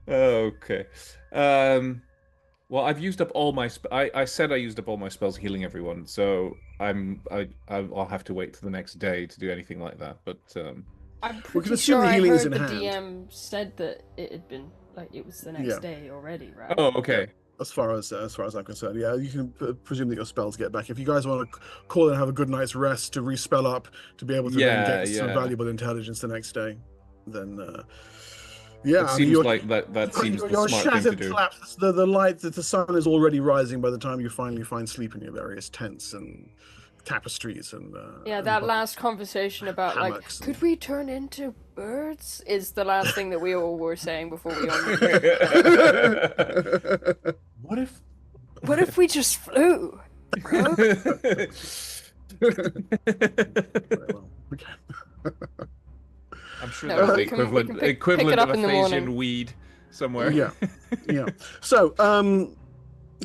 Okay. Well, I've used up all my. I said I used up all my spells healing everyone, so I'll have to wait till the next day to do anything like that. But I'm pretty sure I heard the DM said that it had been like it was the next day already, right? Oh, okay. As far as I'm concerned, yeah, you can presume that your spells get back. If you guys want to call and have a good night's rest to respell up to be able to then get some valuable intelligence the next day, then it seems like that seems the smart thing to do. Collapse, the light that the sun is already rising by the time you finally find sleep in your various tents and tapestries and that last conversation about like could we turn into birds is the last thing that we all were saying before we all what if we just flew? I'm sure that's the equivalent of a Phasian weed somewhere. Yeah. So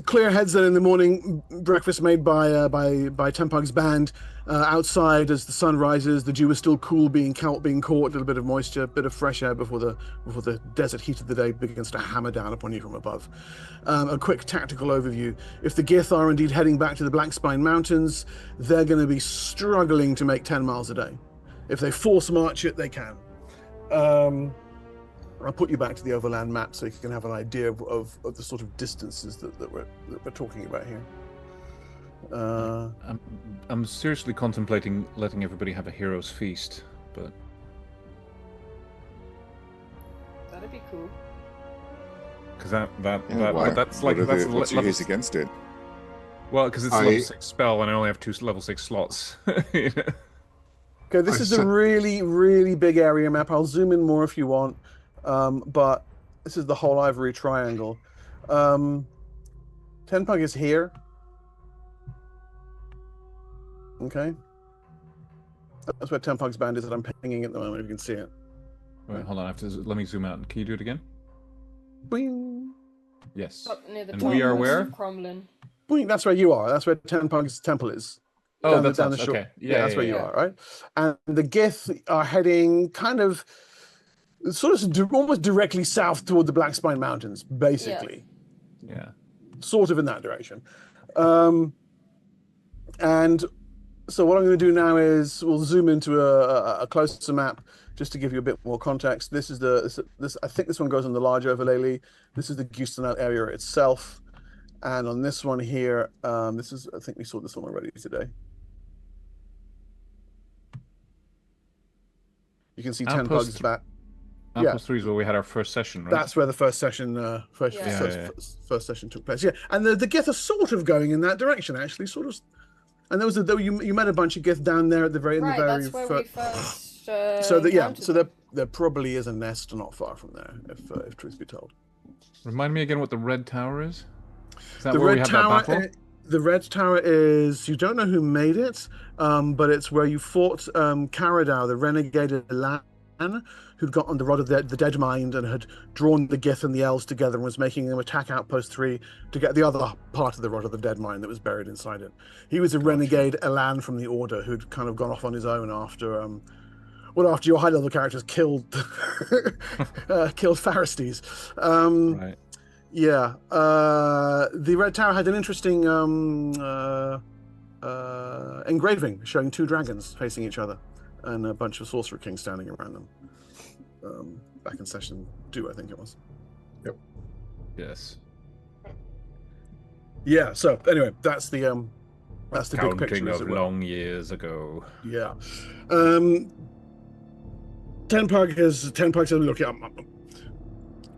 Claire heads in the morning, breakfast made by Tempug's band. Outside, as the sun rises, the dew is still cool, being caught, a little bit of moisture, a bit of fresh air before the desert heat of the day begins to hammer down upon you from above. A quick tactical overview. If the Gith are indeed heading back to the Black Spine Mountains, they're going to be struggling to make 10 miles a day. If they force march it, they can. I'll put you back to the overland map so you can have an idea of the sort of distances that we're talking about here. I'm seriously contemplating letting everybody have a hero's feast, but that'd be cool. Because that's like what's your case against it? Well, because it's a level 6 spell and I only have 2 level 6 slots. Okay, this is a really, really big area map. I'll zoom in more if you want, but this is the whole Ivory Triangle. Tenpug is here. Okay. That's where Tenpug's band is that I'm pinging at the moment, if you can see it. Wait, hold on. Let me zoom out. Can you do it again? Boing. Yes. And we are where? Cromlin. Boing, that's where you are. That's where Tenpug's temple is. Oh, that's down the shore. Okay. Yeah, that's where you are, right? And the Gith are heading kind of, sort of almost directly south toward the Black Spine Mountains, basically. Yeah. Sort of in that direction. And so what I'm going to do now is we'll zoom into a closer map just to give you a bit more context. This is this. I think this one goes on the large overlay. This is the Gustenal area itself, and on this one here, this is. I think we saw this one already today. You can see Tenpug's back. Outpost 3 is where we had our first session, right? That's where the first session, first session took place. Yeah, and the Gith are sort of going in that direction, actually, sort of. And there was you met a bunch of Gith down there at the very we first. So there probably is a nest not far from there, if truth be told. Remind me again what the Red Tower is. Is that where we had that battle? The Red Tower is, you don't know who made it, but it's where you fought Karadao, the renegade Elan, who'd got on the Rod of the Dead Mind and had drawn the Gith and the Elves together and was making them attack Outpost 3 to get the other part of the Rod of the Dead Mind that was buried inside it. He was a renegade Elan from the Order who'd kind of gone off on his own after your high-level characters killed Pharistes. Right. Yeah. The Red Tower had an interesting engraving showing 2 dragons facing each other and a bunch of Sorcerer Kings standing around them. Back in session 2, I think it was. Yep. Yes. Yeah. So anyway, that's the big picture. Counting of long years ago. Yeah. Tenpug said, "Look,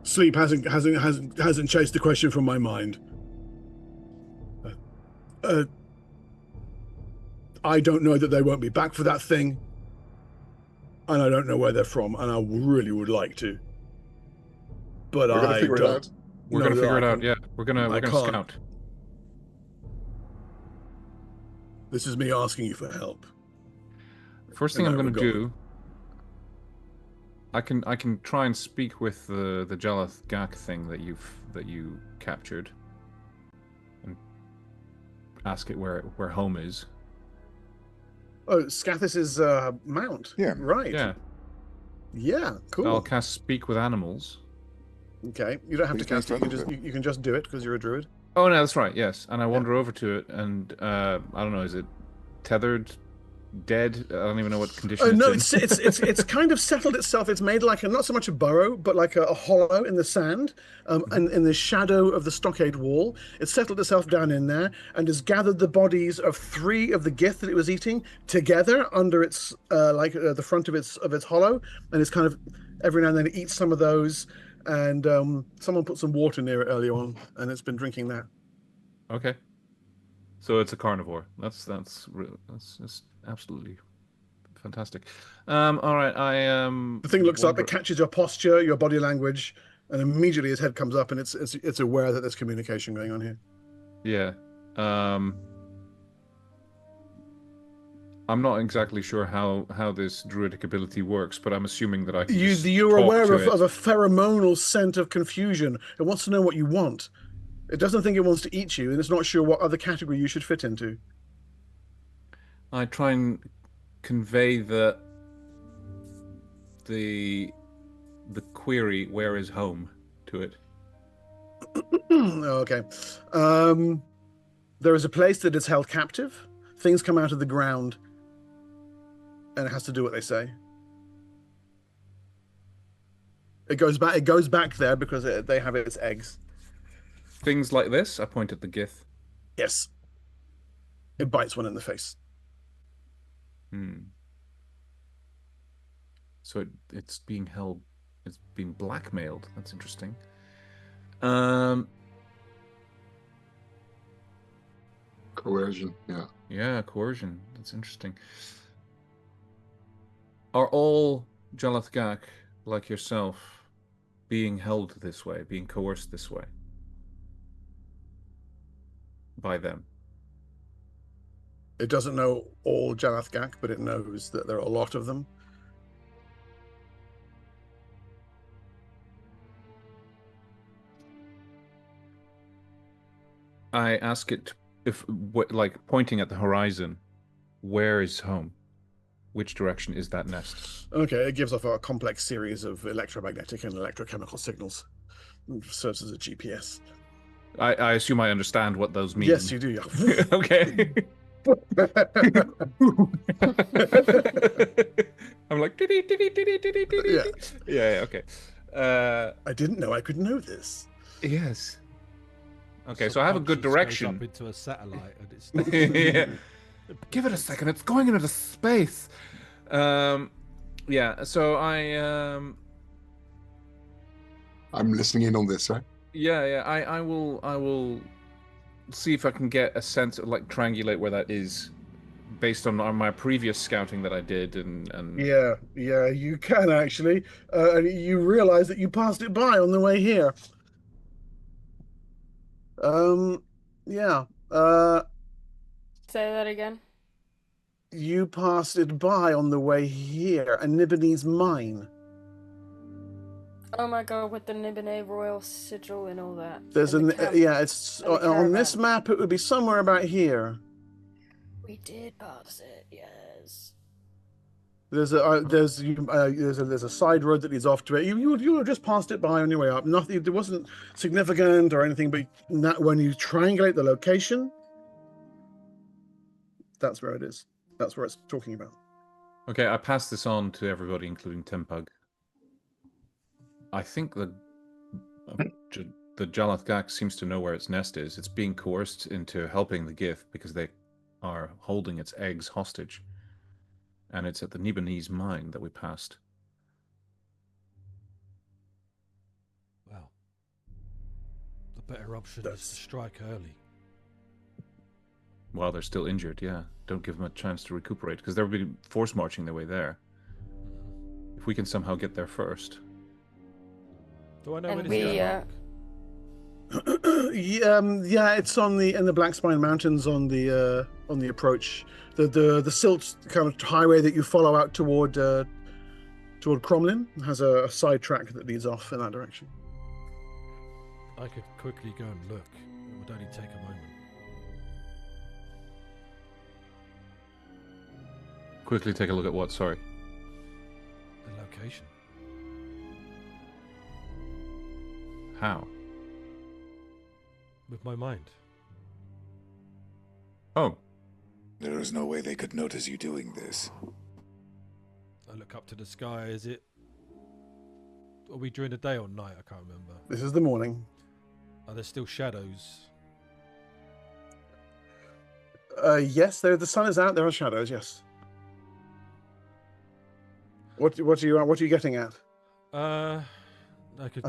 sleep hasn't chased the question from my mind. I don't know that they won't be back for that thing, and I don't know where they're from, and I really would like to. But we're gonna figure it out. We're gonna figure it out. Yeah, we're gonna scout. This is me asking you for help. First thing I'm gonna do. I can try and speak with the Jalath Gak thing that you captured, and ask it where home is. Oh, Scathis' mount. Yeah. Right. Yeah. Yeah. Cool. I'll cast Speak with Animals. Okay. You don't have to cast it. You can just do it because you're a druid. Oh no, that's right. Yes, and I wander over to it, and I don't know. Is it tethered? Dead? I don't even know what condition it's in. It's kind of settled itself. It's made like not so much a burrow, but like a hollow in the sand, and in the shadow of the stockade wall. It's settled itself down in there and has gathered the bodies of 3 of the gith that it was eating together under its the front of its hollow, and it's kind of every now and then it eats some of those. And someone put some water near it early on, and it's been drinking that. Okay. So it's a carnivore. That's absolutely fantastic. All right, The thing looks up. It catches your posture, your body language, and immediately his head comes up, and it's aware that there's communication going on here. Yeah. I'm not exactly sure how this druidic ability works, but I'm assuming that I can. You're aware of a pheromonal scent of confusion. It wants to know what you want. It doesn't think it wants to eat you, and it's not sure what other category you should fit into. I try and convey the query, where is home, to it. Okay. There is a place that is held captive. Things come out of the ground, and it has to do what they say. It goes back there because they have its eggs. Things like this? I point at the gith. Yes. It bites one in the face. So it's being held, it's being blackmailed. That's interesting. Coercion, yeah. Yeah, coercion. That's interesting. Are all Jalath Gak, like yourself, being held this way, being coerced this way? By them? It doesn't know all Jalath Gak, but it knows that there are a lot of them. I ask it, like pointing at the horizon, where is home? Which direction is that nest? Okay, it gives off a complex series of electromagnetic and electrochemical signals. It serves as a GPS. I assume I understand what those mean. Yes, you do. Yeah. Okay. I'm like, yeah, okay. I didn't know I could know this. Yes. Okay, so I have a good direction. Up into a satellite, and it's yeah. Give it a second. It's going into space. Yeah. So I'm listening in on this, right? Yeah. I will see if I can get a sense of, like, triangulate where that is, based on my previous scouting that I did, and yeah, you can actually, and you realize that you passed it by on the way here. Yeah. Say that again. You passed it by on the way here, a Nibonese mine. Oh my god, with the Nibonese royal sigil and all that. There's it's on this map. It would be somewhere about here. We did pass it, yes. There's a side road that leads off to it. You have just passed it by on your way up. Nothing. It wasn't significant or anything, but when you triangulate the location, that's where it is. That's where it's talking about. Okay, I pass this on to everybody, including Tempug. I think the Jalath Gak seems to know where its nest is. It's being coerced into helping the gith because they are holding its eggs hostage. And it's at the Nibonese mine that we passed. Well, the better option is to strike early. While they're still injured, yeah. Don't give them a chance to recuperate, because they'll be force marching their way there. If we can somehow get there first. Do I know where this is? Yeah, it's in the Black Spine Mountains on the approach. The silt kind of highway that you follow out toward Cromlin has a side track that leads off in that direction. I could quickly go and look. It would only take a moment. Quickly take a look at what? Sorry. The location. How? With my mind. Oh. There is no way they could notice you doing this. I look up to the sky. Is it... Are we during the day or night? I can't remember. This is the morning. Are there still shadows? Yes, the sun is out. There are shadows. Yes. What are you getting at? I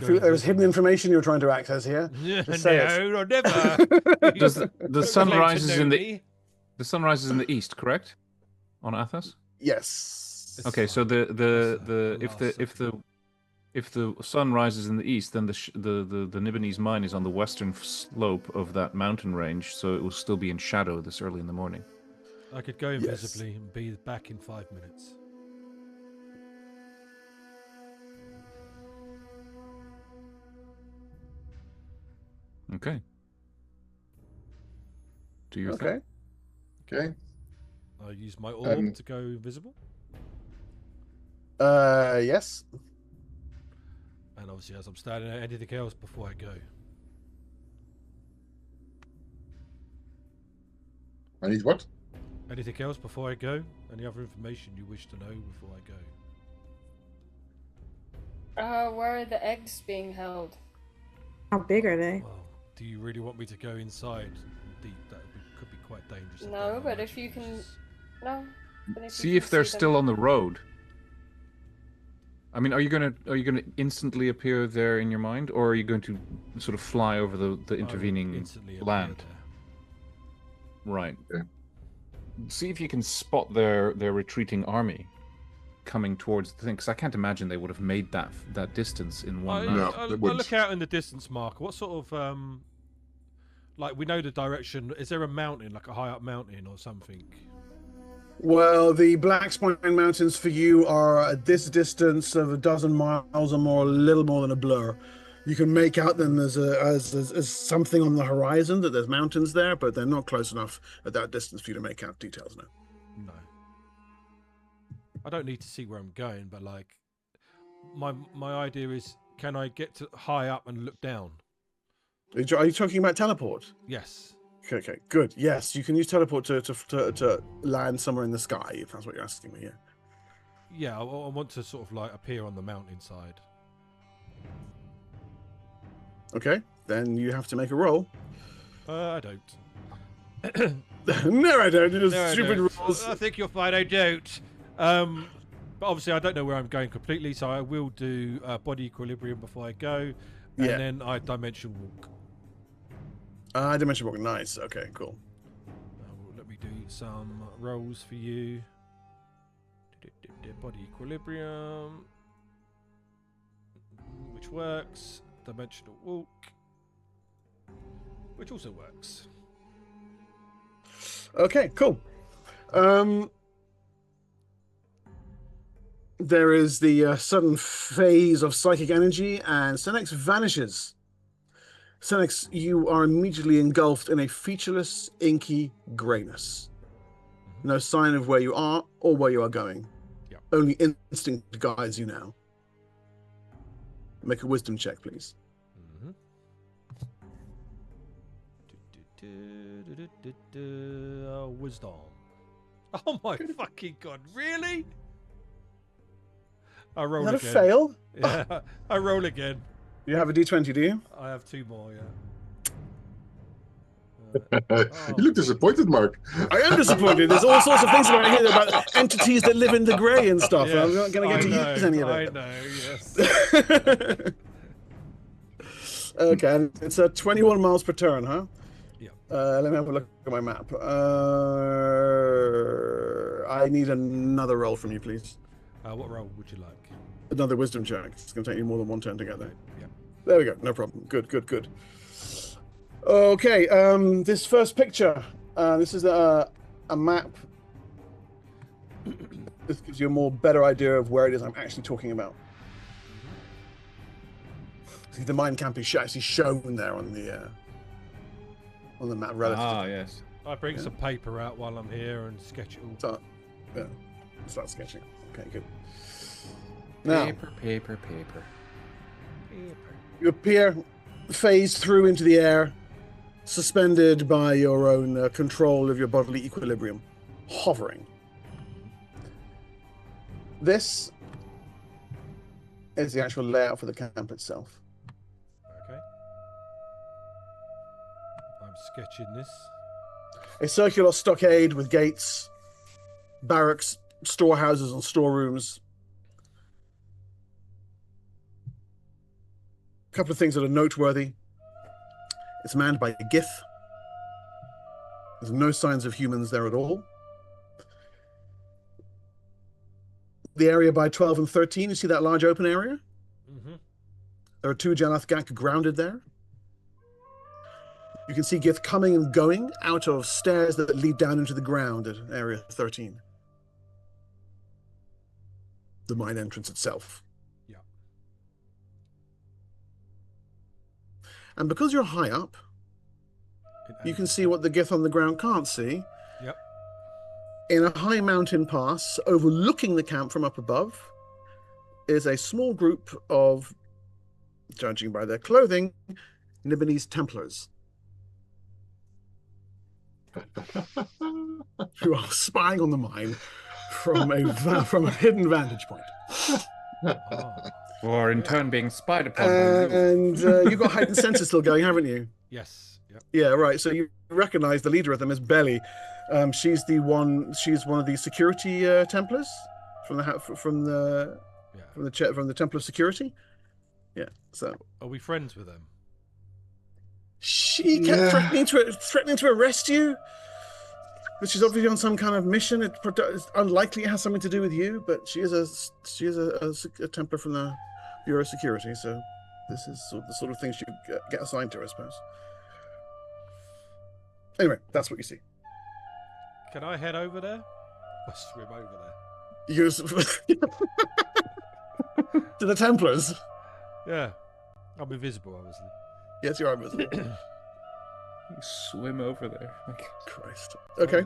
feel there was hidden information you're trying to access here. No, never. The sun rises in the east, correct? On Athos? Yes. Okay, so if the sun rises in the east, then the Nibonese mine is on the western slope of that mountain range, so it will still be in shadow this early in the morning. I could go invisibly and be back in 5 minutes. Okay. Do your thing. Okay. I use my orb to go invisible. Yes. And obviously, as I'm standing there, anything else before I go? I need what? Anything else before I go? Any other information you wish to know before I go? Where are the eggs being held? How big are they? Well, do you really want me to go inside deep? That could be quite dangerous. No, but if you can... No. See if they're still on the road. I mean, are you gonna instantly appear there in your mind, or are you going to sort of fly over the intervening land? Right. Yeah. See if you can spot their retreating army coming towards the thing, because I can't imagine they would have made that distance in one night. I look out in the distance, Mark. What sort of like, we know the direction. Is there a mountain, like a high up mountain or something? Well, the Black Spine Mountains for you are at this distance of 12 miles or more, a little more than a blur. You can make out them as something on the horizon, that there's mountains there, but they're not close enough at that distance for you to make out details now. No. I don't need to see where I'm going, but like, my idea is, can I get to high up and look down? Are you talking about teleport? Yes. Okay, good. Yes, you can use teleport to land somewhere in the sky, if that's what you're asking me. Yeah, I want to sort of like appear on the mountainside. Okay, then you have to make a roll. I don't. No, I don't. It's stupid rules. I think you'll find I don't. But obviously, I don't know where I'm going completely, so I will do body equilibrium before I go, and then I dimension walk. Dimension walk, nice. Okay, cool. Let me do some rolls for you. Body equilibrium, which works. Dimensional walk, which also works. Okay, cool. There is the sudden phase of psychic energy, and Senex vanishes. Senex, you are immediately engulfed in a featureless, inky grayness. No sign of where you are or where you are going. Yep. Only instinct guides you now. Make a wisdom check, please. Wisdom. Oh my fucking god! Really? I roll again. Is that a fail? Yeah, I roll again. You have a d20, do you? I have 2 more. Yeah. You look disappointed, Mark. I am disappointed. There's all sorts of things about here about entities that live in the grey and stuff. Yes, I'm not going to get to use any of it. I know, yes. Okay, it's 21 miles per turn, huh? Yeah. Let me have a look at my map. I need another roll from you, please. What roll would you like? Another wisdom check. It's going to take you more than one turn to get there. Yeah. There we go. No problem. Good. Okay. This first picture. This is a map. This gives you a more better idea of where it is I'm actually talking about. See, the mine camp is actually shown there on the map. Relative. Ah, yes. I bring some paper out while I'm here and sketch it all. Start sketching. Okay, good. Now, Paper. you appear phased through into the air, suspended by your own control of your bodily equilibrium, hovering. This is the actual layout for the camp itself. Okay. I'm sketching this. A circular stockade with gates, barracks, storehouses, and storerooms. A couple of things that are noteworthy. It's manned by a gith. There's no signs of humans there at all. The area by 12 and 13, you see that large open area? Mm-hmm. There are 2 Jalath Gak grounded there. You can see Gith coming and going out of stairs that lead down into the ground at area 13. The mine entrance itself. Yeah. And because you're high up, you can see what the Gith on the ground can't see. Yep. In a high mountain pass overlooking the camp from up above is a small group of, judging by their clothing, Nibonese Templars. Who are spying on the mine from a hidden vantage point. Or in turn being spied upon. And you've got heightened senses still going, haven't you? Yes. Yep. Yeah, right. So you recognize the leader of them as Belly. She's one of the security Templars from the Temple of Security. Yeah. So are we friends with them? She kept threatening to arrest you, but she's obviously on some kind of mission. It's unlikely it has something to do with you, but she is a Templar from the Bureau of Security. So this is the sort of thing she get assigned to, I suppose. Anyway, that's what you see. Can I head over there? I swim over there. You to the Templars? Yeah. I'm invisible, obviously. Yes, you are invisible. You swim over there. Christ. Okay.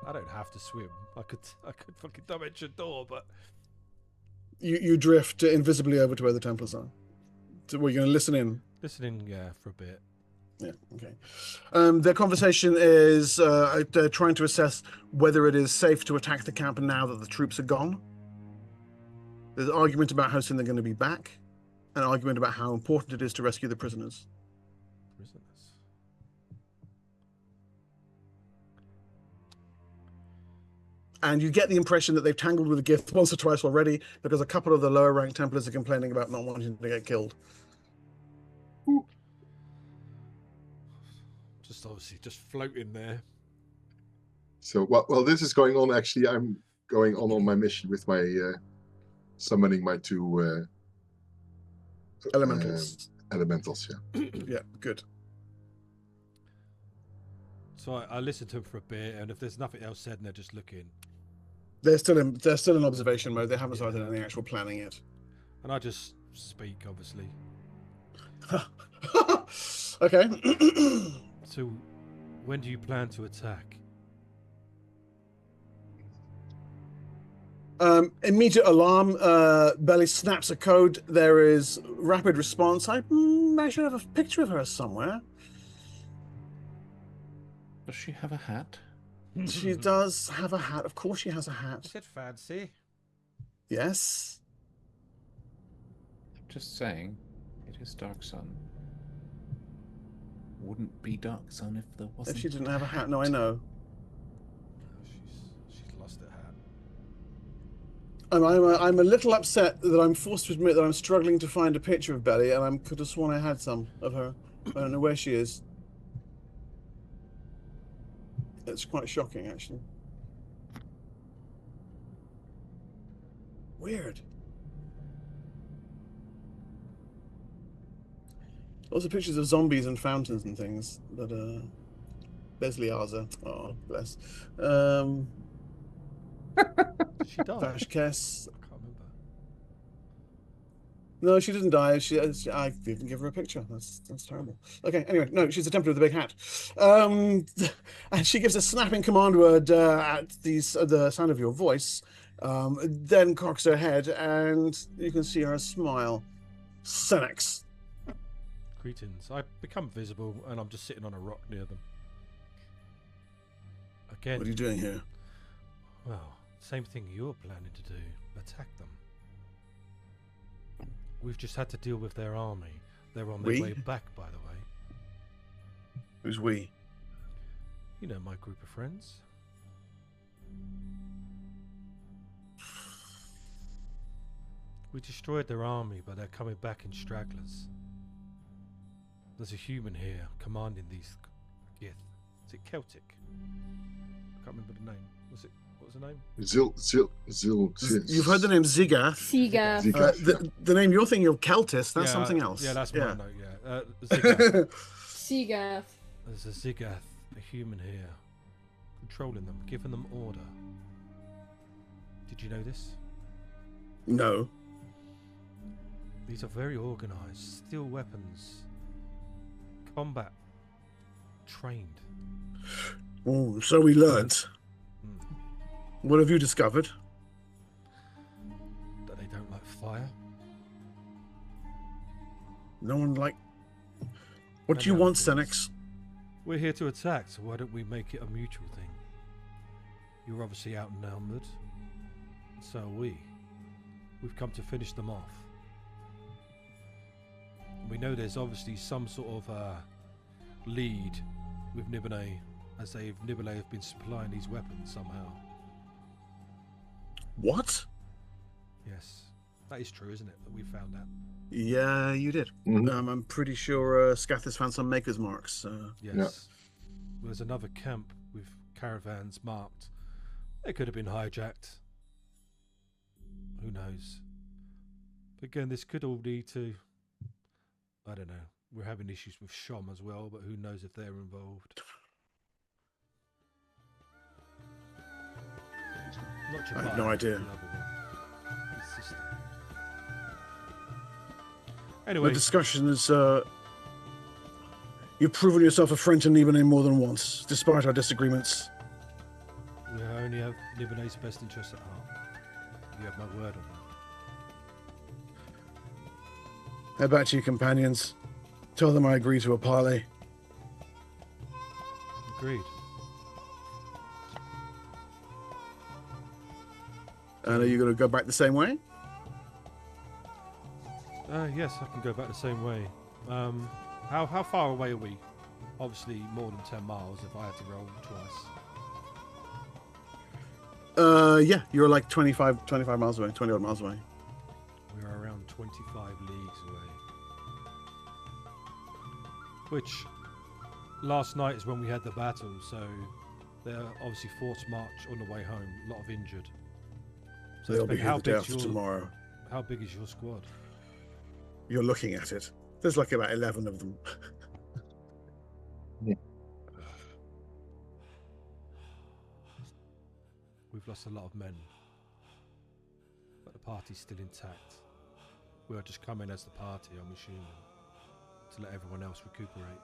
I don't have to swim. I could fucking dimension door, but you drift invisibly over to where the Templars are. So we're going to listen in. Listening, yeah, for a bit. Yeah. Okay. Their conversation is they're trying to assess whether it is safe to attack the camp now that the troops are gone. There's an argument about how soon they're going to be back. An argument about how important it is to rescue the prisoners. And you get the impression that they've tangled with the Gith once or twice already, because a couple of the lower ranked Templars are complaining about not wanting to get killed. Just obviously just floating there. So while this is going on, actually, I'm going on my mission with my summoning my 2 elementals. Elementals, yeah. Yeah, good. So I listen to them for a bit, and if there's nothing else said, and they're just looking. They're still in observation mode. They haven't started any actual planning yet. And I just speak, obviously. Okay. So, when do you plan to attack? Immediate alarm. Belly snaps a code. There is rapid response. I should have a picture of her somewhere. Does she have a hat? She does have a hat. Of course she has a hat. Is it fancy? Yes. Just saying, it is Dark Sun. Wouldn't be Dark Sun if there wasn't. If she didn't have a hat, no, I know. She's lost her hat. I'm a little upset that I'm forced to admit that I'm struggling to find a picture of Belly, and I could have sworn I had some of her. I don't know where she is. It's quite shocking, actually. Weird. Lots of pictures of zombies and fountains and things, but there's Liaza. Oh, bless. Did she die? Vashkes. I can't remember. No, she didn't die. I didn't give her a picture. That's terrible. Okay, anyway, no, she's the Templar with the big hat. And she gives a snapping command word at the sound of your voice, then cocks her head, and you can see her smile. Senex. Greetings. I become visible, and I'm just sitting on a rock near them. Again. What are you doing here? Well, same thing you're planning to do. Attack them. We've just had to deal with their army. They're on their way back, by the way. Who's we? You know my group of friends. We destroyed their army, but they're coming back in stragglers. There's a human here commanding these gith. Is it Celtic? I can't remember the name. What was the name? Zil. You've heard the name Zigath. Sigath. The name you're thinking of, Keltis, that's something else. Yeah, that's my note, yeah. Zigath. Sigath. There's a Zigath, a human here. Controlling them, giving them order. Did you know this? No. These are very organized, steel weapons. Combat. Trained. Oh, so we learnt. What have you discovered? That they don't like fire. No one like... What do you want, Senex? We're here to attack, so why don't we make it a mutual thing? You're obviously outnumbered. So are we. We've come to finish them off. We know there's obviously some sort of lead with Nibelay, as Nibelay have been supplying these weapons somehow. What? Yes, that is true, isn't it? That we found that. Yeah, you did. I'm pretty sure Scath has found some maker's marks. Yes. Yeah. There's another camp with caravans marked. They could have been hijacked. Who knows? But again, this could all lead to... I don't know. We're having issues with Shom as well, but who knows if they're involved. Not I have no idea. His sister. Anyway. The discussion is... you've proven yourself a friend to Nibelay more than once, despite our disagreements. We only have Nibelay's best interests at heart. You have my word on that. Head back to your companions. Tell them I agree to a parley. Agreed. And are you going to go back the same way? Yes, I can go back the same way. How far away are we? Obviously more than 10 miles if I had to roll twice. Yeah, you're like 25 miles away, 20 odd miles away. We're around 25 leagues away. Which, last night is when we had the battle, so they're obviously forced march on the way home, a lot of injured. So they'll be here the day after tomorrow. How big is your squad? You're looking at it. There's like about 11 of them. Yeah. We've lost a lot of men, but the party's still intact. We'll just come in as the party, I'm assuming, to let everyone else recuperate.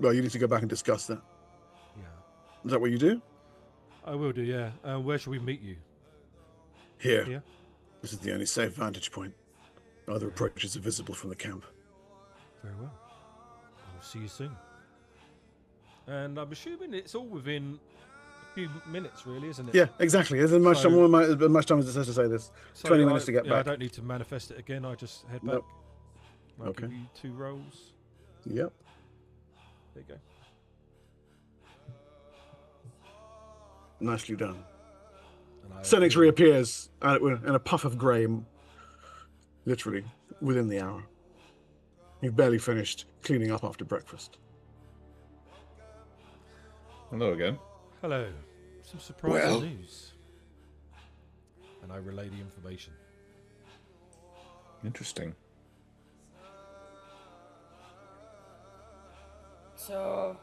Well, you need to go back and discuss that. Yeah. Is that what you do? I will do, yeah. Where shall we meet you? Here. Here? This is the only safe vantage point. Other approaches are visible from the camp. Very well. I'll see you soon. And I'm assuming it's all within a few minutes, really, isn't it? Yeah, exactly. There's much time as it says to say this. 20 minutes to get back. I don't need to manifest it again. I just head back. I'll give you 2 rolls. Yep. There you go. Nicely done. Senex reappears in a puff of grey, literally, within the hour. You've barely finished cleaning up after breakfast. Hello again. Hello. Some surprising news. And I relay the information. Interesting. So,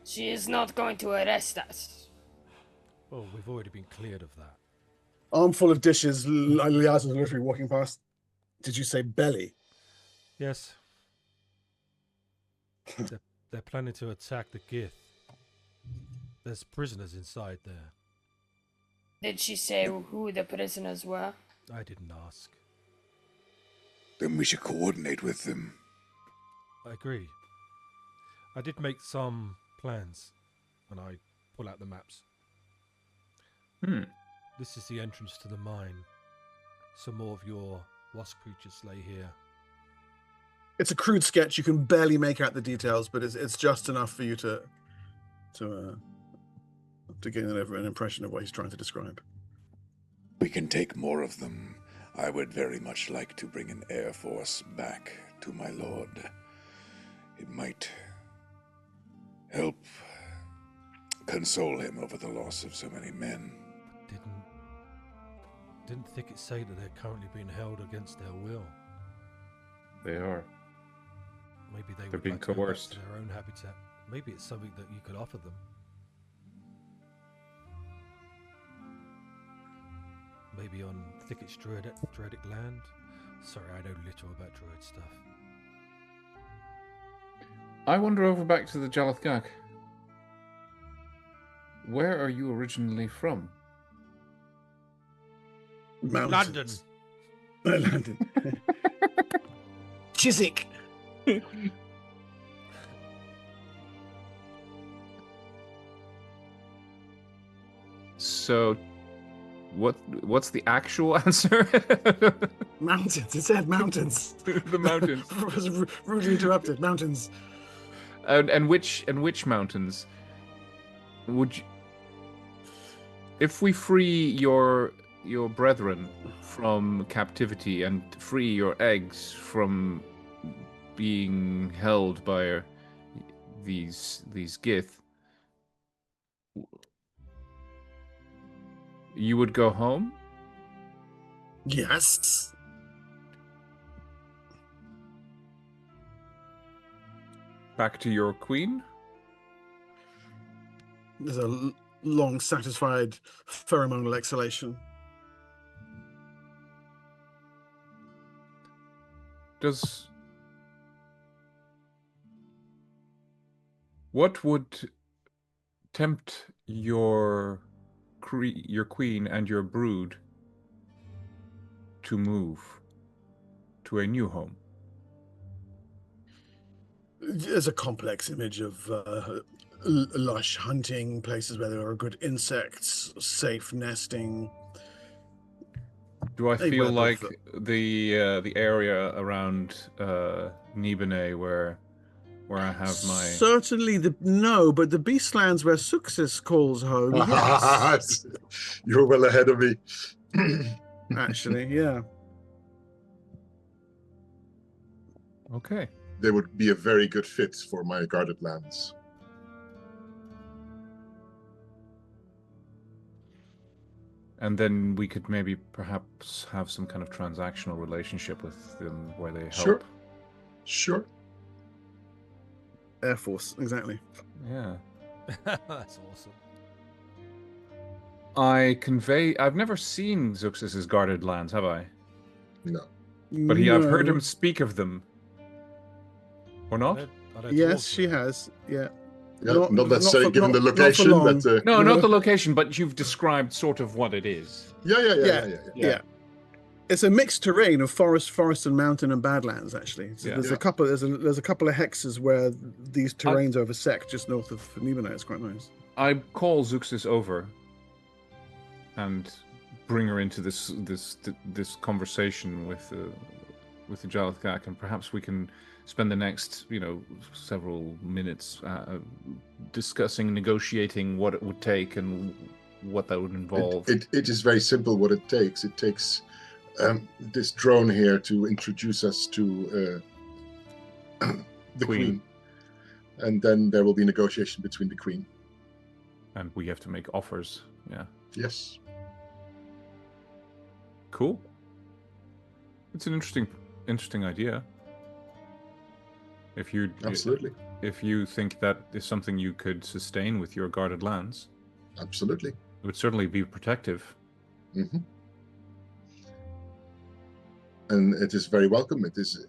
she is not going to arrest us. Well, we've already been cleared of that. Armful of dishes, Liaz was literally walking past. Did you say belly? Yes. They're planning to attack the gith. There's prisoners inside there. Did she say who the prisoners were? I didn't ask. Then we should coordinate with them. I agree. I did make some plans, and I pull out the maps. This is the entrance to the mine. Some more of your wasp creatures lay here. It's a crude sketch. You can barely make out the details, but it's just enough for you to gain an impression of what he's trying to describe. We can take more of them. I would very much like to bring an air force back to my lord. It might help console him over the loss of so many men. Didn't think it say that they're currently being held against their will. They are. Maybe they're being like to coerced. go back to their own habitat. Maybe it's something that you could offer them. Maybe on Thicket's Druidic land. Sorry, I know little about Druid stuff. I wander over back to the Jalathgak. Where are you originally from? Mountains. London. London. Chiswick. So, what's the actual answer? Mountains. It said mountains. The mountains. I was rudely interrupted. Mountains. And which mountains? Would you, if we free your brethren from captivity and free your eggs from being held by these gith, you would go home? Yes. Back to your queen? There's a long, satisfied pheromonal exhalation. What would tempt your queen and your brood to move to a new home? There's a complex image of lush hunting, places where there are good insects, safe nesting. Do I feel like the area around Nibene where I have my... Certainly but the Beastlands where Suxis calls home, yes. You're well ahead of me. Actually, yeah. Okay. They would be a very good fit for my guarded lands. And then we could maybe perhaps have some kind of transactional relationship with them where they help. Sure. Air Force, exactly. Yeah. That's awesome. I've never seen Zuxis's guarded lands, have I? No. But I've heard him speak of them. Or not? Yes, she has. Yeah. Yeah, not necessarily given the location, but no, not the location, but you've described sort of what it is. Yeah. It's a mixed terrain of forest and mountain and badlands. Actually, so there's a couple of hexes where these terrains intersect just north of Nibene. It's quite nice. I call Zuxis over and bring her into this conversation with the Jalathgak, and perhaps we can spend the next, several minutes discussing, negotiating what it would take and what that would involve. It is very simple what it takes. It takes this drone here to introduce us to the Queen. and then there will be negotiation between the Queen. And we have to make offers. Yeah. Yes. Cool. It's an interesting idea. Absolutely. If you think that is something you could sustain with your guarded lands. Absolutely. It would certainly be protective. Mm-hmm. And it is very welcome. It is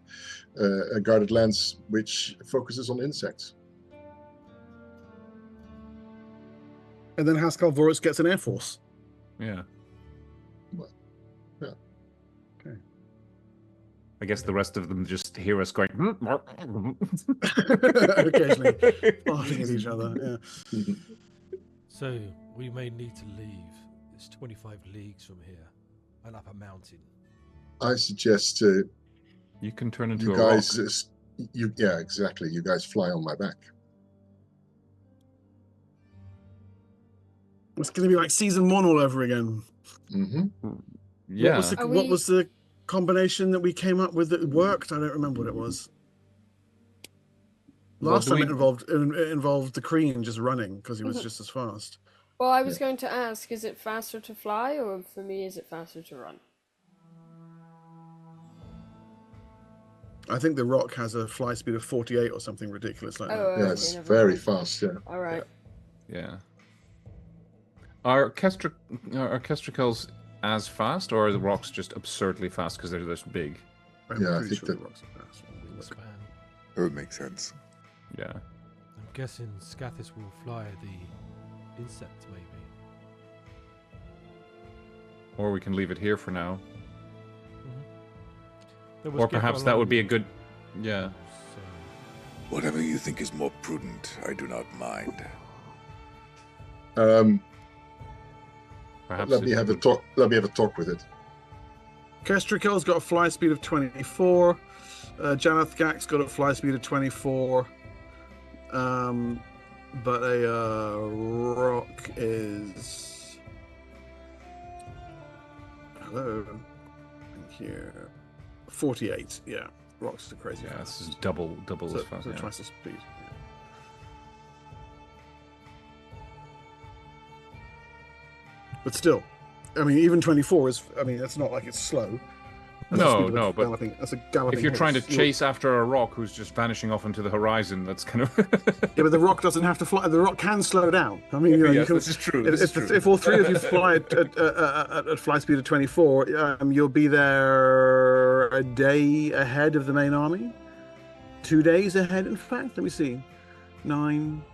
a guarded lands which focuses on insects. And then Haskell Vorus gets an air force. Yeah. Well, yeah. Okay. I guess the rest of them just hear us going. Occasionally laughing at each other. Yeah. So we may need to leave. It's 25 leagues from here, and up a mountain. I suggest you can turn into you a guys. rock. Yeah, exactly. You guys fly on my back. It's going to be like season 1 all over again. Mm-hmm. Yeah. What was the combination that we came up with that worked? I don't remember what it was. Last time it involved the Kreen just running because he was just as fast. Well, I was going to ask, is it faster to fly, or for me, is it faster to run? I think the Rock has a fly speed of 48 or something ridiculous like that. Yeah, it's very fast. Yeah. All right. Yeah. Are Kestracels as fast, or are the rocks just absurdly fast because they're this big? Yeah, I think the rocks are fast. That would make sense. Yeah. I'm guessing Scathis will fly the insect, maybe. Or we can leave it here for now. Mm-hmm. Or perhaps that would be a good... Yeah. Whatever you think is more prudent, I do not mind. Perhaps let me have a talk with it. Kestrakel's got a fly speed of 24. Janath Gak's got a fly speed of 24. But a rock is... Hello. Thank you. 48. Yeah. Rocks are crazy. Yeah, this is double as fast. So Yeah. twice the speed. But still, I mean, even 24 is, I mean, it's not like it's slow. No, but that's a galloping if you're trying to horse. chase after a rock who's just vanishing off into the horizon, that's kind of... Yeah, but the rock doesn't have to fly. The rock can slow down. I mean, you know, yes, you can, this is true. If all three of you fly at fly speed of 24, you'll be there a day ahead of the main army. 2 days ahead, in fact. Let me see. 9...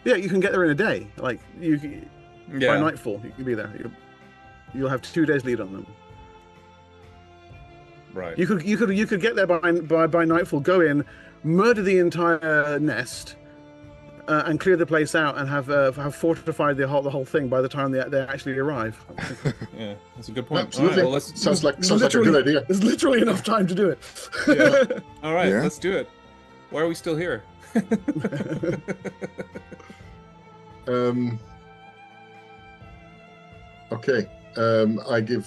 Yeah, you can get there in a day. Like by nightfall, you can be there. You'll have 2 days lead on them. Right. You could get there by nightfall. Go in, murder the entire nest, and clear the place out, and have fortified the whole thing by the time they actually arrive. Yeah, that's a good point. Absolutely. All right, well, sounds like a good idea. There's literally enough time to do it. Yeah. All right, let's do it. Why are we still here? Okay. I give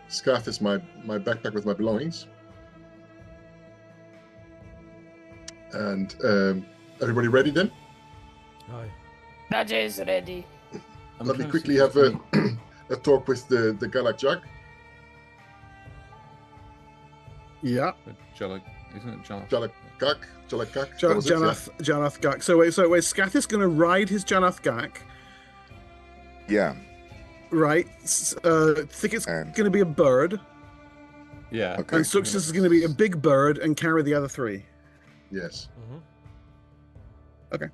Scathis my backpack with my belongings. And everybody ready then? Aye. Nadja is ready. Let me quickly have a talk with the Galak Jack. Yeah. Isn't it Jalak? Jalak Gak. Janath Gak. So wait, Scathis going to ride his Janath Gak? Yeah. Right. Think it's going to be a bird. Yeah. Okay. And Suxus is going to be a big bird and carry the other three. Yes. Mm-hmm. Okay.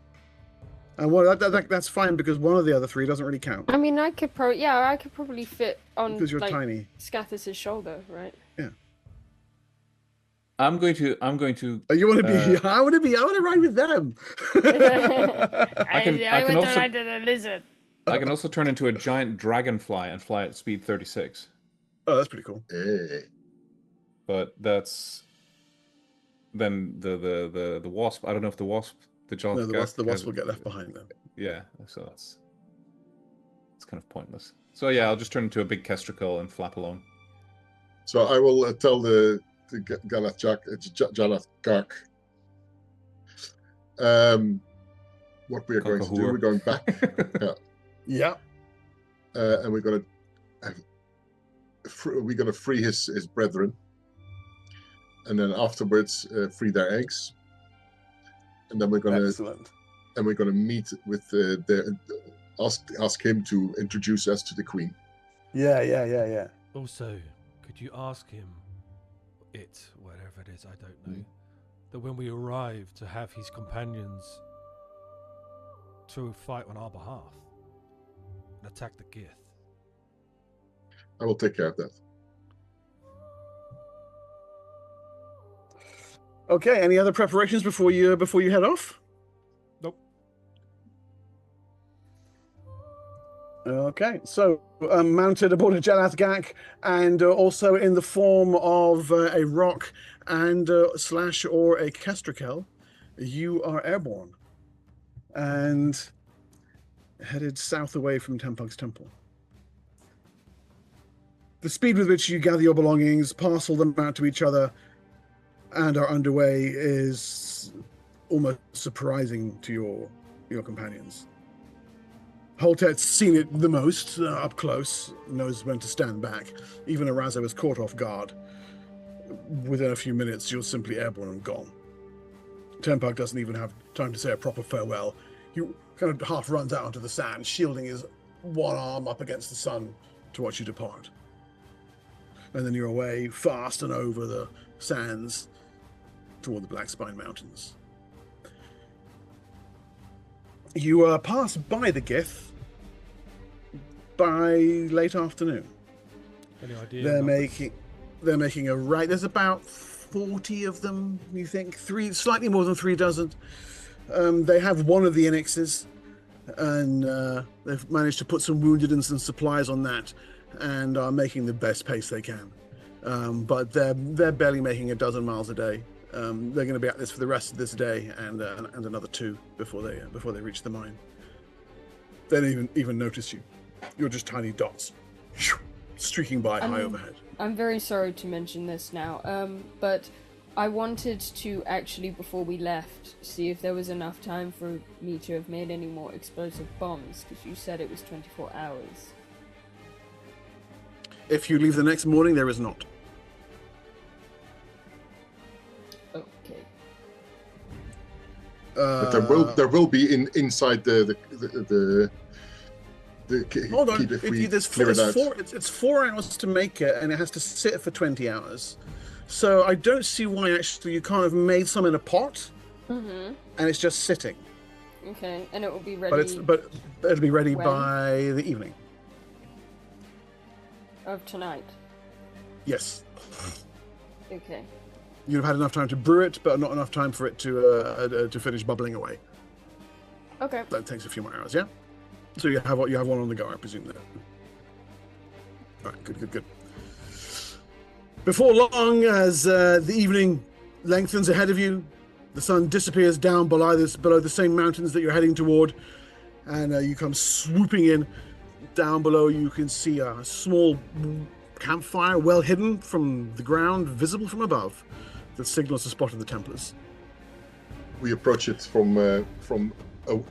And that's fine because one of the other three doesn't really count. I mean, I could probably fit on Because you're tiny. Scathis' shoulder, right? Yeah. I'm going to. Oh, you want to be? I want to ride with them. I want to ride the lizard. I can also turn into a giant dragonfly and fly at speed 36. Oh, that's pretty cool. Hey. But that's then the wasp. I don't know if the wasp, the wasp will get left behind then. Yeah, so it's kind of pointless. So yeah, I'll just turn into a big kestrakel and flap along. So I will tell the Galath Gark. What we are going to do, we're going back. Yeah. And we're going to free his brethren, and then afterwards free their eggs, and then we're going to meet with ask him to introduce us to the Queen. Yeah. Also, could you ask him, whatever it is, I don't know, that when we arrive to have his companions to fight on our behalf and attack the gith? I will take care of that. Okay. Any other preparations before you head off? Nope. Okay. So mounted aboard a Galath Gak, and also in the form of a rock and slash or a kestrakel, you are airborne and headed south away from Tempug's Temple. The speed with which you gather your belongings, parcel them out to each other, and are underway is almost surprising to your companions. Holtet's seen it the most, up close, knows when to stand back. Even Arazo is caught off guard. Within a few minutes, you're simply airborne and gone. Tempug doesn't even have time to say a proper farewell. He kind of half runs out onto the sand, shielding his one arm up against the sun to watch you depart. And then you're away fast and over the sands toward the Black Spine Mountains. You pass by the gith by late afternoon. Any idea? They're making a right. There's about 40 of them, you think? Slightly more than 3 dozen. They have one of the Enixes, and they've managed to put some wounded and some supplies on that, and are making the best pace they can. But they're barely making 12 miles a day. They're going to be at this for the rest of this day and another 2 before they reach the mine. They don't even notice you. You're just tiny dots streaking by high overhead. I'm very sorry to mention this now, but I wanted to actually, before we left, see if there was enough time for me to have made any more explosive bombs, because you said it was 24 hours. If you leave the next morning, there is not. Okay. But there will be inside the hold on. It's 4 hours to make it, and it has to sit for 20 hours. So I don't see why actually you can't have made some in a pot, and it's just sitting. Okay, and it will be ready. But it'll be ready when? by the evening Of tonight. Yes. Okay. You've had enough time to brew it, but not enough time for it to finish bubbling away. Okay. That takes a few more hours, yeah. So you have one on the go, I presume. Then. All right, good. Before long, as the evening lengthens ahead of you, the sun disappears down below the same mountains that you're heading toward, and you come swooping in. Down below, you can see a small campfire, well hidden from the ground, visible from above, that signals the spot of the Templars. We approach it from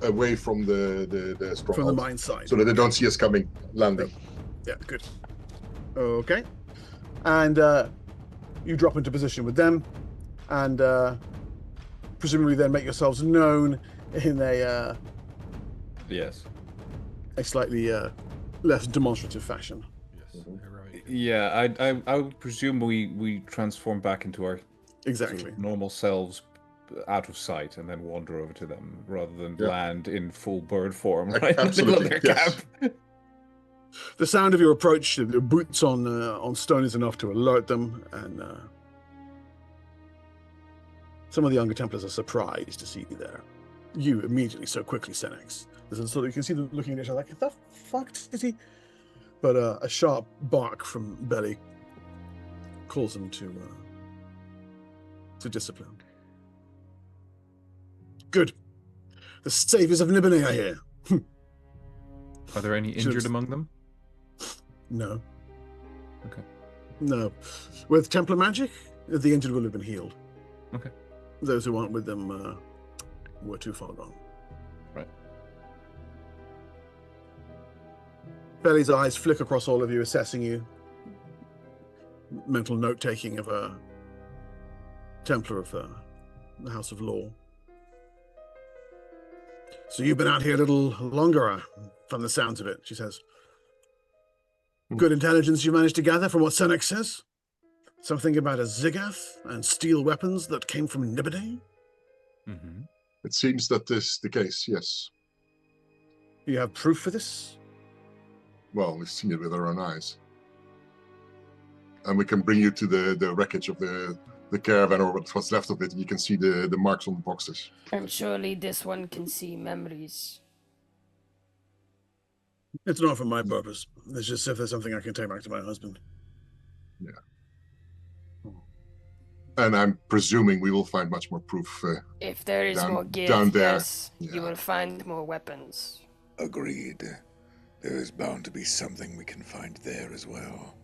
away from the stronghold. From the mine side. So that they don't see us coming, landing. Yeah, good. Okay. And you drop into position with them, and presumably then make yourselves known in a slightly less demonstrative fashion. Yes, heroic. Yeah, I would presume we transform back into our exactly normal selves out of sight and then wander over to them rather than land in full bird form right in the middle of their camp. The sound of your approach, the boots on stone, is enough to alert them, and some of the younger Templars are surprised to see you there. You immediately so quickly, Senex. So you can see them looking at each other like, the fuck did he? But a sharp bark from Belly calls them to discipline. Good. The saviors of Nibene are here. Are there any injured among them? No. Okay. No. With Templar magic? The injured will have been healed. Okay. Those who aren't with them were too far gone. Right. Belly's eyes flick across all of you, assessing you. Mental note-taking of a Templar of the House of Law. So you've been out here a little longer, from the sounds of it, she says. Good intelligence you managed to gather from what Senex says? Something about a Zigguth and steel weapons that came from Nibide? Mm-hmm. It seems that this is the case, yes. You have proof for this? Well, we've seen it with our own eyes. And we can bring you to the wreckage of the caravan, or what's left of it, and you can see the marks on the boxes. And surely this one can see memories. It's not for my purpose. It's just if there's something I can take back to my husband. Yeah. And I'm presuming we will find much more proof. If there is more gith, down there. Yes, you will find more weapons. Agreed. There is bound to be something we can find there as well.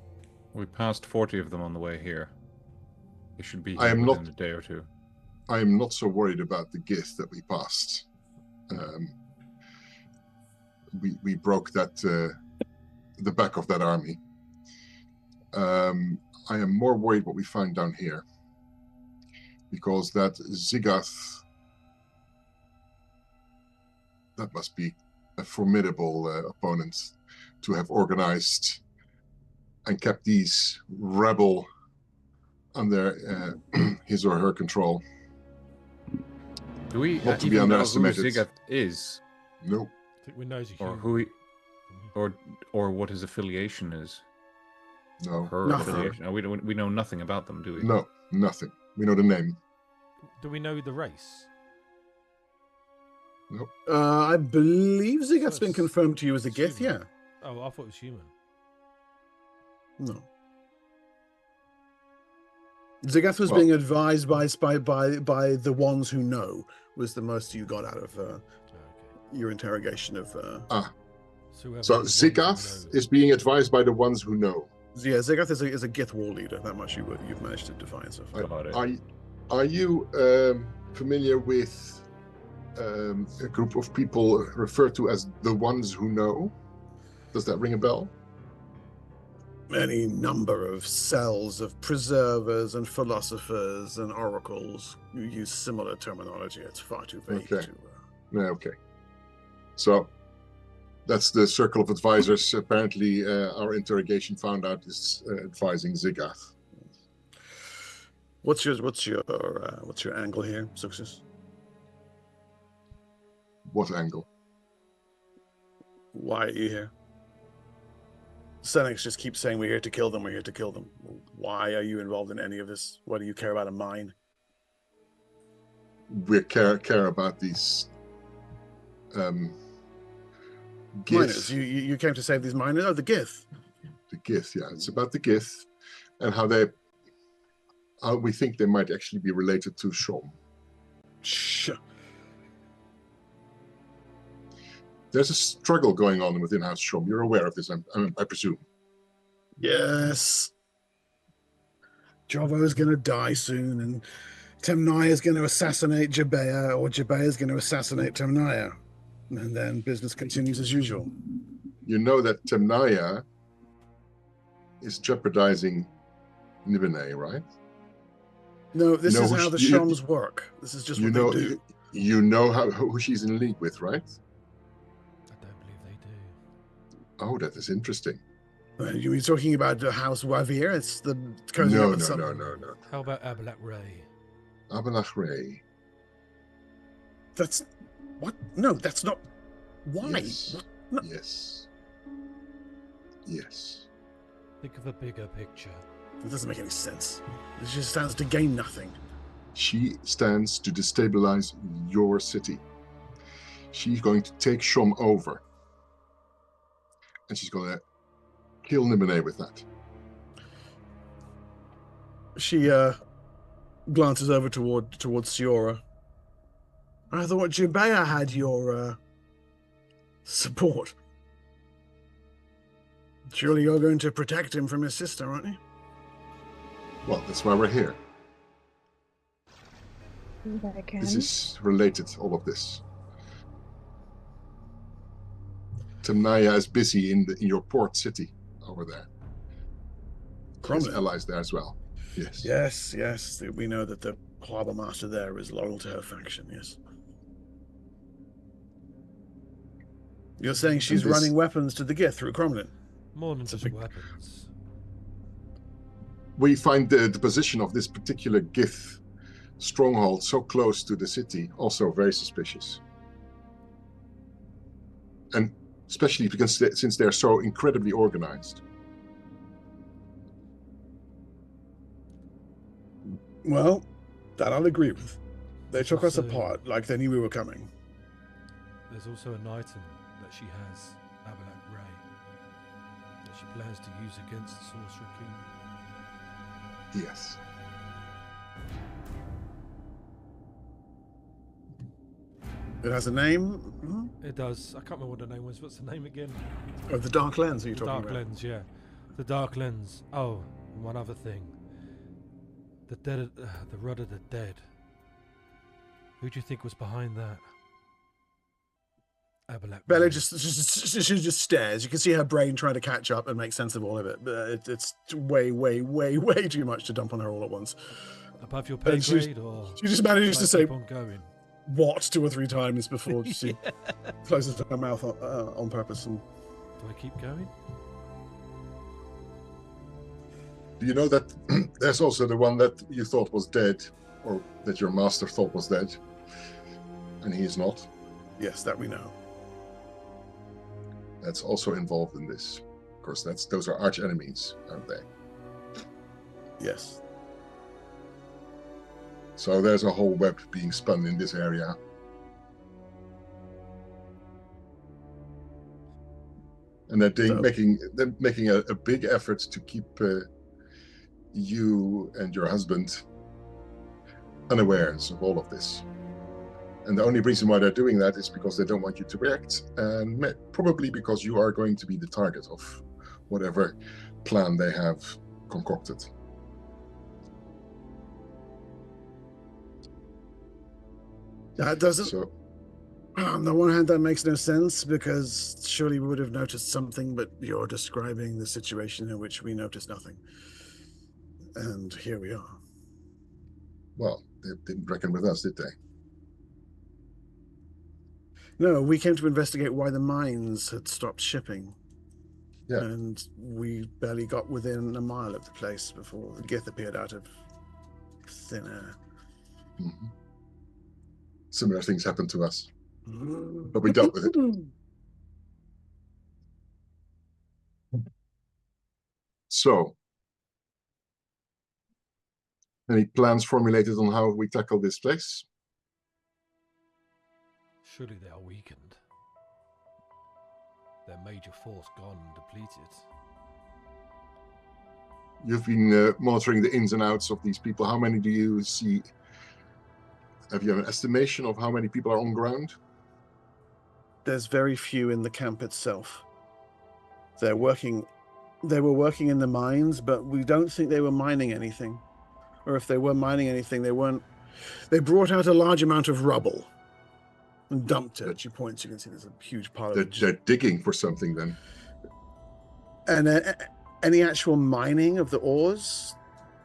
We passed 40 of them on the way here. They should be here within a day or two. I am not so worried about the gith that we passed. We broke that the back of that army. I am more worried what we find down here, because that Zigguth, that must be a formidable opponent to have organized and kept these rebel under his or her control. Do we not to be even know who underestimated. Zigguth is? No. I think we know he's a Or human. who he, or what his affiliation is. No. Her Nothing. affiliation. We know nothing about them, do we? No, nothing. We know the name. Do we know the race? Nope. I believe Zigguth's been It's confirmed to you as a gith, yeah. human. Oh, I thought it was human. No. Zigguth was being advised by the ones who know, was the most you got out of your interrogation of... So Zigguth is being advised by the ones who know. Yeah, Zigguth is a gith war leader. That much you've managed to define so far. Are you familiar with a group of people referred to as the ones who know? Does that ring a bell? Any number of cells of preservers and philosophers and oracles who use similar terminology. It's far too vague. Okay. Okay. So that's the circle of advisors. Apparently, our interrogation found out is advising Zigguth. What's your angle here, Success? What angle? Why are you here? Senex just keeps saying we're here to kill them, we're here to kill them. Why are you involved in any of this? Why do you care about a mine? We care about these miners. You came to save these miners? Oh, the gith. The gith, yeah. It's about the gith and how we think they might actually be related to Shom. Sure. There's a struggle going on within House Shom. You're aware of this, I presume. Yes. Jovo's going to die soon, and Temnaya is going to assassinate Jabea, or Jabea is going to assassinate Temnaya. And then business continues as usual. You know that Temnaya is jeopardizing Nibene, right? No, this is how the Shoms work. This is just what they do. You know who she's in league with, right? Oh, that is interesting. You were talking about the House Wavir? It's the No. How about Abalak Ray? Abalak Ray. That's what? No, that's not. Why? Yes. No. Yes. Think of a bigger picture. It doesn't make any sense. It just stands to gain nothing. She stands to destabilize your city. She's going to take Shom over. And she's going to kill Nibene with that. She glances over towards Siora. I thought Jabea had your support. Surely you're going to protect him from his sister, aren't you? Well, that's why we're here. This is related, all of this. Temnaya is busy in your port city over there. His allies there as well. Yes. Yes. We know that the harbor master there is loyal to her faction, yes. You're saying she's running weapons to the gith through Cromlin? More than just weapons. We find the position of this particular gith stronghold so close to the city also very suspicious. And especially because since they're so incredibly organized. Well, that I'll agree with. They took us apart like they knew we were coming. There's also an item that she has, Abalak Ray, that she plans to use against the Sorcerer King. Yes. It has a name? Mm-hmm. It does. I can't remember what the name was. What's the name again? Oh, the Dark Lens, are you talking about? The Dark Lens, yeah. The Dark Lens. Oh, and one other thing. The Rud of the Dead. Who do you think was behind that? Abalak. Bella she just stares. You can see her brain trying to catch up and make sense of all of it. But it's way too much to dump on her all at once. Above your pay grade, or she just manages to say on going? What 2 or 3 times before she closes her mouth on purpose. And... Do I keep going? Do you know that there's also the one that you thought was dead, or that your master thought was dead, and he is not? Yes, that we know. That's also involved in this. Of course, those are arch enemies, aren't they? Yes. So there's a whole web being spun in this area. And they're making a big effort to keep you and your husband unawares of all of this. And the only reason why they're doing that is because they don't want you to react, and probably because you are going to be the target of whatever plan they have concocted. That doesn't... So, on the one hand, that makes no sense, because surely we would have noticed something, but you're describing the situation in which we noticed nothing. And here we are. Well, they didn't reckon with us, did they? No, we came to investigate why the mines had stopped shipping. Yeah. And we barely got within a mile of the place before the gith appeared out of thin air. Mm-hmm. Similar things happened to us, but we dealt with it. So, any plans formulated on how we tackle this place? Surely they are weakened. Their major force gone and depleted. You've been monitoring the ins and outs of these people. How many do you see? Have you an estimation of how many people are on ground? There's very few in the camp itself. They were working in the mines, but we don't think they were mining anything. Or if they were mining anything, they weren't. They brought out a large amount of rubble and dumped it. She points, you can see there's a huge pile of... They're digging for something then. And any actual mining of the ores,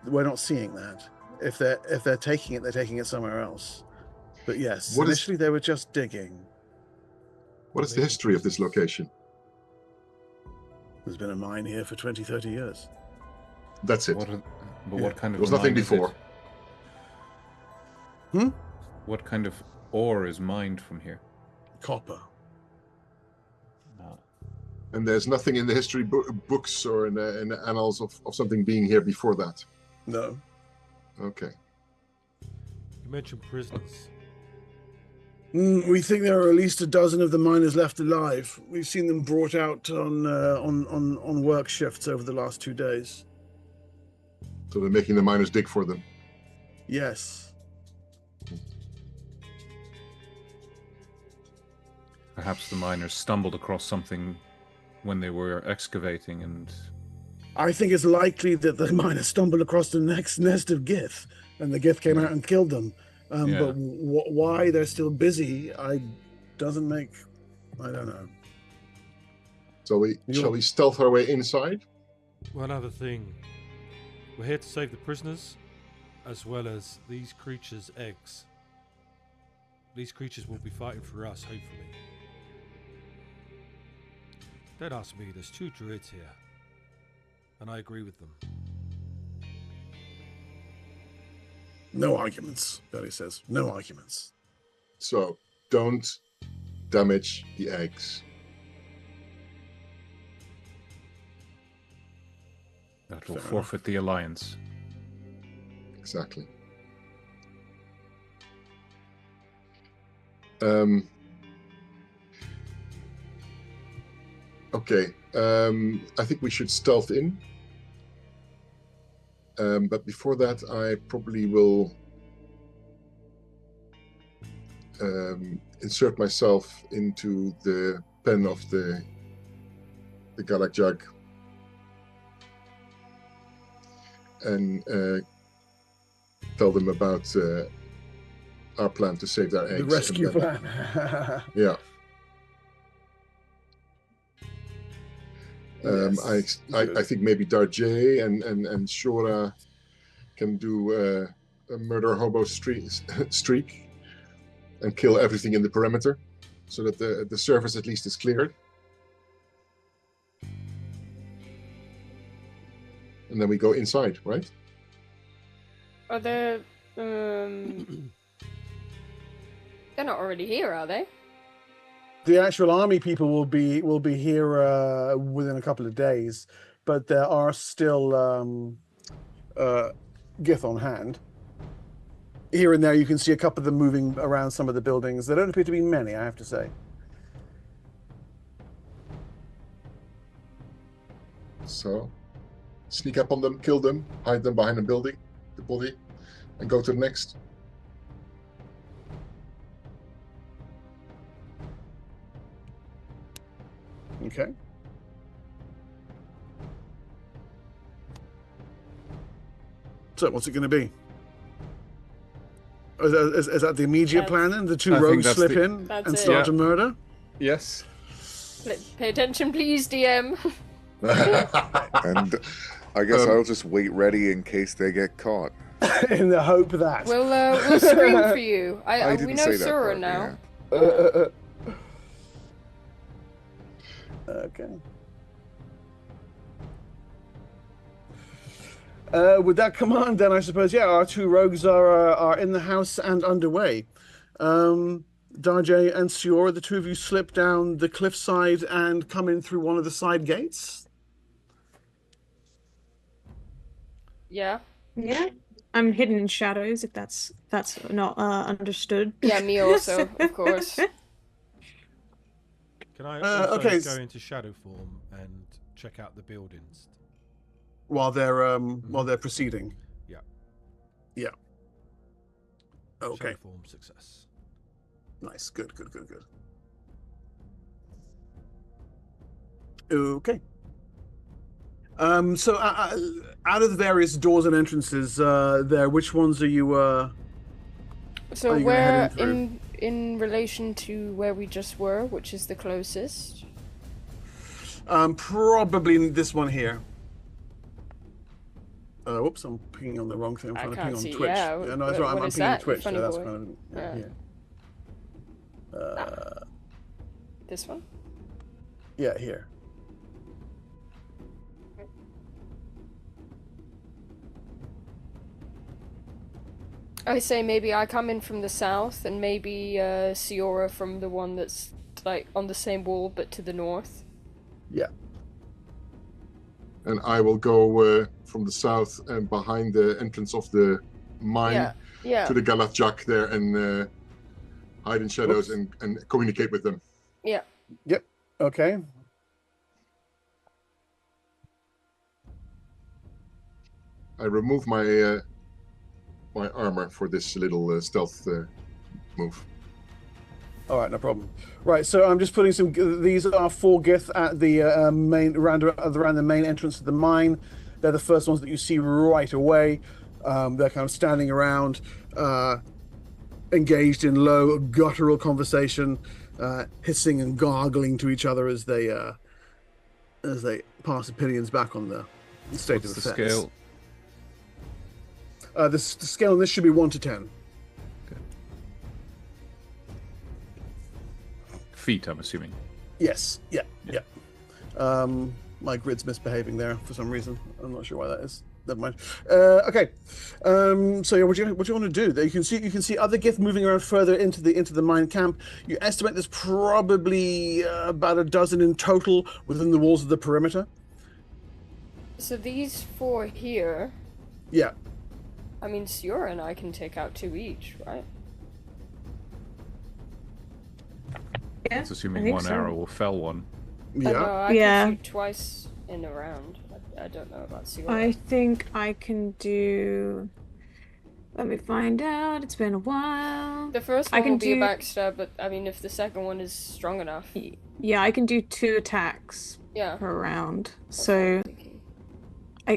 we're not seeing that. If they're taking it somewhere else. But yes, initially they were just digging. What is the history of this location? There's been a mine here for 20, 30 years. That's it. What kind of... There was nothing before. What kind of ore is mined from here? Copper. And there's nothing in the history books or in the annals of something being here before that? No. Okay. You mentioned prisoners. We think there are at least a dozen of the miners left alive. We've seen them brought out on work shifts over the last 2 days. So they're making the miners dig for them? Yes. Perhaps the miners stumbled across something when they were excavating and... I think it's likely that the miners stumbled across the next nest of gith, and the gith came out and killed them. But why they're still busy, I don't know. So shall we stealth our way inside? One other thing. We're here to save the prisoners, as well as these creatures' eggs. These creatures will be fighting for us, hopefully. Don't ask me, there's 2 druids here. And I agree with them. No arguments, Billy says. No arguments. So, don't damage the eggs. That will forfeit the alliance. Exactly. Okay. I think we should stealth in. But before that, I probably will insert myself into the pen of the Galakjag and tell them about our plan to save their eggs. The rescue plan. Yeah. Yes. I think maybe Darjay and Shora can do a murder hobo streak and kill everything in the perimeter, so that the surface at least is cleared. And then we go inside, right? Are there? They're not already here, are they? The actual army people will be here within a couple of days, but there are still gith on hand. Here and there, you can see a couple of them moving around some of the buildings. There don't appear to be many, I have to say. So, sneak up on them, kill them, hide them behind a building, the body, and go to the next. Okay. So, what's it going to be? Is that the immediate plan then? The 2 rogues slip in and start to murder? Yes. Pay attention, please, DM. And I guess I'll just wait ready in case they get caught. In the hope that. We'll scream for you. We know say that Sora part, now. yeah. Okay. With that command, then I suppose, our 2 rogues are in the house and underway. Darjay and Siora, the 2 of you slip down the cliffside and come in through one of the side gates. Yeah. Yeah. I'm hidden in shadows, if that's not understood. Yeah, me also, of course. Can I also go into shadow form and check out the buildings while they're proceeding? Yeah. Yeah. Okay. Shadow form success. Nice. Good. Okay. So out of the various doors and entrances there, which ones are you so where in relation to where we just were, which is the closest? Probably this one here. Whoops, I'm pinging on the wrong thing. I'm trying to ping on Twitch. Yeah, no, that's right. I'm pinging on Twitch. So that's kind of this one? Yeah, here. I say maybe I come in from the south, and maybe Siora from the one that's like on the same wall but to the north. Yeah. And I will go from the south and behind the entrance of the mine to the Galakjag there and hide in shadows and communicate with them. Yeah. Yep. Okay. I remove my my armor for this little stealth move. All right, no problem. Right, so I'm just putting some. These are 4 gith at the main around the main entrance of the mine. They're the first ones that you see right away. They're kind of standing around. engaged in low guttural conversation, hissing and gargling to each other as they pass opinions back on the state of affairs. The scale? The scale on this should be 1 to 10. Okay. Feet, I'm assuming. Yes. Yeah. My grid's misbehaving there for some reason. I'm not sure why that is. Never mind. Okay. So yeah, what do you want to do? You can see other gith moving around further into the mine camp. You estimate there's probably about a dozen in total within the walls of the perimeter. So these 4 here. Yeah. I mean, Siora and I can take out 2 each, right? Yeah. It's assuming one arrow will fell one. Yeah. I can shoot twice in a round. I don't know about Siora. I think I can do. Let me find out. It's been a while. The first one will be a backstab, but I mean, if the second one is strong enough. Yeah, I can do 2 attacks per round. So.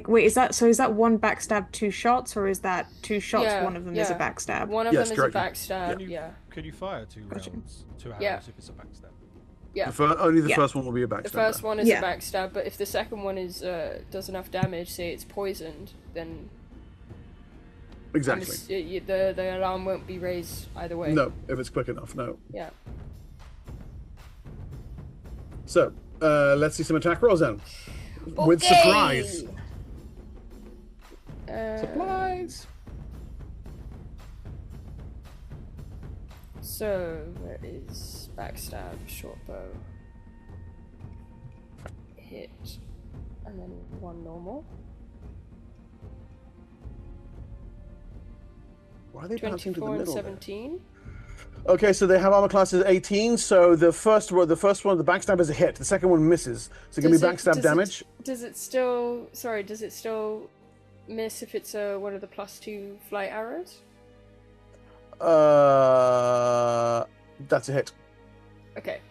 Wait, is that 1 backstab, 2 shots, or is that 2 shots, one of them is a backstab? One of them is a backstab, Can you fire 2 rounds, 2 arrows if it's a backstab? Yeah. Only the first one will be a backstab. The first one is a backstab, but if the second one is does enough damage, say it's poisoned, then exactly the alarm won't be raised either way. No, if it's quick enough, no. Yeah. So let's see some attack rolls then. With surprise. Supplies. So where is backstab, short bow, hit, and then 1 normal. Why are they 24 and 17. Okay, so they have armor classes 18. So the first one, the backstab is a hit. The second one misses. So give me backstab damage. Does it still miss if it's one of the +2 flight arrows? That's a hit. Okay.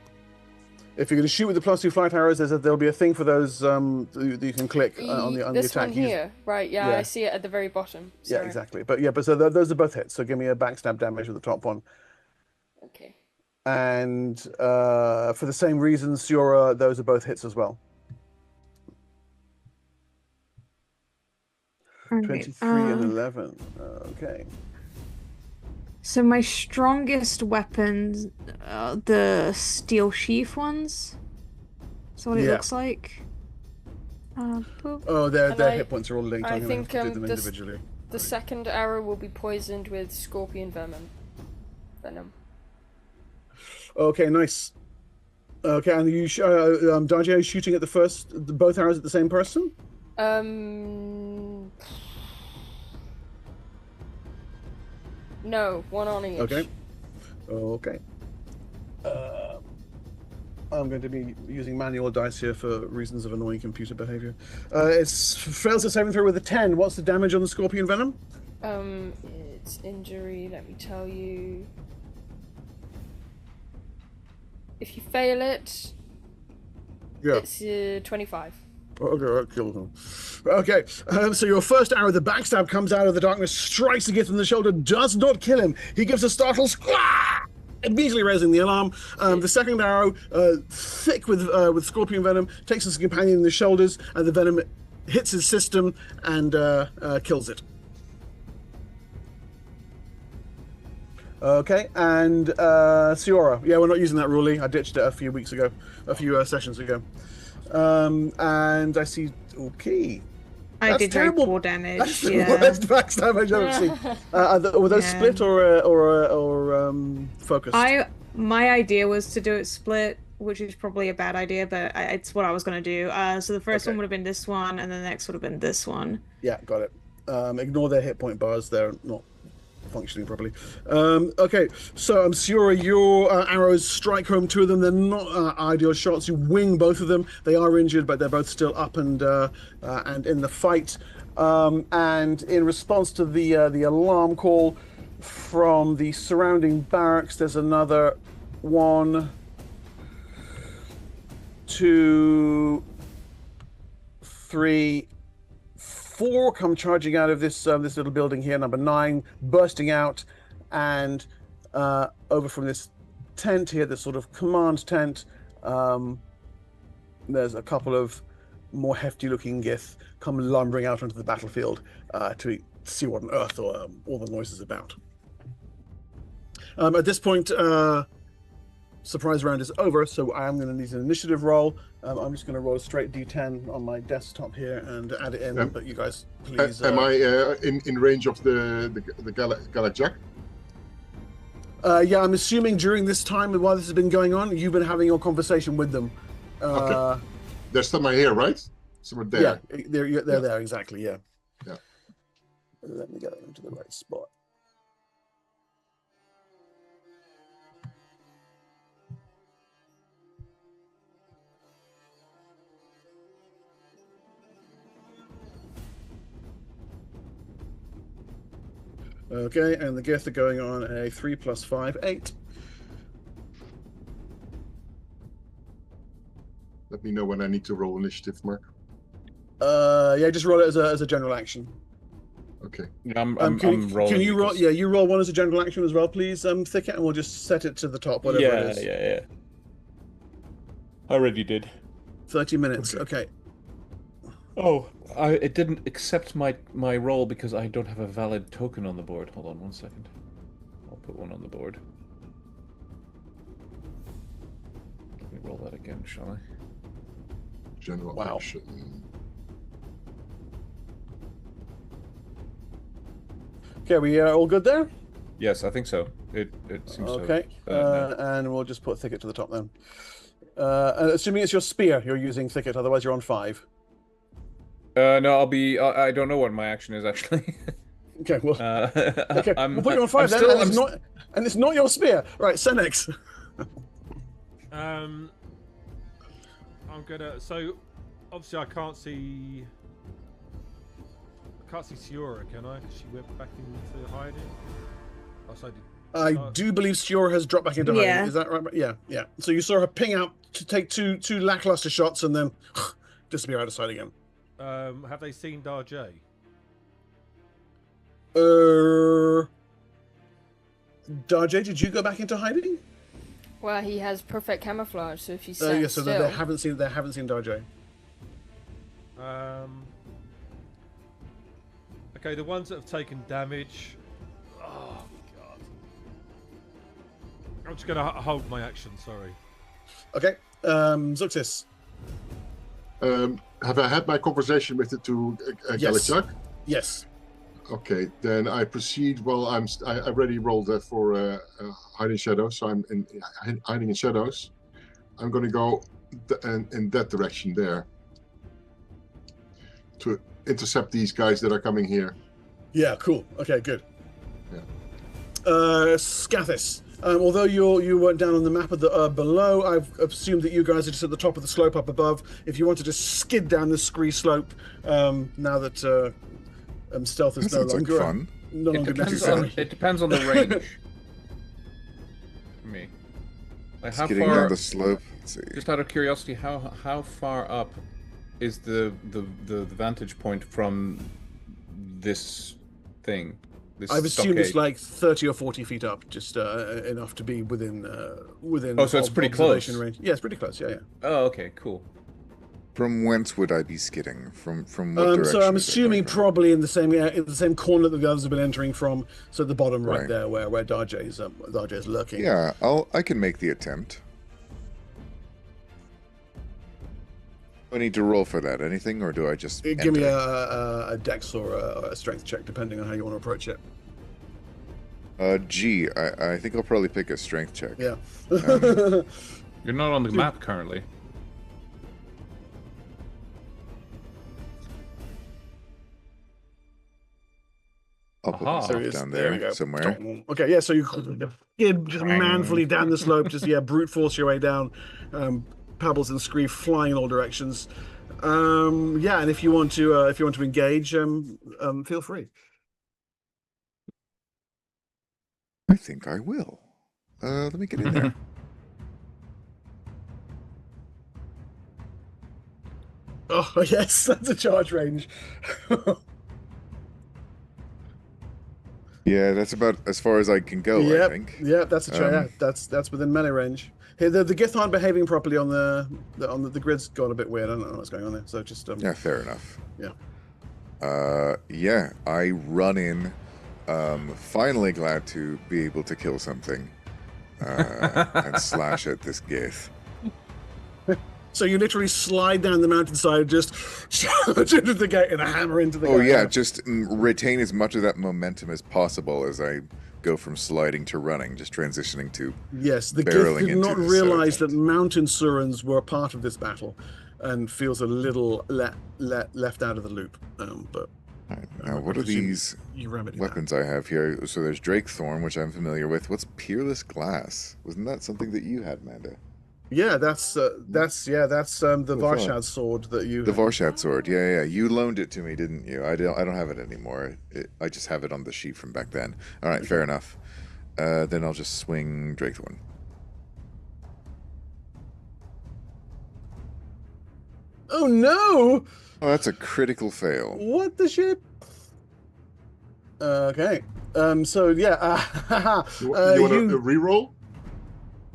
If you're going to shoot with the +2 flight arrows, there'll be a thing for those that you can click on the attack. This one here, right? Yeah, I see it at the very bottom. Sorry. Yeah, exactly. But so those are both hits. So give me a backstab damage with the top one. Okay. And for the same reasons, those are both hits as well. 23 and 11. Okay. So my strongest weapons, the steel sheath ones. That's what it looks like. Their hit points are all linked. I think do them individually. The second arrow will be poisoned with scorpion venom. Okay, nice. Okay, and you, Dajie, is shooting at both arrows at the same person? No, 1 on each. Okay. I'm going to be using manual dice here for reasons of annoying computer behavior. It fails a saving throw with a 10. What's the damage on the scorpion venom? It's injury. Let me tell you. If you fail it, it's 25. Okay, that kills him. Okay, so your first arrow, the backstab, comes out of the darkness, strikes the gith in the shoulder, does not kill him. He gives a startled squawk, immediately raising the alarm. The second arrow, thick with scorpion venom, takes his companion in the shoulders, and the venom hits his system and kills it. Okay, and Siora. Yeah, we're not using that rule. I ditched it a few sessions ago. And I see. Okay. I did terrible 4 damage. That's the worst backstab I've ever seen. Were those split or focused? My idea was to do it split, which is probably a bad idea, but it's what I was going to do. So the first one would have been this one, and the next would have been this one. Yeah, got it. Ignore their hit point bars; they're not functioning properly. Okay, so Siora, your arrows strike home 2 of them. They're not ideal shots. You wing both of them. They are injured, but they're both still up and in the fight. And in response to the alarm call from the surrounding barracks, there's another 1, 2, 3, 4 come charging out of this little building here, number 9, bursting out and over from this tent here, this sort of command tent. There's a couple of more hefty-looking gith come lumbering out onto the battlefield to see what on earth all the noise is about. At this point, surprise round is over, so I am going to need an initiative roll. I'm just going to roll a straight d10 on my desktop here and add it in, but you guys please... am I in range of the Galak? Yeah, I'm assuming during this time, while this has been going on, you've been having your conversation with them. Okay. They're somewhere here, right? Somewhere there. Yeah, they're there, exactly, yeah. Yeah. Let me get into the right spot. Okay, and the gith are going on a 3 + 5, 8. Let me know when I need to roll initiative, Mark. Yeah, just roll it as a general action. Okay. I'm rolling. Can you roll? Yeah, you roll one as a general action as well, please, Thicket, and we'll just set it to the top, whatever it is. Yeah. I already did. 30 minutes. Okay. Oh, it didn't accept my roll because I don't have a valid token on the board. Hold on 1 second. I'll put one on the board. Let me roll that again, shall I? General action. Okay, we all good there? Yes, I think so. It seems okay. so. Okay, and we'll just put Thicket to the top then. Assuming it's your spear you're using, Thicket, otherwise you're on 5. No, I'll be. I don't know what my action is actually. Okay, well. Okay, we'll put you on 5 I'm then. still, and it's not your spear, right? Senex. I'm gonna. So, obviously, I can't see Siora, can I? Because she went back into hiding. Oh, so I do believe Siora has dropped back into hiding. Is that right? Yeah. So you saw her ping out to take two lackluster shots and then disappear out of sight again. Have they seen Darjay? Darjay, did you go back into hiding? Well, he has perfect camouflage, so if he's yeah, so they haven't seen Darjay. Okay, the ones that have taken damage. Oh god. I'm just gonna hold my action. Sorry. Okay, Zuxis. Have I had my conversation with the two Galachak? Yes. Okay, then I proceed. Well, I already rolled for hiding shadows, so I'm hiding in shadows. I'm going to go in that direction there to intercept these guys that are coming here. Yeah, cool. Okay, good. Yeah. Scathis. Although you weren't down on the map of the below, I've assumed that you guys are just at the top of the slope up above. If you wanted to skid down the scree slope, now that stealth is no longer fun. No longer necessary. It depends on the range. For me, like how Skidding far down the slope. Let's see. Just out of curiosity, how far up is the vantage point from this thing? I've assumed it's like 30 or 40 feet up, just enough to be within. Oh, so it's pretty close. Range. Yeah, it's pretty close. Yeah. Oh, okay, cool. From whence would I be skidding? From what direction? So I'm assuming probably in the same corner that the others have been entering from. So the bottom right there, where Darjay's lurking. Yeah, I can make the attempt. Do I need to roll for that? Anything, or do I just give me a dex or a strength check, depending on how you want to approach it. I think I'll probably pick a strength check. Yeah. You're not on the map currently. I'll put myself down there somewhere. Okay, yeah. So you just manfully down the slope, just brute force your way down. Pebbles and scree flying in all directions. And if you want to engage, feel free. I think I will. Let me get in there. Oh yes, that's a charge range. Yeah, that's about as far as I can go, I think. Yeah, that's a try. That's within melee range. Here, the gith aren't behaving properly on the grid's gone a bit weird. I don't know what's going on there. So just yeah, fair enough. Yeah. Yeah, I run in. Finally glad to be able to kill something and slash at this gith. So you literally slide down the mountainside, just charge into the gate and a hammer into the gate. Oh yeah, just retain as much of that momentum as possible as I go from sliding to running, just transitioning to yes. The gith did not realize that mountain surans were a part of this battle, and feels a little left out of the loop. But right, now, what are these weapons I have here? So there's Drake Thorn, which I'm familiar with. What's Peerless Glass? Wasn't that something that you had, Manda? Yeah, that's the Varshad sword that you. The Varshad sword, yeah. You loaned it to me, didn't you? I don't have it anymore. I just have it on the sheet from back then. All right, fair enough. Then I'll just swing Drake Thorn. Oh no! Oh, that's a critical fail. What the shit? Okay. So yeah. You want to reroll?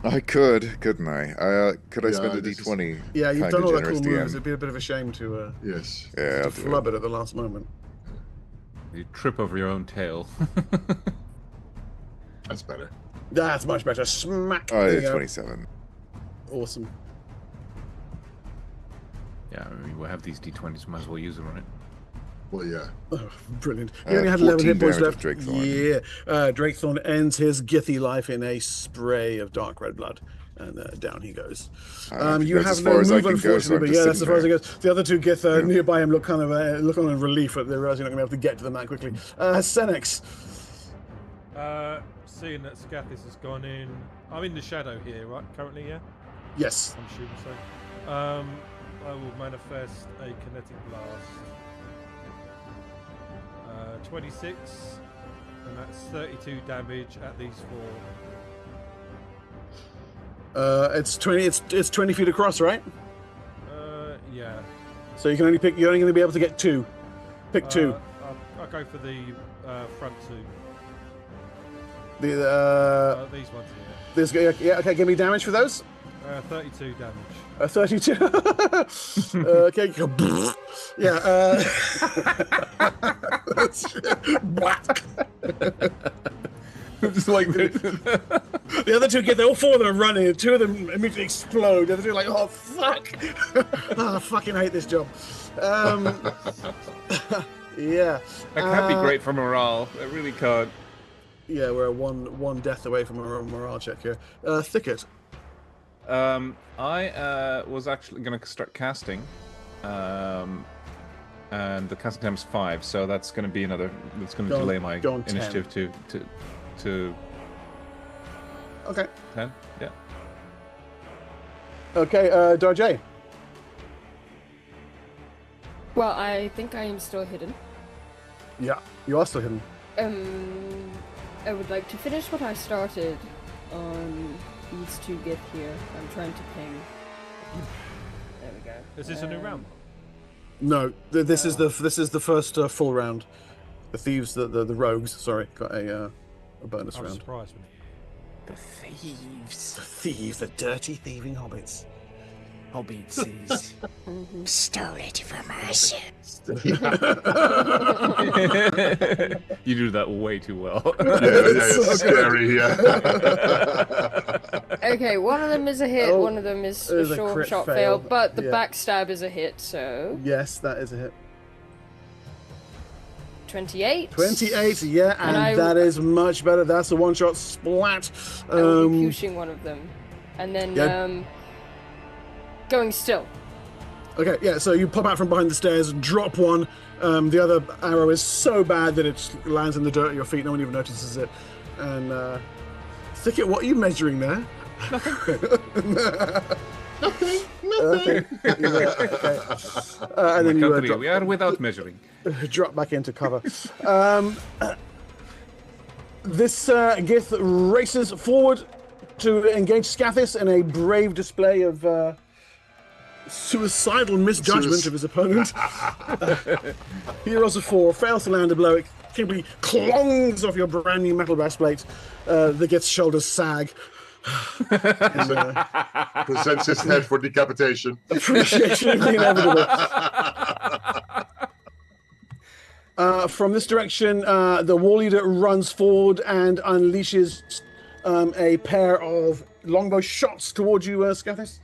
I could, couldn't I? Could I spend a D20? Yeah, you've done all that cool moves. It'd be a bit of a shame to yes, to flub it at the last moment. You trip over your own tail. That's better. That's much better. Smack. Oh, yeah, 27. Awesome. Yeah, I mean, we'll have these D20s. Might as well use them on it. Well, yeah. Oh, brilliant. You only had 11 hit points left. Drake Thorn. Yeah. Drake Thorn ends his githy life in a spray of dark red blood. And down he goes. You have no move, unfortunately, but yeah, that's as far as it goes. The other two gith nearby him look kind of look on in relief at they realize you're not going to be able to get to them that quickly. Senex. Seeing that Scathis has gone in, I'm in the shadow here, right? Currently, yeah. Yes. I'm assuming so. I will manifest a kinetic blast. 26, and that's 32 damage at these four. It's 20. It's 20 feet across, right? Yeah. So you can only pick. You're only going to be able to get two. Pick two. I'll go for the front two. These ones here. Yeah. Okay. Give me damage for those. 32 damage. 32. Okay. Yeah. Just like the other two get all four of them are running, and two of them immediately explode. The other two are like, oh fuck! Oh, I fucking hate this job. Yeah. That can't be great for morale. It really can't. Yeah, we're one death away from a morale check here. Thicket. I was actually going to start casting, and the casting time is 5, so that's going to be another. That's going to delay my initiative to. Okay. 10. Yeah. Okay, Darjay. Well, I think I am still hidden. Yeah, you are still hidden. I would like to finish what I started on these two gith here. I'm trying to ping. There we go. Is this a new round? No, this is the first full round. The thieves, the rogues, sorry, got a bonus round. Surprised me. The thieves. The thieves, the dirty thieving hobbits. Hobbits is storage for mercy. You do that way too well. Yeah, it's scary, yeah. Okay, one of them is a hit, one of them is a shot fail, but the backstab is a hit, so... Yes, that is a hit. 28? 28, yeah, and that is much better. That's a one-shot splat. I will be pushing one of them. And then, going still. Okay, yeah, so you pop out from behind the stairs, drop one. The other arrow is so bad that it lands in the dirt at your feet. No one even notices it. And, Thicket, what are you measuring there? Nothing. Okay. And then you we are without measuring. Drop back into cover. This gith races forward to engage Scathis in a brave display of suicidal misjudgment of his opponent. He rolls a 4, fails to land a blow. It simply clongs off your brand new metal breastplate. The Gith's shoulders sag. Presents his head for decapitation. Appreciation of the inevitable. From this direction, the war leader runs forward and unleashes a pair of longbow shots towards you, Scathis.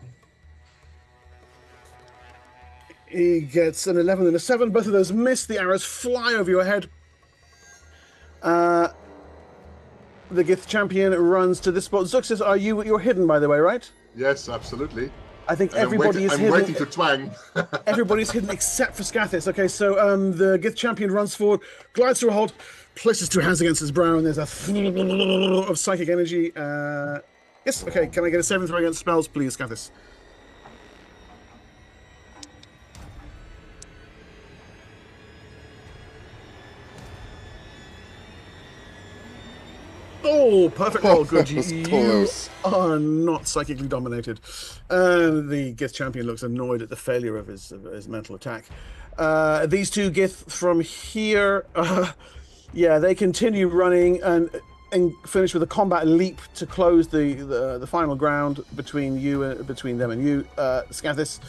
He gets an 11 and a 7. Both of those miss. The arrows fly over your head. The Gith champion runs to this spot. Zuxis, you're hidden, by the way, right? Yes, absolutely. I think everybody is hidden. I'm waiting to twang. Everybody's hidden except for Scathis. Okay, so the Gith champion runs forward, glides through a hold, places two hands against his brow, and there's a of psychic energy. Yes, okay, can I get a 7 throw against spells, please, Scathis? Oh, perfect roll. Good. You are not psychically dominated. The Gith champion looks annoyed at the failure of his mental attack. These two Gith from here, yeah, they continue running and finish with a combat leap to close the final ground between them and you, Scathis,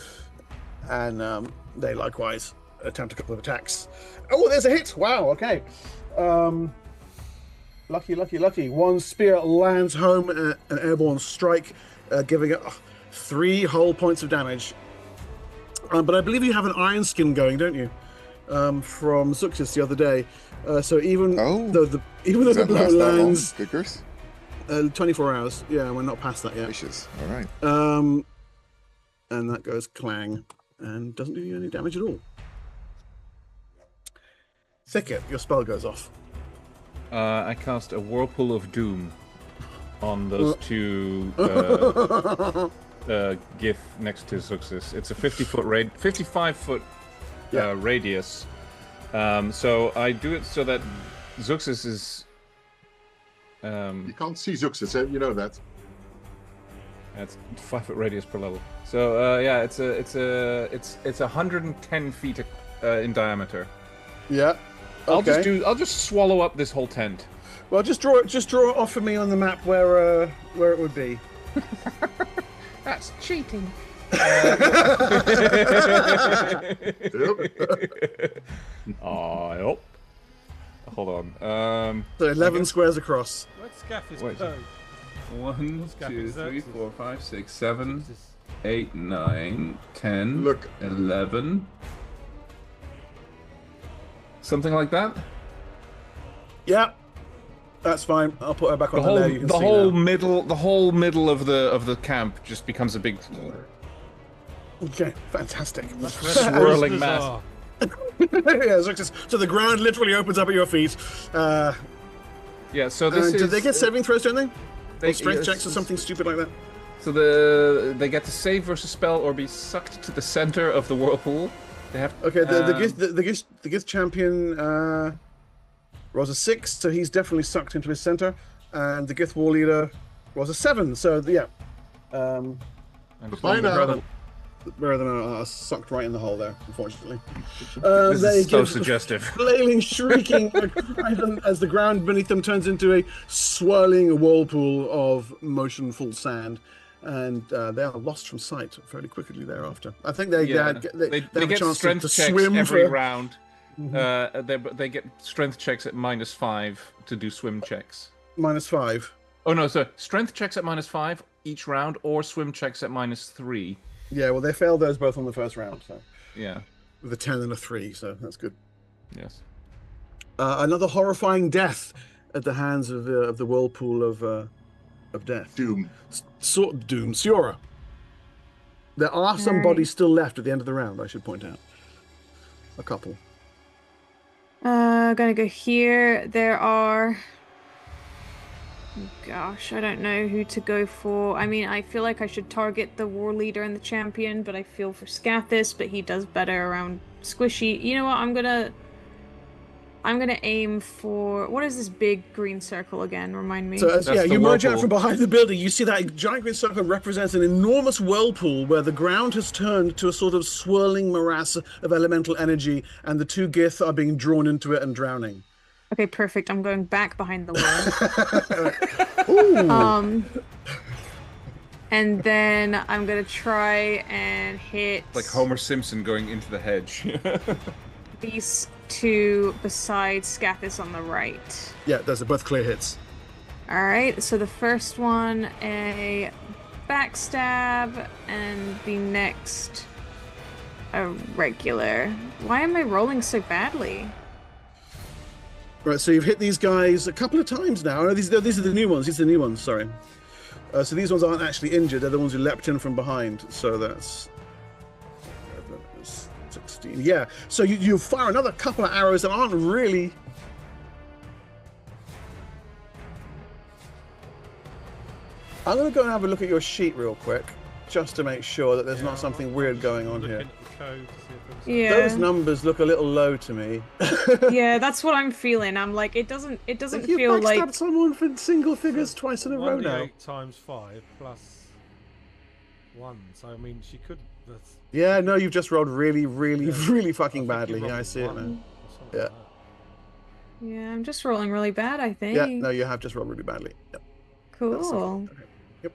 and they likewise attempt a couple of attacks. Oh, there's a hit! Wow. Okay. Lucky. One spear lands home, an airborne strike, giving it 3 whole points of damage. But I believe you have an iron skin going, don't you? From Zuxis the other day. So even though the blow lands, 24 hours. Yeah, we're not past that yet. Gracious. All right. And that goes clang and doesn't do you any damage at all. Thicket, your spell goes off. I cast a Whirlpool of Doom on those two Gith next to Zuxis. It's a 55-foot radius. So I do it so that Zuxis is. You can't see Zuxis, you know that. It's 5-foot radius per level. So yeah, it's 110 feet in diameter. Yeah. Okay. I'll just swallow up this whole tent. Well, just draw it off for me on the map where it would be. That's cheating. Oh, hold on. So 11 squares across. Where's Scathis go? 1, 2, 3, 4, 5, 6, 7, 8, 9, 10, Look. 11. Something like that? Yeah. That's fine. I'll put her back on there. You can the whole middle of the camp just becomes a big Okay, fantastic. Swirling mass. Yeah, so the ground literally opens up at your feet. Yeah, so this is... Did they get saving throws, don't they? Or strength checks or something stupid like that? So they get to save versus spell or be sucked to the center of the whirlpool. They have okay. The Gith champion was a 6, so he's definitely sucked into his center, and the Gith war leader was a 7. So yeah, rather than sucked right in the hole there, unfortunately. This is so suggestive. Flailing, shrieking as the ground beneath them turns into a swirling whirlpool of motionful sand. And they are lost from sight fairly quickly thereafter. I think they have a get chance strength to checks swim every for... round. They get strength checks at -5 to do swim checks. -5. Oh no, so strength checks at -5 each round, or swim checks at -3. Yeah, well, they failed those both on the first round. So yeah, with a 10 and a 3, so that's good. Yes. Another horrifying death at the hands of the whirlpool of death. Doom. Doom. Siora. There are some bodies still left at the end of the round, I should point out. A couple. Gonna go here. There are... Gosh, I don't know who to go for. I mean, I feel like I should target the war leader and the champion, but I feel for Scathis, but he does better around Squishy. You know what? I'm gonna aim for... What is this big green circle again? Remind me. So yeah, you merge out from behind the building. You see that giant green circle represents an enormous whirlpool where the ground has turned to a sort of swirling morass of elemental energy, and the two Gith are being drawn into it and drowning. Okay, perfect. I'm going back behind the wall. And then I'm gonna try and hit like Homer Simpson going into the hedge. these two beside Scathis on the right. Yeah, those are both clear hits. Alright, so the first one a backstab, and the next a regular. Why am I rolling so badly? Right, so you've hit these guys a couple of times now. Oh, these are the new ones. These are the new ones, sorry. So these ones aren't actually injured. They're the ones who leapt in from behind. So that's 16. Yeah. So you fire another couple of arrows that aren't really... I'm going to go and have a look at your sheet real quick, just to make sure that there's not something weird going on here. Yeah. Those numbers look a little low to me. Yeah, that's what I'm feeling. I'm like, it doesn't feel like... You backstabbed someone for single figures twice in a row now. 1d8 times 5 plus 1. So, I mean, she could... Yeah, no, you've just rolled really, really, really fucking badly. Yeah, I see it now. Yeah. Yeah, I'm just rolling really bad, I think. Yeah, no, you have just rolled really badly. Yep. Cool. Yep.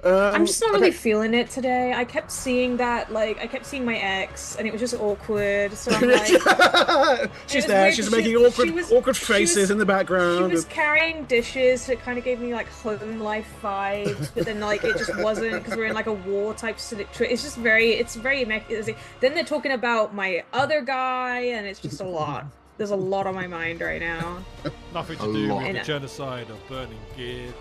I'm just not really feeling it today. I kept seeing that, like, I kept seeing my ex, and it was just awkward. So I'm like, she's there. She's making awkward faces in the background. She was carrying dishes, so it kind of gave me like home life vibes. But then like it just wasn't, because we're in like a war type situation. It's just very. Then they're talking about my other guy, and it's just a lot. There's a lot on my mind right now. Nothing to do with the genocide of burning gear.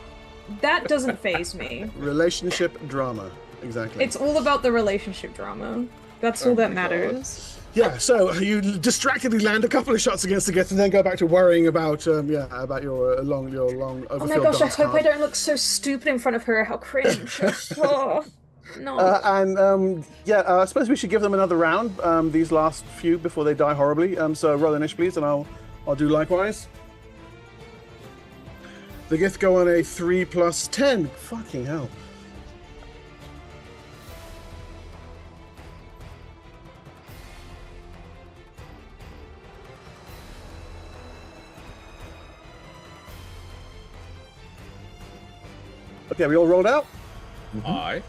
That doesn't faze me. Relationship drama, exactly. It's all about the relationship drama. That's all that matters. Yeah, so you distractedly land a couple of shots against the gith and then go back to worrying about about your long overfilled Oh my gosh, I hope card. I don't look so stupid in front of her. How cringe. Oh, no. I suppose we should give them another round, these last few, before they die horribly. So roll initiative, please, and I'll do likewise. The gith go on a 3 + 10. Fucking hell. Okay, we all rolled out? Aye.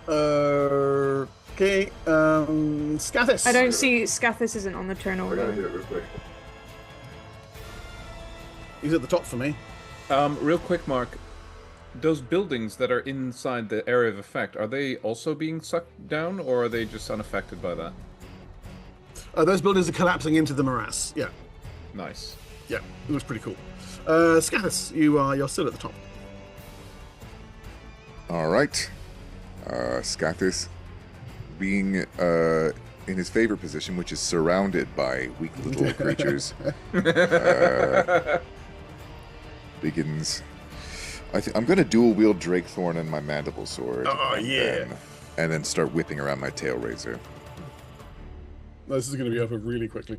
Okay, Scathis. I don't see... Scathis isn't on the turn order. He's at the top for me. Real quick, Mark. Those buildings that are inside the area of effect, are they also being sucked down, or are they just unaffected by that? Those buildings are collapsing into the morass. Yeah. Nice. Yeah, it was pretty cool. Scathis, you're still at the top. All right. Scathis, being in his favorite position, which is surrounded by weak little creatures, begins. I'm going to dual wield Drakethorn and my mandible sword. Oh, yeah. And then start whipping around my tail razor. This is going to be over really quickly.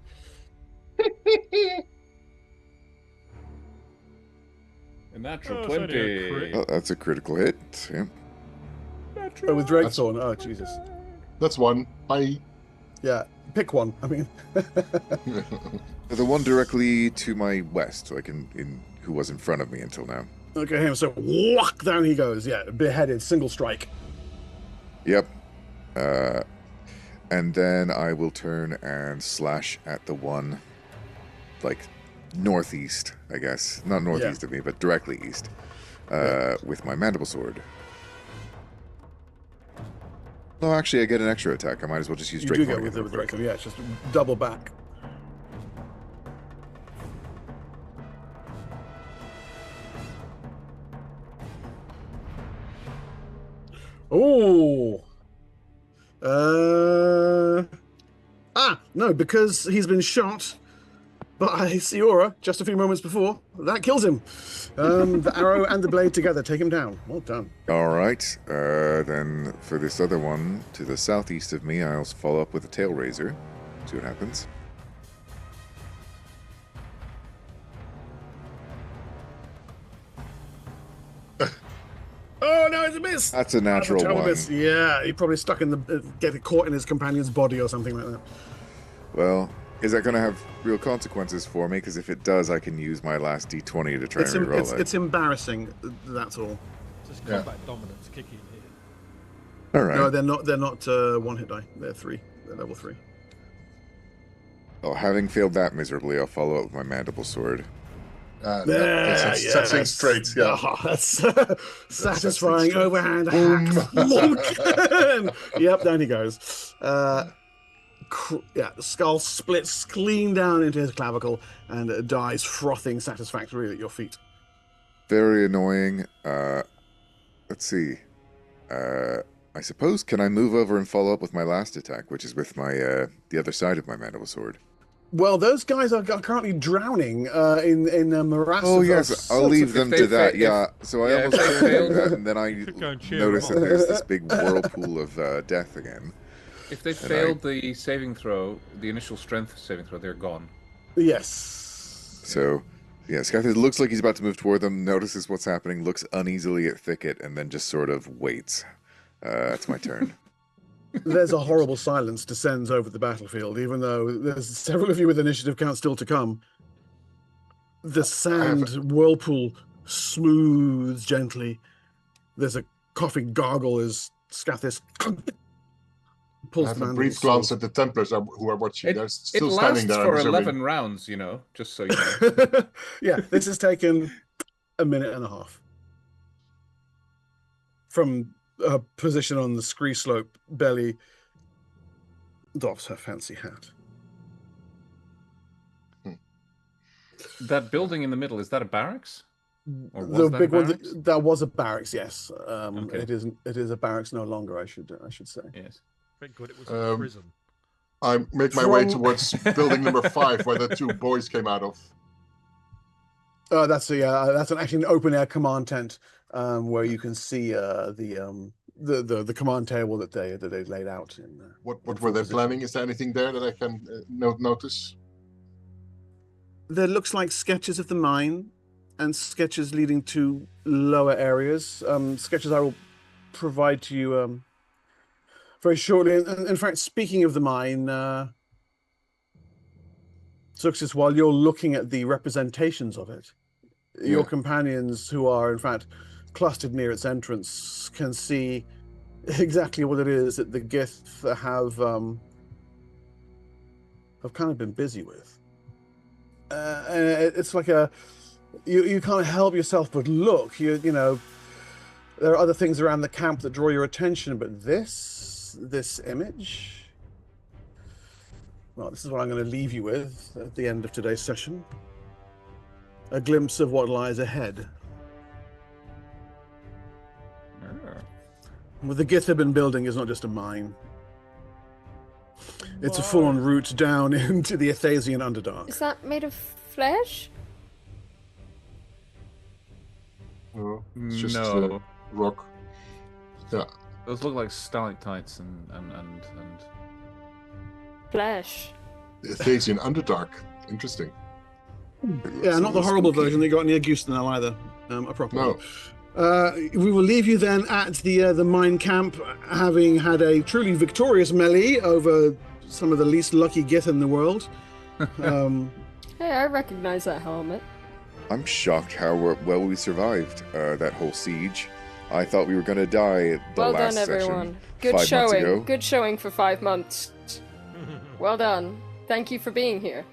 A natural 20. Oh, that's a critical hit. Yeah. Oh, with Drakethorn. Oh, Jesus. That's one. Yeah, pick one. I mean, the one directly to my west, like in who was in front of me until now. Okay, him. So whack, down he goes. Yeah, beheaded, single strike. Yep. And then I will turn and slash at the one, like northeast, I guess. Not northeast of me, but directly east, with my mandible sword. No, actually, I get an extra attack. I might as well just use Drakethorn. You do get with the Drakethorn, yeah, it's just double back. Oh. No, because he's been shot by Siora just a few moments before. That kills him. The arrow and the blade together take him down. Well done. All right. Then for this other one to the southeast of me, I'll follow up with a tail razor. See what happens. Oh no, it's a miss. That's a natural one. Miss. Yeah, he probably stuck in get caught in his companion's body or something like that. Well, Is that going to have real consequences for me? Because if it does, I can use my last d20 to try and reroll it. It's embarrassing, that's all. Just combat dominance kicking here. All right. No, they're not one hit die. They're 3. They're level 3. Well, having failed that miserably, I'll follow up with my mandible sword. That's straight. Yeah, that's satisfying overhand hack. Yep, down he goes. The skull splits clean down into his clavicle and dies frothing satisfactorily at your feet. Very annoying. Let's see. I suppose, can I move over and follow up with my last attack, which is with my the other side of my mandible sword? Well, those guys are currently drowning in a morass. Oh, yes, I'll leave them to that, So I almost failed that, and then I notice that there's this big whirlpool of death again. If they failed the saving throw, the initial strength saving throw, they're gone. Yes. So, yeah, Scathis looks like he's about to move toward them, notices what's happening, looks uneasily at Thicket, and then just sort of waits. It's my turn. There's a horrible silence descends over the battlefield, even though there's several of you with initiative count still to come. The sand whirlpool smooths gently. There's a coughing gargle as Scathis pulls the a brief glance at the Templars who are watching. They're still standing there. It lasts for 11 rounds, just so you know. Yeah, this has taken a minute and a half. From her position on the scree slope, Belly doffs her fancy hat. That building in the middle, is that a barracks? Or was The that big a one, barracks? that was a barracks, yes. Okay. It is a barracks no longer, I should say. Yes. Thank God it was a prison. I make my way towards building number 5, where the 2 boys came out of. That's actually an open air command tent where you can see the command table that they laid out. What were they planning? Is there anything there that I can notice? There looks like sketches of the mine and sketches leading to lower areas. Sketches I will provide to you very shortly. And in fact, speaking of the mine, Suxis, while you're looking at the representations of it, your companions who are in fact clustered near its entrance can see exactly what it is that the gith have kind of been busy with. It's like you can't help yourself but look. You know, there are other things around the camp that draw your attention, but this image, well, this is what I'm going to leave you with at the end of today's session. A glimpse of what lies ahead. What the gith have been building is not just a mine. It's a full-on route down into the Athasian Underdark. Is that made of flesh? No, it's just No. rock. Yeah. Those look like stalactites and Flesh. The Athasian Underdark. Interesting. Yeah, not the horrible version they got near Gustenal either. A proper one. We will leave you then at the mine camp, having had a truly victorious melee over some of the least lucky gith in the world. Hey, I recognize that helmet. I'm shocked how well we survived that whole siege. I thought we were going to die the Well last done, session. everyone. Good 5 months showing. ago. Good showing for 5 months. Well done. Thank you for being here.